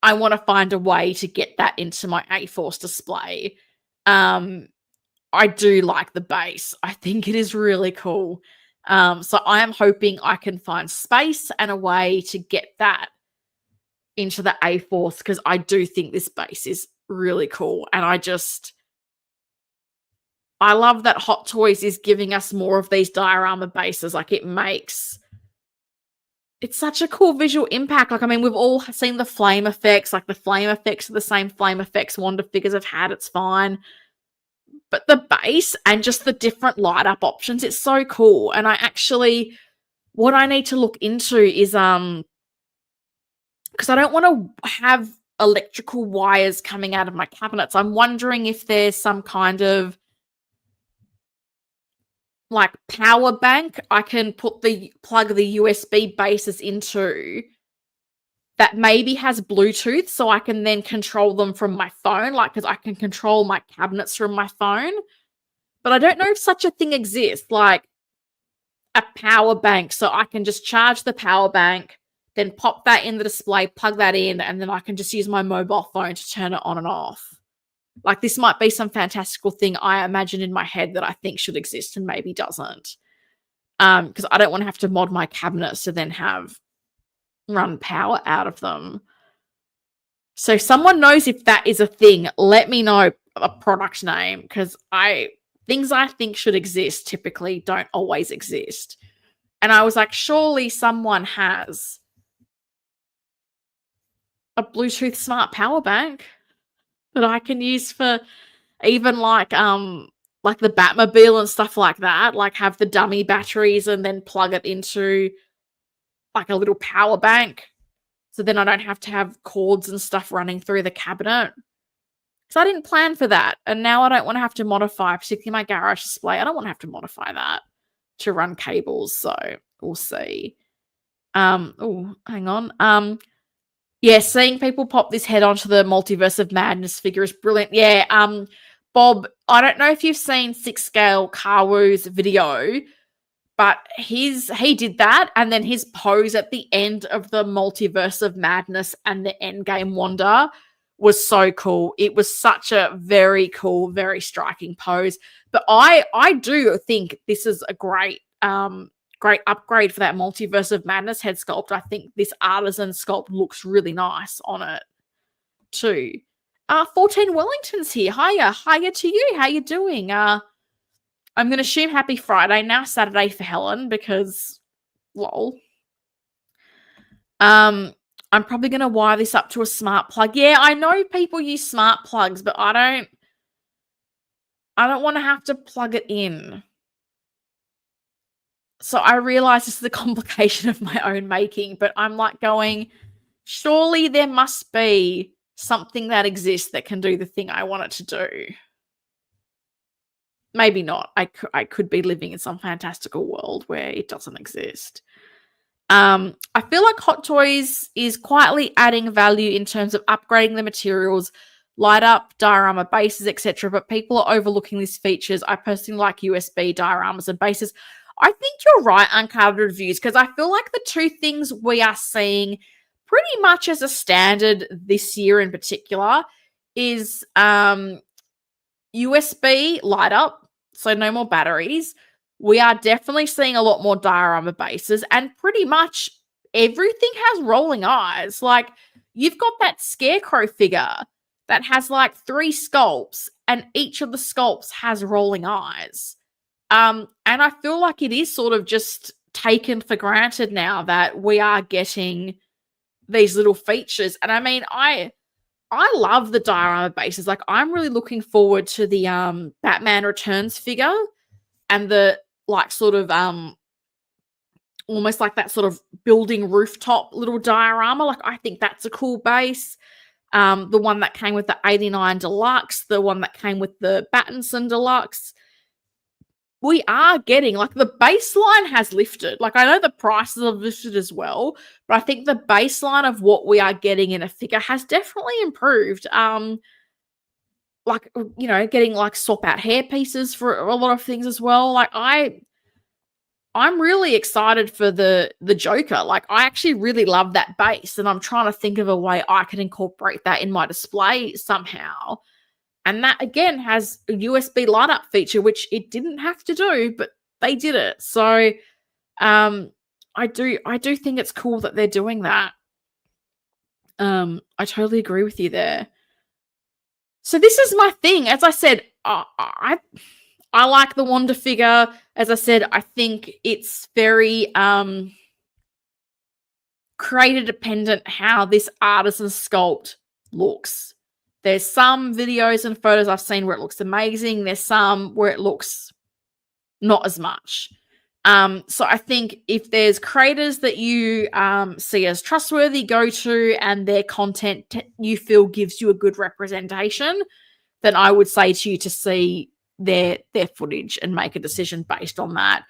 I want to find a way to get that into my A-Force display. I do like the base. I think it is really cool. So I am hoping I can find space and a way to get that into the A-Force, because I do think this base is really cool. And I love that Hot Toys is giving us more of these diorama bases. Like, it's such a cool visual impact. Like, I mean, we've all seen the flame effects. Like, the flame effects are the same flame effects Wanda figures have had. It's fine. But the base and just the different light up options, it's so cool. And what I need to look into is, because I don't want to have electrical wires coming out of my cabinets. I'm wondering if there's some kind of like power bank I can plug the USB bases into that maybe has Bluetooth, so I can then control them from my phone, like, because I can control my cabinets from my phone. But I don't know if such a thing exists, like a power bank, so I can just charge the power bank, then pop that in the display, plug that in, and then I can just use my mobile phone to turn it on and off. Like, this might be some fantastical thing I imagine in my head that I think should exist and maybe doesn't. Because I don't want to have to mod my cabinets to then run power out of them. So if someone knows if that is a thing, let me know a product name, because things I think should exist typically don't always exist. And I was like, surely someone has a Bluetooth smart power bank that I can use for even like the Batmobile and stuff like that, like have the dummy batteries and then plug it into like a little power bank, so then I don't have to have cords and stuff running through the cabinet. So I didn't plan for that, and now I don't want to have to modify, particularly my garage display. I don't want to have to modify that to run cables, so we'll see. Oh, hang on. Yeah, seeing people pop this head onto the Multiverse of Madness figure is brilliant. Yeah, Bob, I don't know if you've seen 6-Scale Kawu's video, but he did that, and then his pose at the end of the Multiverse of Madness and the Endgame Wanda was so cool. It was such a very cool, very striking pose. But I do think this is a great upgrade for that Multiverse of Madness head sculpt. I think this Artisan sculpt looks really nice on it too. 14 Wellington's here. Hiya to you. How you doing? I'm going to assume happy Friday now, Saturday for Helen, because lol. I'm probably going to wire this up to a smart plug. Yeah, I know people use smart plugs, but I don't want to have to plug it in. So I realize this is a complication of my own making, but I'm like going, surely there must be something that exists that can do the thing I want it to do. Maybe not. I could be living in some fantastical world where it doesn't exist. I feel like Hot Toys is quietly adding value in terms of upgrading the materials, light up, diorama bases, etc. But people are overlooking these features. I personally like USB dioramas and bases. I think you're right, Uncarded Reviews, because I feel like the two things we are seeing pretty much as a standard this year in particular is USB light up, so no more batteries. We are definitely seeing a lot more diorama bases, and pretty much everything has rolling eyes. Like, you've got that Scarecrow figure that has like 3 sculpts, and each of the sculpts has rolling eyes. And I feel like it is sort of just taken for granted now that we are getting these little features. And I mean, I love the diorama bases. Like, I'm really looking forward to the Batman Returns figure and the like sort of almost like that sort of building rooftop little diorama. Like, I think that's a cool base. The one that came with the 89 Deluxe, the one that came with the Battinson Deluxe. we are getting, like, the baseline has lifted. Like, I know the prices have lifted as well, but I think the baseline of what we are getting in a figure has definitely improved. Like, you know, getting, like, swap out hair pieces for a lot of things as well. Like, I'm really excited for the Joker. Like, I actually really love that base, and I'm trying to think of a way I can incorporate that in my display somehow. And that, again, has a USB light up feature, which it didn't have to do, but they did it. So I do think it's cool that they're doing that. I totally agree with you there. So this is my thing. As I said, I like the Wanda figure. As I said, I think it's very creator dependent how this artisan sculpt looks. There's some videos and photos I've seen where it looks amazing. There's some where it looks not as much. So I think if there's creators that you see as trustworthy, go to, and their content you feel gives you a good representation, then I would say to you to see their footage and make a decision based on that.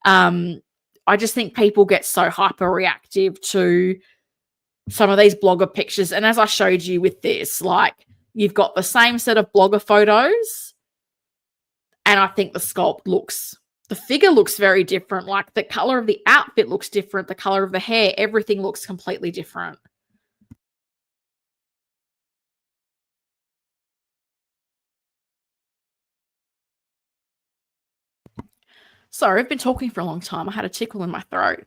I just think people get so hyper reactive to some of these blogger pictures. And as I showed you with this, like, you've got the same set of blogger photos, and I think the figure looks very different. Like, the color of the outfit looks different. The color of the hair, everything looks completely different. Sorry, I've been talking for a long time. I had a tickle in my throat.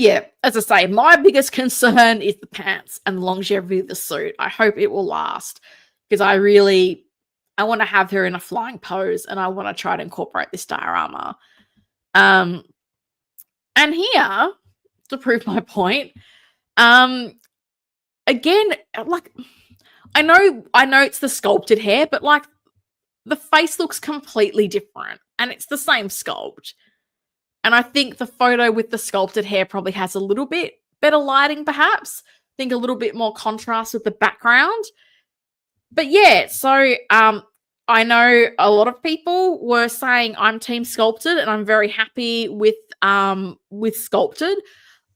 Yeah, as I say, my biggest concern is the pants and the longevity of the suit. I hope it will last, because I want to have her in a flying pose, and I want to try to incorporate this diorama. And here, to prove my point, again, like, I know it's the sculpted hair, but, like, the face looks completely different, and it's the same sculpt. And I think the photo with the sculpted hair probably has a little bit better lighting, perhaps. I think a little bit more contrast with the background. But yeah, so I know a lot of people were saying I'm team sculpted, and I'm very happy with sculpted.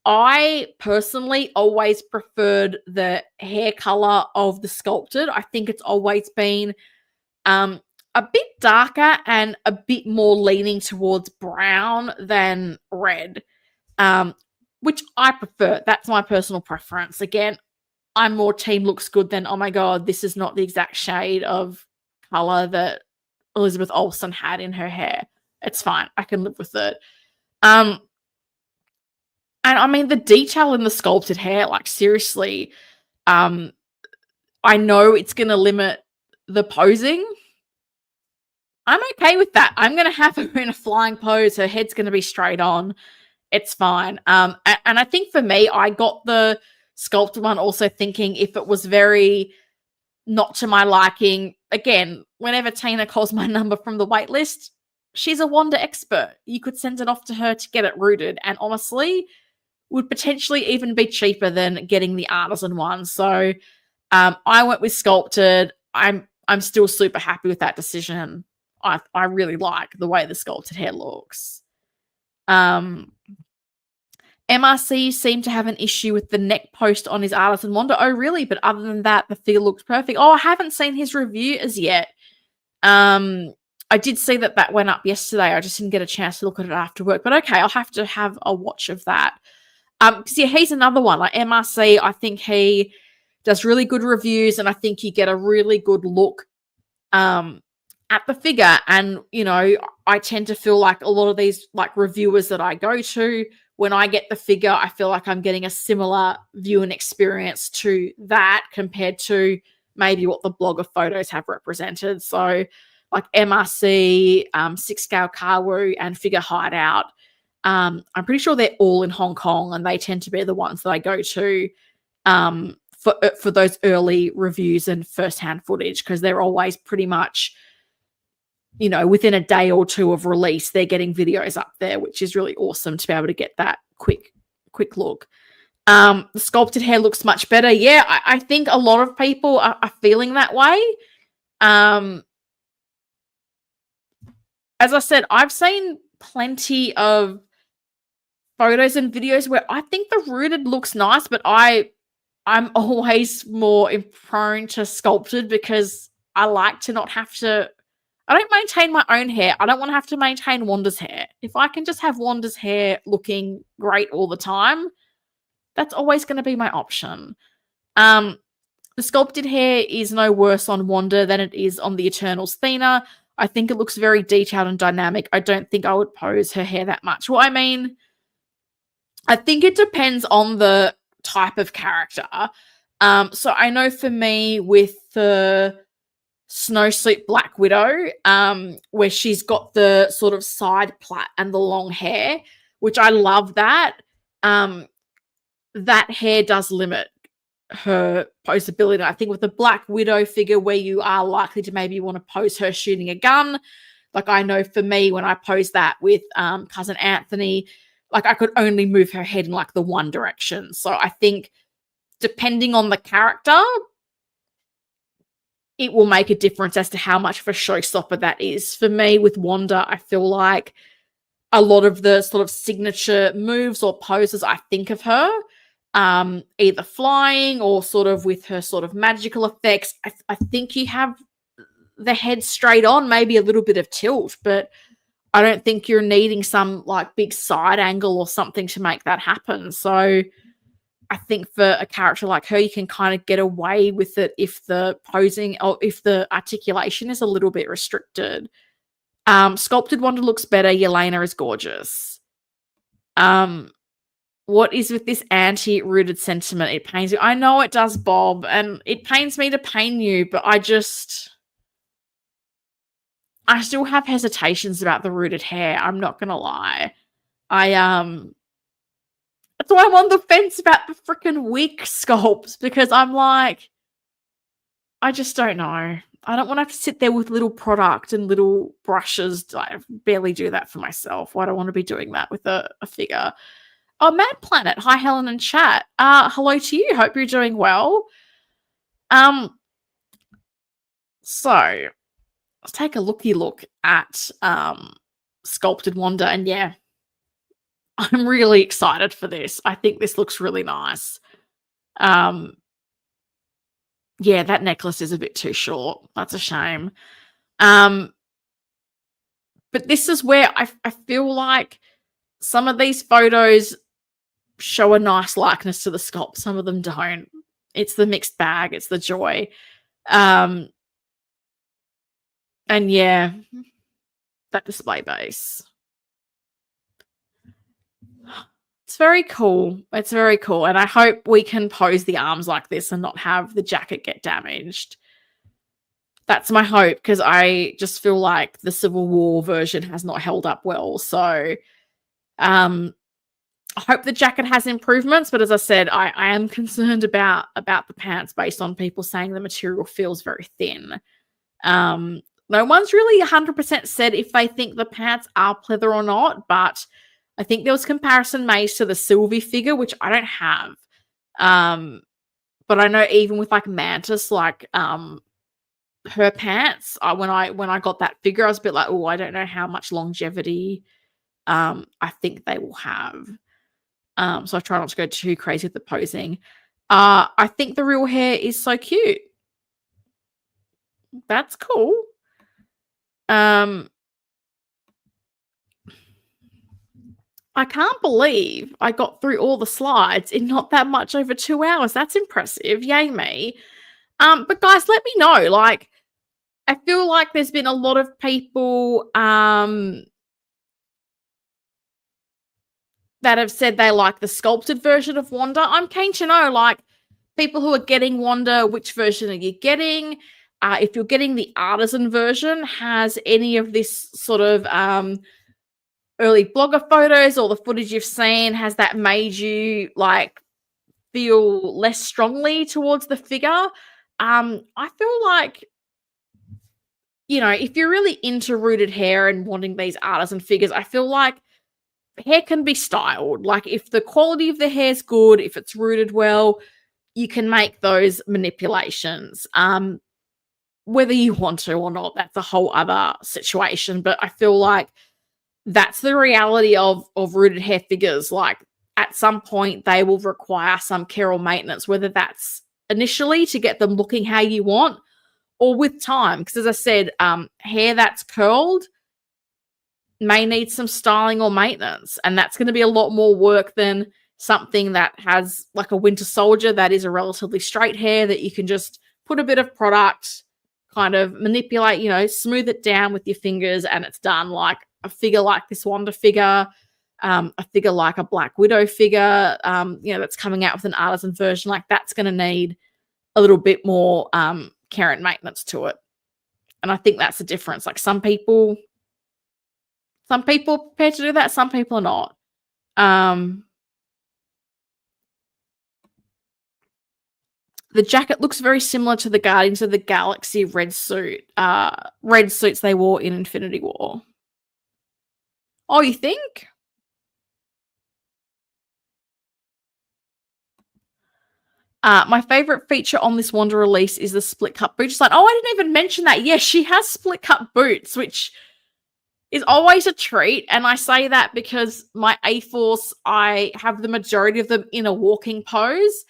I personally always preferred the hair color of the sculpted. I think it's always been a bit darker and a bit more leaning towards brown than red, which I prefer. That's my personal preference. Again, I'm more team looks good than, oh my God, this is not the exact shade of color that Elizabeth Olsen had in her hair. It's fine. I can live with it. And I mean, the detail in the sculpted hair, like, seriously, I know it's going to limit the posing. I'm okay with that. I'm going to have her in a flying pose. Her head's going to be straight on. It's fine. And I think for me, I got the sculpted one also thinking if it was very not to my liking. Again, whenever Tina calls my number from the wait list, she's a Wanda expert. You could send it off to her to get it rooted, and honestly, would potentially even be cheaper than getting the Artisan one. So I went with sculpted. I'm still super happy with that decision. I really like the way the sculpted hair looks. MRC seemed to have an issue with the neck post on his Artisan Wanda. Oh, really? But other than that, the figure looks perfect. Oh, I haven't seen his review as yet. I did see that went up yesterday. I just didn't get a chance to look at it after work. But okay, I'll have to have a watch of that. Because yeah, he's another one. Like MRC, I think he does really good reviews, and I think you get a really good look at the figure. And, you know, I tend to feel like a lot of these, like, reviewers that I go to, when I get the figure, I feel like I'm getting a similar viewing experience to that compared to maybe what the blogger photos have represented. So, like MRC, 6-Scale Kawu, and Figure Hideout, I'm pretty sure they're all in Hong Kong, and they tend to be the ones that I go to for those early reviews and first-hand footage, because they're always pretty much, you know, within a day or two of release, they're getting videos up there, which is really awesome to be able to get that quick look. The sculpted hair looks much better. Yeah, I think a lot of people are feeling that way. as I said, I've seen plenty of photos and videos where I think the rooted looks nice, but I'm always more prone to sculpted because I like to not have to. I don't maintain my own hair. I don't want to have to maintain Wanda's hair. If I can just have Wanda's hair looking great all the time, that's always going to be my option. The sculpted hair is no worse on Wanda than it is on the Eternals Thena. I think it looks very detailed and dynamic. I don't think I would pose her hair that much. Well, I mean, I think it depends on the type of character. So I know for me with the Snowsuit Black Widow, where she's got the sort of side plait and the long hair, which I love that. That hair does limit her posability. I think with the Black Widow figure where you are likely to maybe want to pose her shooting a gun, like I know for me when I posed that with Cousin Anthony, like I could only move her head in like the one direction. So I think depending on the character, it will make a difference as to how much of a showstopper that is. For me with Wanda, I feel like a lot of the sort of signature moves or poses I think of her, either flying or sort of with her sort of magical effects, I think you have the head straight on, maybe a little bit of tilt, but I don't think you're needing some like big side angle or something to make that happen. So I think for a character like her, you can kind of get away with it if the posing or if the articulation is a little bit restricted. Sculpted Wanda looks better. Yelena is gorgeous. What is with this anti-rooted sentiment? It pains you. I know it does, Bob, and it pains me to pain you, but I still have hesitations about the rooted hair. I'm not gonna lie. That's why I'm on the fence about the freaking wig sculpts, because I'm like, I just don't know. I don't want to have to sit there with little product and little brushes. I barely do that for myself. Why do I want to be doing that with a figure? Oh, Mad Planet. Hi, Helen and chat. Hello to you. Hope you're doing well. So let's take a look at Sculpted Wanda, and yeah, I'm really excited for this. I think this looks really nice. Yeah, that necklace is a bit too short. That's a shame. But this is where I feel like some of these photos show a nice likeness to the sculpt. Some of them don't. It's the mixed bag. It's the joy. And yeah, that display base. It's very cool. It's very cool. And I hope we can pose the arms like this and not have the jacket get damaged. That's my hope, because I just feel like the Civil War version has not held up well. So I hope the jacket has improvements. But as I said, I am concerned about the pants based on people saying the material feels very thin. No one's really 100% said if they think the pants are pleather or not, but I think there was comparison made to the Sylvie figure, which I don't have. But I know even with like Mantis, like her pants, when I got that figure, I was a bit like, oh, I don't know how much longevity I think they will have. So I try not to go too crazy with the posing. I think the real hair is so cute. That's cool. I can't believe I got through all the slides in not that much over 2 hours. That's impressive. Yay me. But guys, let me know. Like, I feel like there's been a lot of people that have said they like the sculpted version of Wanda. I'm keen to know, like, people who are getting Wanda, which version are you getting? If you're getting the Artisan version, has any of this sort of early blogger photos or the footage you've seen, has that made you like feel less strongly towards the figure? I feel like, you know, if you're really into rooted hair and wanting these Artisan figures, I feel like hair can be styled. Like, if the quality of the hair is good, if it's rooted well, you can make those manipulations. whether you want to or not, that's a whole other situation. But I feel like that's the reality of rooted hair figures. Like, at some point, they will require some care or maintenance, whether that's initially to get them looking how you want or with time. Because as I said, hair that's curled may need some styling or maintenance, and that's going to be a lot more work than something that has like a Winter Soldier that is a relatively straight hair that you can just put a bit of product, kind of manipulate, smooth it down with your fingers, and it's done. Like a figure like this Wanda figure, a figure like a Black Widow figure, that's coming out with an Artisan version, like that's going to need a little bit more care and maintenance to it. And I think that's the difference. Like some people are prepared to do that, some people are not. The jacket looks very similar to the Guardians of the Galaxy red suits they wore in Infinity War. Oh, you think? My favorite feature on this Wanda release is the split cut boot design. Oh, I didn't even mention that. Yes, she has split cut boots, which is always a treat. And I say that because my A-Force, I have the majority of them in a walking pose,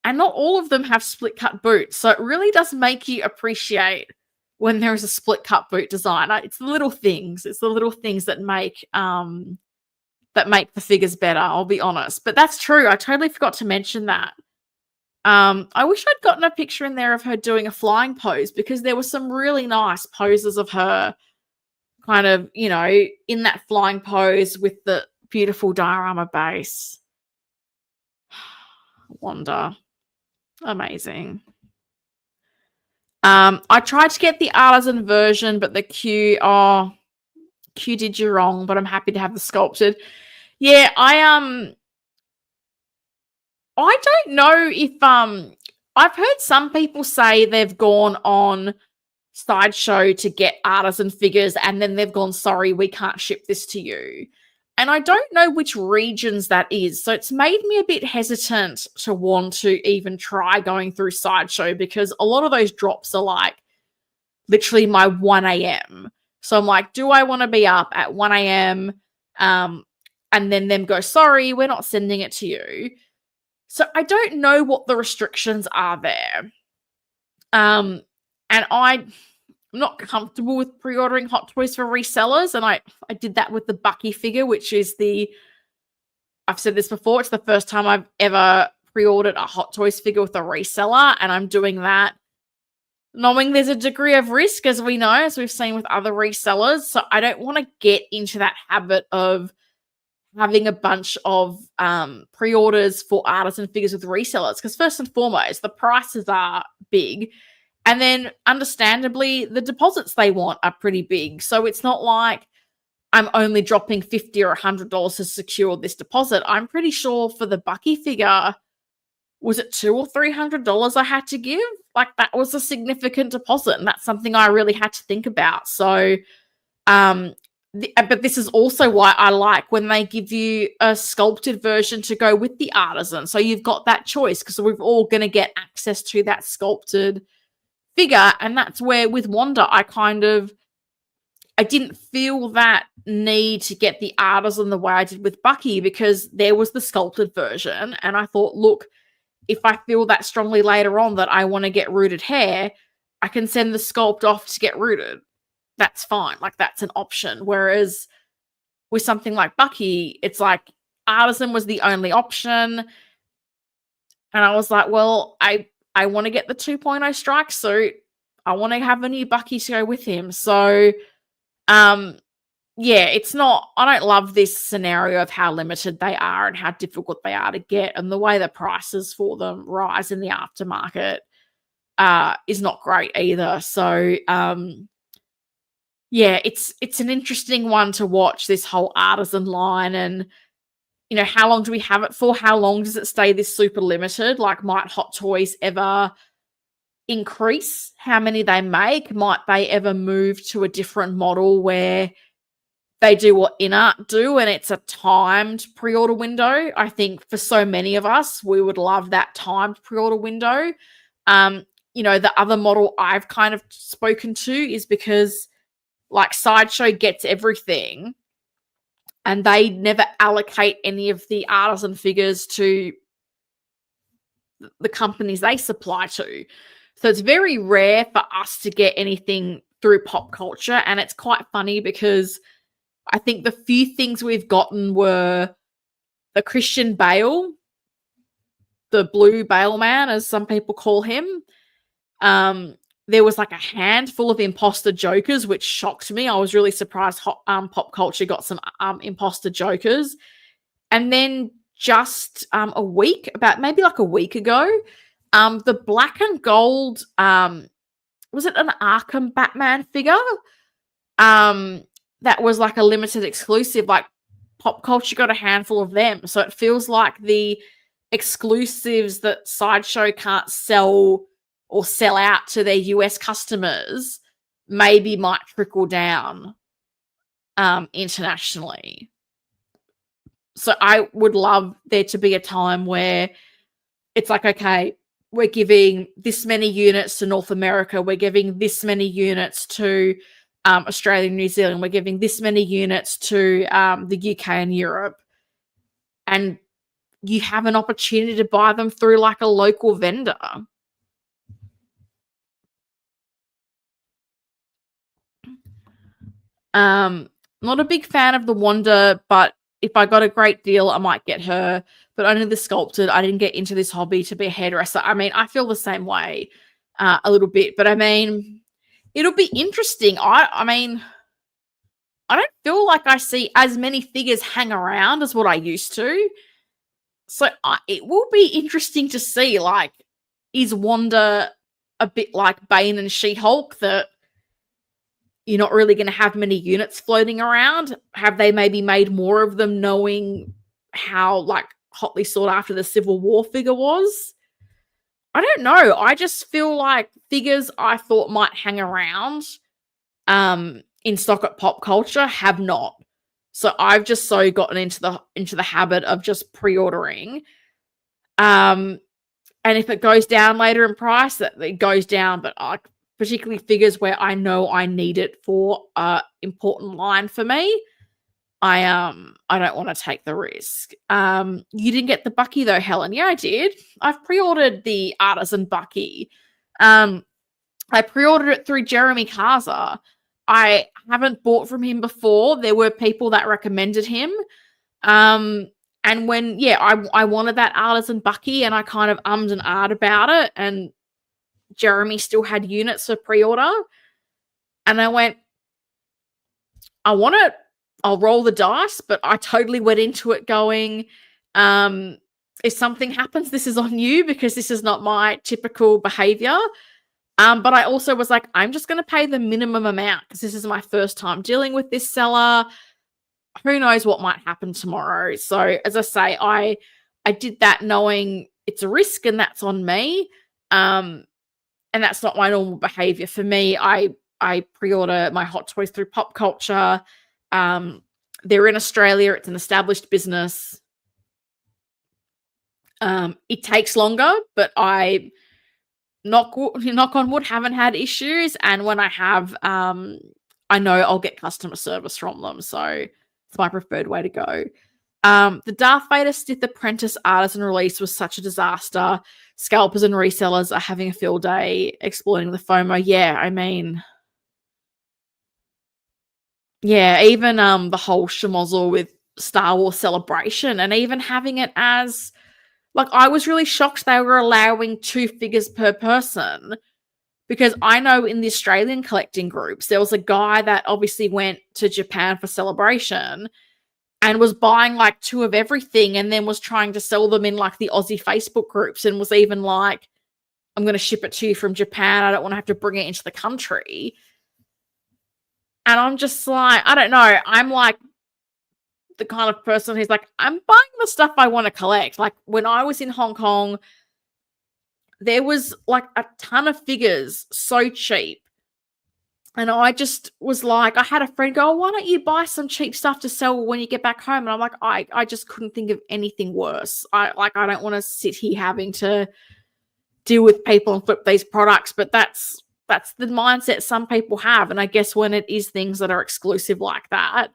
and not all of them have split cut boots. So it really does make you appreciate when there is a split cut boot design. It's the little things. It's the little things that make the figures better, I'll be honest. But that's true. I totally forgot to mention that. I wish I'd gotten a picture in there of her doing a flying pose, because there were some really nice poses of her kind of, in that flying pose with the beautiful diorama base. Wanda. Amazing. I tried to get the Artisan version, but the Q did you wrong, but I'm happy to have the sculpted. Yeah, I don't know if I've heard some people say they've gone on Sideshow to get Artisan figures and then they've gone, sorry, we can't ship this to you. And I don't know which regions that is. So it's made me a bit hesitant to want to even try going through Sideshow, because a lot of those drops are like literally my 1 a.m. So I'm like, do I want to be up at 1 a.m. And then them go, sorry, we're not sending it to you. So I don't know what the restrictions are there. And I'm not comfortable with pre-ordering Hot Toys for resellers. And I did that with the Bucky figure, which is I've said this before, it's the first time I've ever pre-ordered a Hot Toys figure with a reseller. And I'm doing that knowing there's a degree of risk, as we know, as we've seen with other resellers. So I don't want to get into that habit of having a bunch of pre-orders for Artisan figures with resellers, because first and foremost, the prices are big, and then understandably the deposits they want are pretty big. So it's not like I'm only dropping $50 or $100 to secure this deposit. I'm pretty sure for the Bucky figure, was it $200 or $300 I had to give? Like, that was a significant deposit, and that's something I really had to think about. So but this is also why I like when they give you a sculpted version to go with the Artisan. So you've got that choice, because we're all going to get access to that sculpted figure. And that's where with Wanda, I didn't feel that need to get the Artisan the way I did with Bucky, because there was the sculpted version. And I thought, look, if I feel that strongly later on that I want to get rooted hair, I can send the sculpt off to get rooted. That's fine. Like, that's an option. Whereas with something like Bucky, it's like Artisan was the only option. And I was like, well, I want to get the 2.0 strike suit. I want to have a new Bucky to go with him. So, yeah, it's not, I don't love this scenario of how limited they are and how difficult they are to get, and the way the prices for them rise in the aftermarket is not great either. So, yeah, it's an interesting one to watch, this whole Artisan line. And, how long do we have it for? How long does it stay this super limited? Like, might Hot Toys ever increase how many they make? Might they ever move to a different model where they do what InArt do and it's a timed pre-order window? I think for so many of us, we would love that timed pre-order window. the other model I've kind of spoken to is because like Sideshow gets everything and they never allocate any of the Artisan figures to the companies they supply to. So it's very rare for us to get anything through pop culture. And it's quite funny because I think the few things we've gotten were the Christian Bale, the blue Bale man, as some people call him. There was like a handful of imposter Jokers, which shocked me. I was really surprised pop culture got some imposter Jokers. And then just maybe like a week ago, the black and gold, was it an Arkham Batman figure? That was like a limited exclusive, like pop culture got a handful of them. So it feels like the exclusives that Sideshow can't sell or sell out to their US customers maybe might trickle down internationally. So I would love there to be a time where it's like, okay, we're giving this many units to North America. We're giving this many units to Australia and New Zealand. We're giving this many units to the UK and Europe. And you have an opportunity to buy them through like a local vendor. Not a big fan of the Wanda, but if I got a great deal, I might get her, but only the sculpted. I didn't get into this hobby to be a hairdresser. I mean, I feel the same way a little bit, but I mean, it'll be interesting. I mean, I don't feel like I see as many figures hang around as what I used to. So it will be interesting to see, like, is Wanda a bit like Bane and She-Hulk, that you're not really going to have many units floating around? Have they maybe made more of them knowing how, like, hotly sought after the Civil War figure was? I don't know. I just feel like figures I thought might hang around in stock at pop culture have not. So I've just gotten into the habit of just pre-ordering. And if it goes down later in price, that it goes down, but particularly figures where I know I need it for an important line for me, I don't want to take the risk. You didn't get the Bucky though, Helen. Yeah, I did. I've pre-ordered the Artisan Bucky. I pre-ordered it through Jeremy Kaza. I haven't bought from him before. There were people that recommended him. And when, I wanted that Artisan Bucky, and I kind of ummed and ahed about it, and Jeremy still had units for pre-order. And I went, I want it. I'll roll the dice, but I totally went into it going, if something happens, this is on you, because this is not my typical behavior. But I also was like, I'm just going to pay the minimum amount because this is my first time dealing with this seller. Who knows what might happen tomorrow? So as I say, I did that knowing it's a risk and that's on me. And that's not my normal behavior. For me, I pre-order my hot toys through pop culture. They're in Australia. It's an established business. It takes longer, but I knock on wood, haven't had issues. And when I have, I know I'll get customer service from them. So it's my preferred way to go. The Darth Vader Sith Apprentice Artisan release was such a disaster. Scalpers and resellers are having a field day exploiting the FOMO. Yeah, I mean, yeah, even the whole schmozzle with Star Wars Celebration, and even having it as, like, I was really shocked they were allowing 2 figures per person, because I know in the Australian collecting groups, there was a guy that obviously went to Japan for Celebration and was buying like 2 of everything, and then was trying to sell them in like the Aussie Facebook groups, and was even like, I'm going to ship it to you from Japan. I don't want to have to bring it into the country. And I'm just like, I don't know. I'm like the kind of person who's like, I'm buying the stuff I want to collect. Like when I was in Hong Kong, there was like a ton of figures so cheap. And I just was like, I had a friend go, why don't you buy some cheap stuff to sell when you get back home? And I'm like, I just couldn't think of anything worse. I don't want to sit here having to deal with people and flip these products, but that's the mindset some people have. And I guess when it is things that are exclusive like that,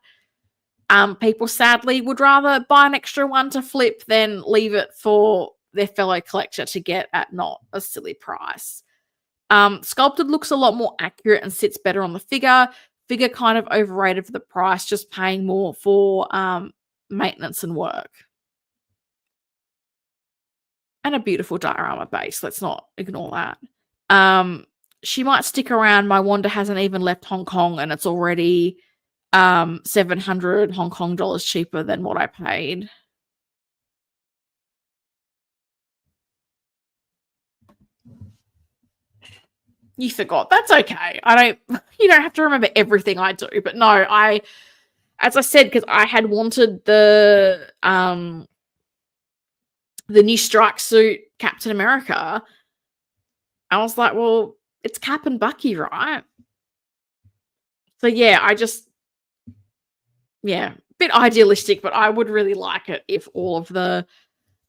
people sadly would rather buy an extra one to flip than leave it for their fellow collector to get at not a silly price. Sculpted looks a lot more accurate and sits better on the figure. Figure kind of overrated for the price, just paying more for maintenance and work. And a beautiful diorama base. Let's not ignore that. She might stick around. My Wanda hasn't even left Hong Kong, and it's already 700 Hong Kong dollars cheaper than what I paid. You forgot. That's okay. You don't have to remember everything I do, but no, as I said, because I had wanted the new strike suit Captain America, I was like, well, it's Cap and Bucky, right? So yeah, a bit idealistic, but I would really like it if all of the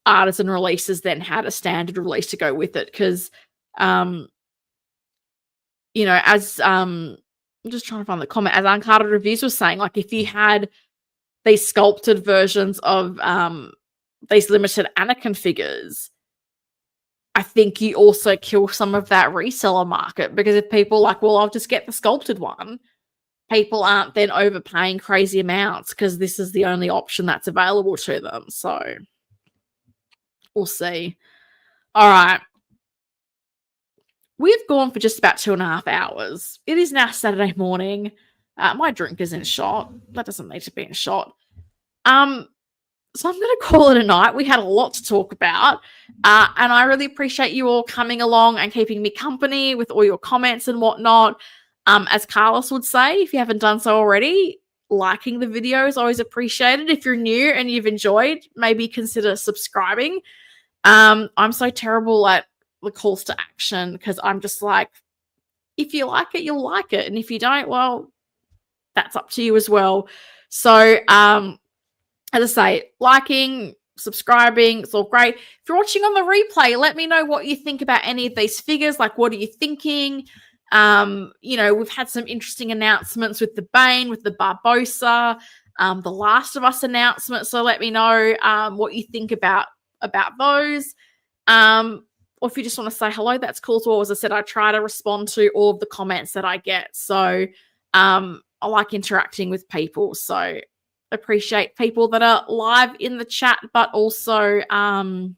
Artisan releases then had a standard release to go with it, because as I'm just trying to find the comment, as Uncarded Reviews was saying, like if you had these sculpted versions of these limited Anakin figures, I think you also kill some of that reseller market, because if people are like, well, I'll just get the sculpted one, people aren't then overpaying crazy amounts because this is the only option that's available to them. So we'll see. All right. We've gone for just about 2.5 hours. It is now Saturday morning. My drink is in shot. That doesn't need to be in shot. So I'm going to call it a night. We had a lot to talk about. And I really appreciate you all coming along and keeping me company with all your comments and whatnot. As Carlos would say, if you haven't done so already, liking the video is always appreciated. If you're new and you've enjoyed, maybe consider subscribing. I'm so terrible at the calls to action, because I'm just like, if you like it, you'll like it. And if you don't, well, that's up to you as well. So, as I say, liking, subscribing, it's all great. If you're watching on the replay, let me know what you think about any of these figures. Like, what are you thinking? We've had some interesting announcements with the Bane, with the Barbosa, the Last of Us announcement. So let me know what you think about those. Or if you just want to say hello, that's cool as well. As I said, I try to respond to all of the comments that I get. So I like interacting with people. So appreciate people that are live in the chat, but also watching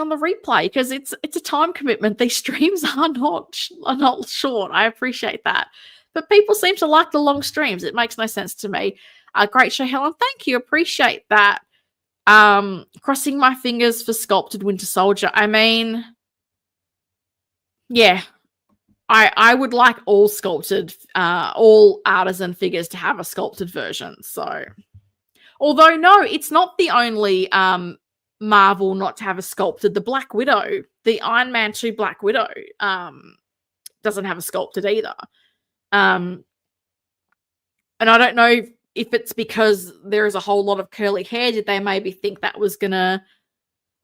on the replay, because it's a time commitment. These streams are not short. I appreciate that, but people seem to like the long streams. It makes no sense to me. Great show, Helen. Thank you. Appreciate that. Crossing my fingers for sculpted Winter Soldier. I mean, yeah, I would like all sculpted, all Artisan figures to have a sculpted version. So, although no, it's not the only Marvel not to have a sculpted. The Black Widow, the Iron Man 2 Black Widow, doesn't have a sculpted either. And I don't know if it's because there is a whole lot of curly hair. Did they maybe think that was gonna?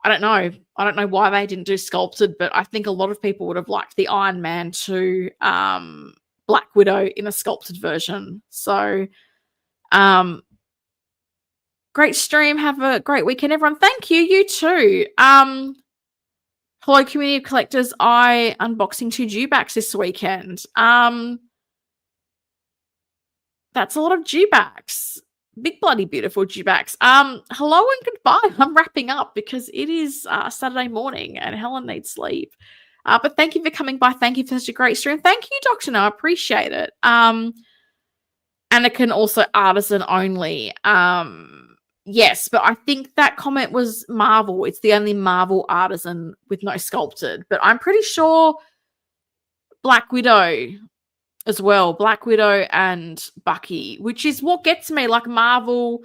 I don't know. I don't know why they didn't do sculpted, but I think a lot of people would have liked the Iron Man 2 Black Widow in a sculpted version. So, great stream. Have a great weekend, everyone. Thank you. You too. Hello, community of collectors. I unboxing 2 dewbacks this weekend. That's a lot of dewbacks. Big bloody beautiful dewbacks. Hello and goodbye. I'm wrapping up because it is Saturday morning and Helen needs sleep. But thank you for coming by. Thank you for such a great stream. Thank you, Dr. No. I appreciate it. Anakin also Artisan only. Yes, but I think that comment was Marvel. It's the only Marvel Artisan with no sculpted. But I'm pretty sure Black Widow as well. Black Widow and Bucky, which is what gets me. Like, Marvel,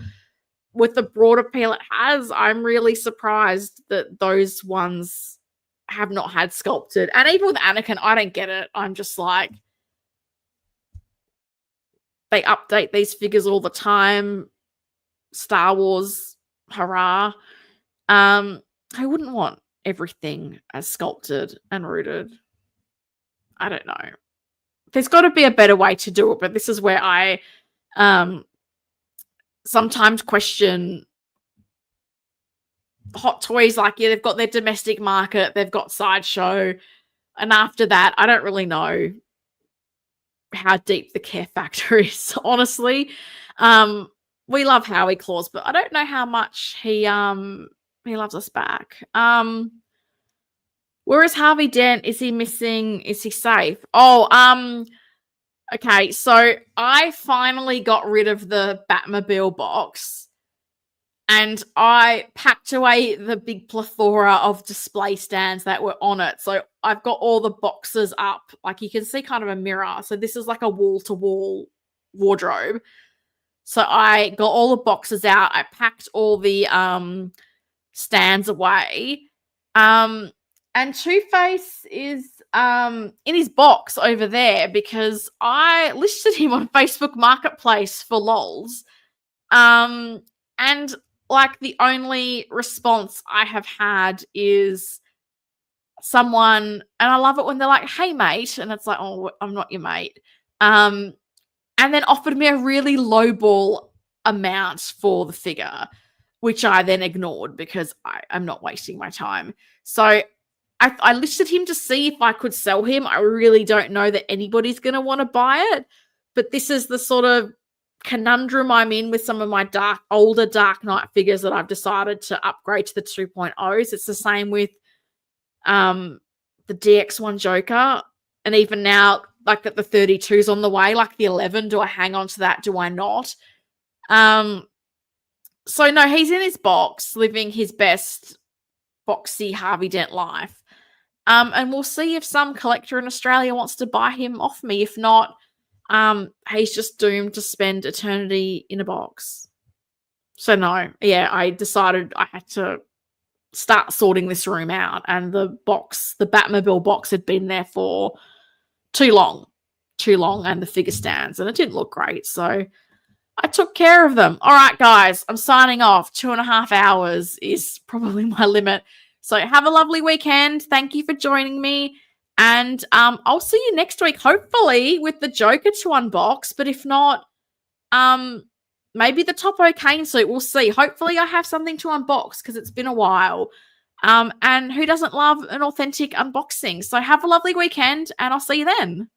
with the broad appeal it has, I'm really surprised that those ones have not had sculpted. And even with Anakin, I don't get it. I'm just like, they update these figures all the time. Star Wars, hurrah. I wouldn't want everything as sculpted and rooted. I don't know. There's got to be a better way to do it, but this is where I sometimes question Hot Toys. Like, yeah, they've got their domestic market, they've got Sideshow, and after that, I don't really know how deep the care factor is, honestly. We love Howie Claus, but I don't know how much he loves us back. Where is Harvey Dent? Is he missing? Is he safe? Oh, okay, so I finally got rid of the Batmobile box and I packed away the big plethora of display stands that were on it. So I've got all the boxes up. Like, you can see kind of a mirror. So this is like a wall-to-wall wardrobe. So I got all the boxes out. I packed all the stands away. And Two-Face is in his box over there because I listed him on Facebook Marketplace for lols. And like the only response I have had is someone, and I love it when they're like, "Hey mate," and it's like, "Oh, I'm not your mate." And then offered me a really lowball amount for the figure, which I then ignored because I'm not wasting my time. So I listed him to see if I could sell him. I really don't know that anybody's going to want to buy it, but this is the sort of conundrum I'm in with some of my older Dark Knight figures that I've decided to upgrade to the 2.0s. It's the same with the DX1 Joker, and even now, like, that the 32's on the way, like the 11. Do I hang on to that? Do I not? So no, he's in his box, living his best boxy Harvey Dent life. And we'll see if some collector in Australia wants to buy him off me. If not, he's just doomed to spend eternity in a box. So no, yeah, I decided I had to start sorting this room out, and the Batmobile box had been there for too long, and the figure stands, and it didn't look great, so I took care of them. All right, guys, I'm signing off. 2.5 hours is probably my limit. So have a lovely weekend. Thank you for joining me. And I'll see you next week, hopefully with the Joker to unbox. But if not, maybe the Topo Kane suit. We'll see. Hopefully I have something to unbox because it's been a while. And who doesn't love an authentic unboxing? So have a lovely weekend, and I'll see you then.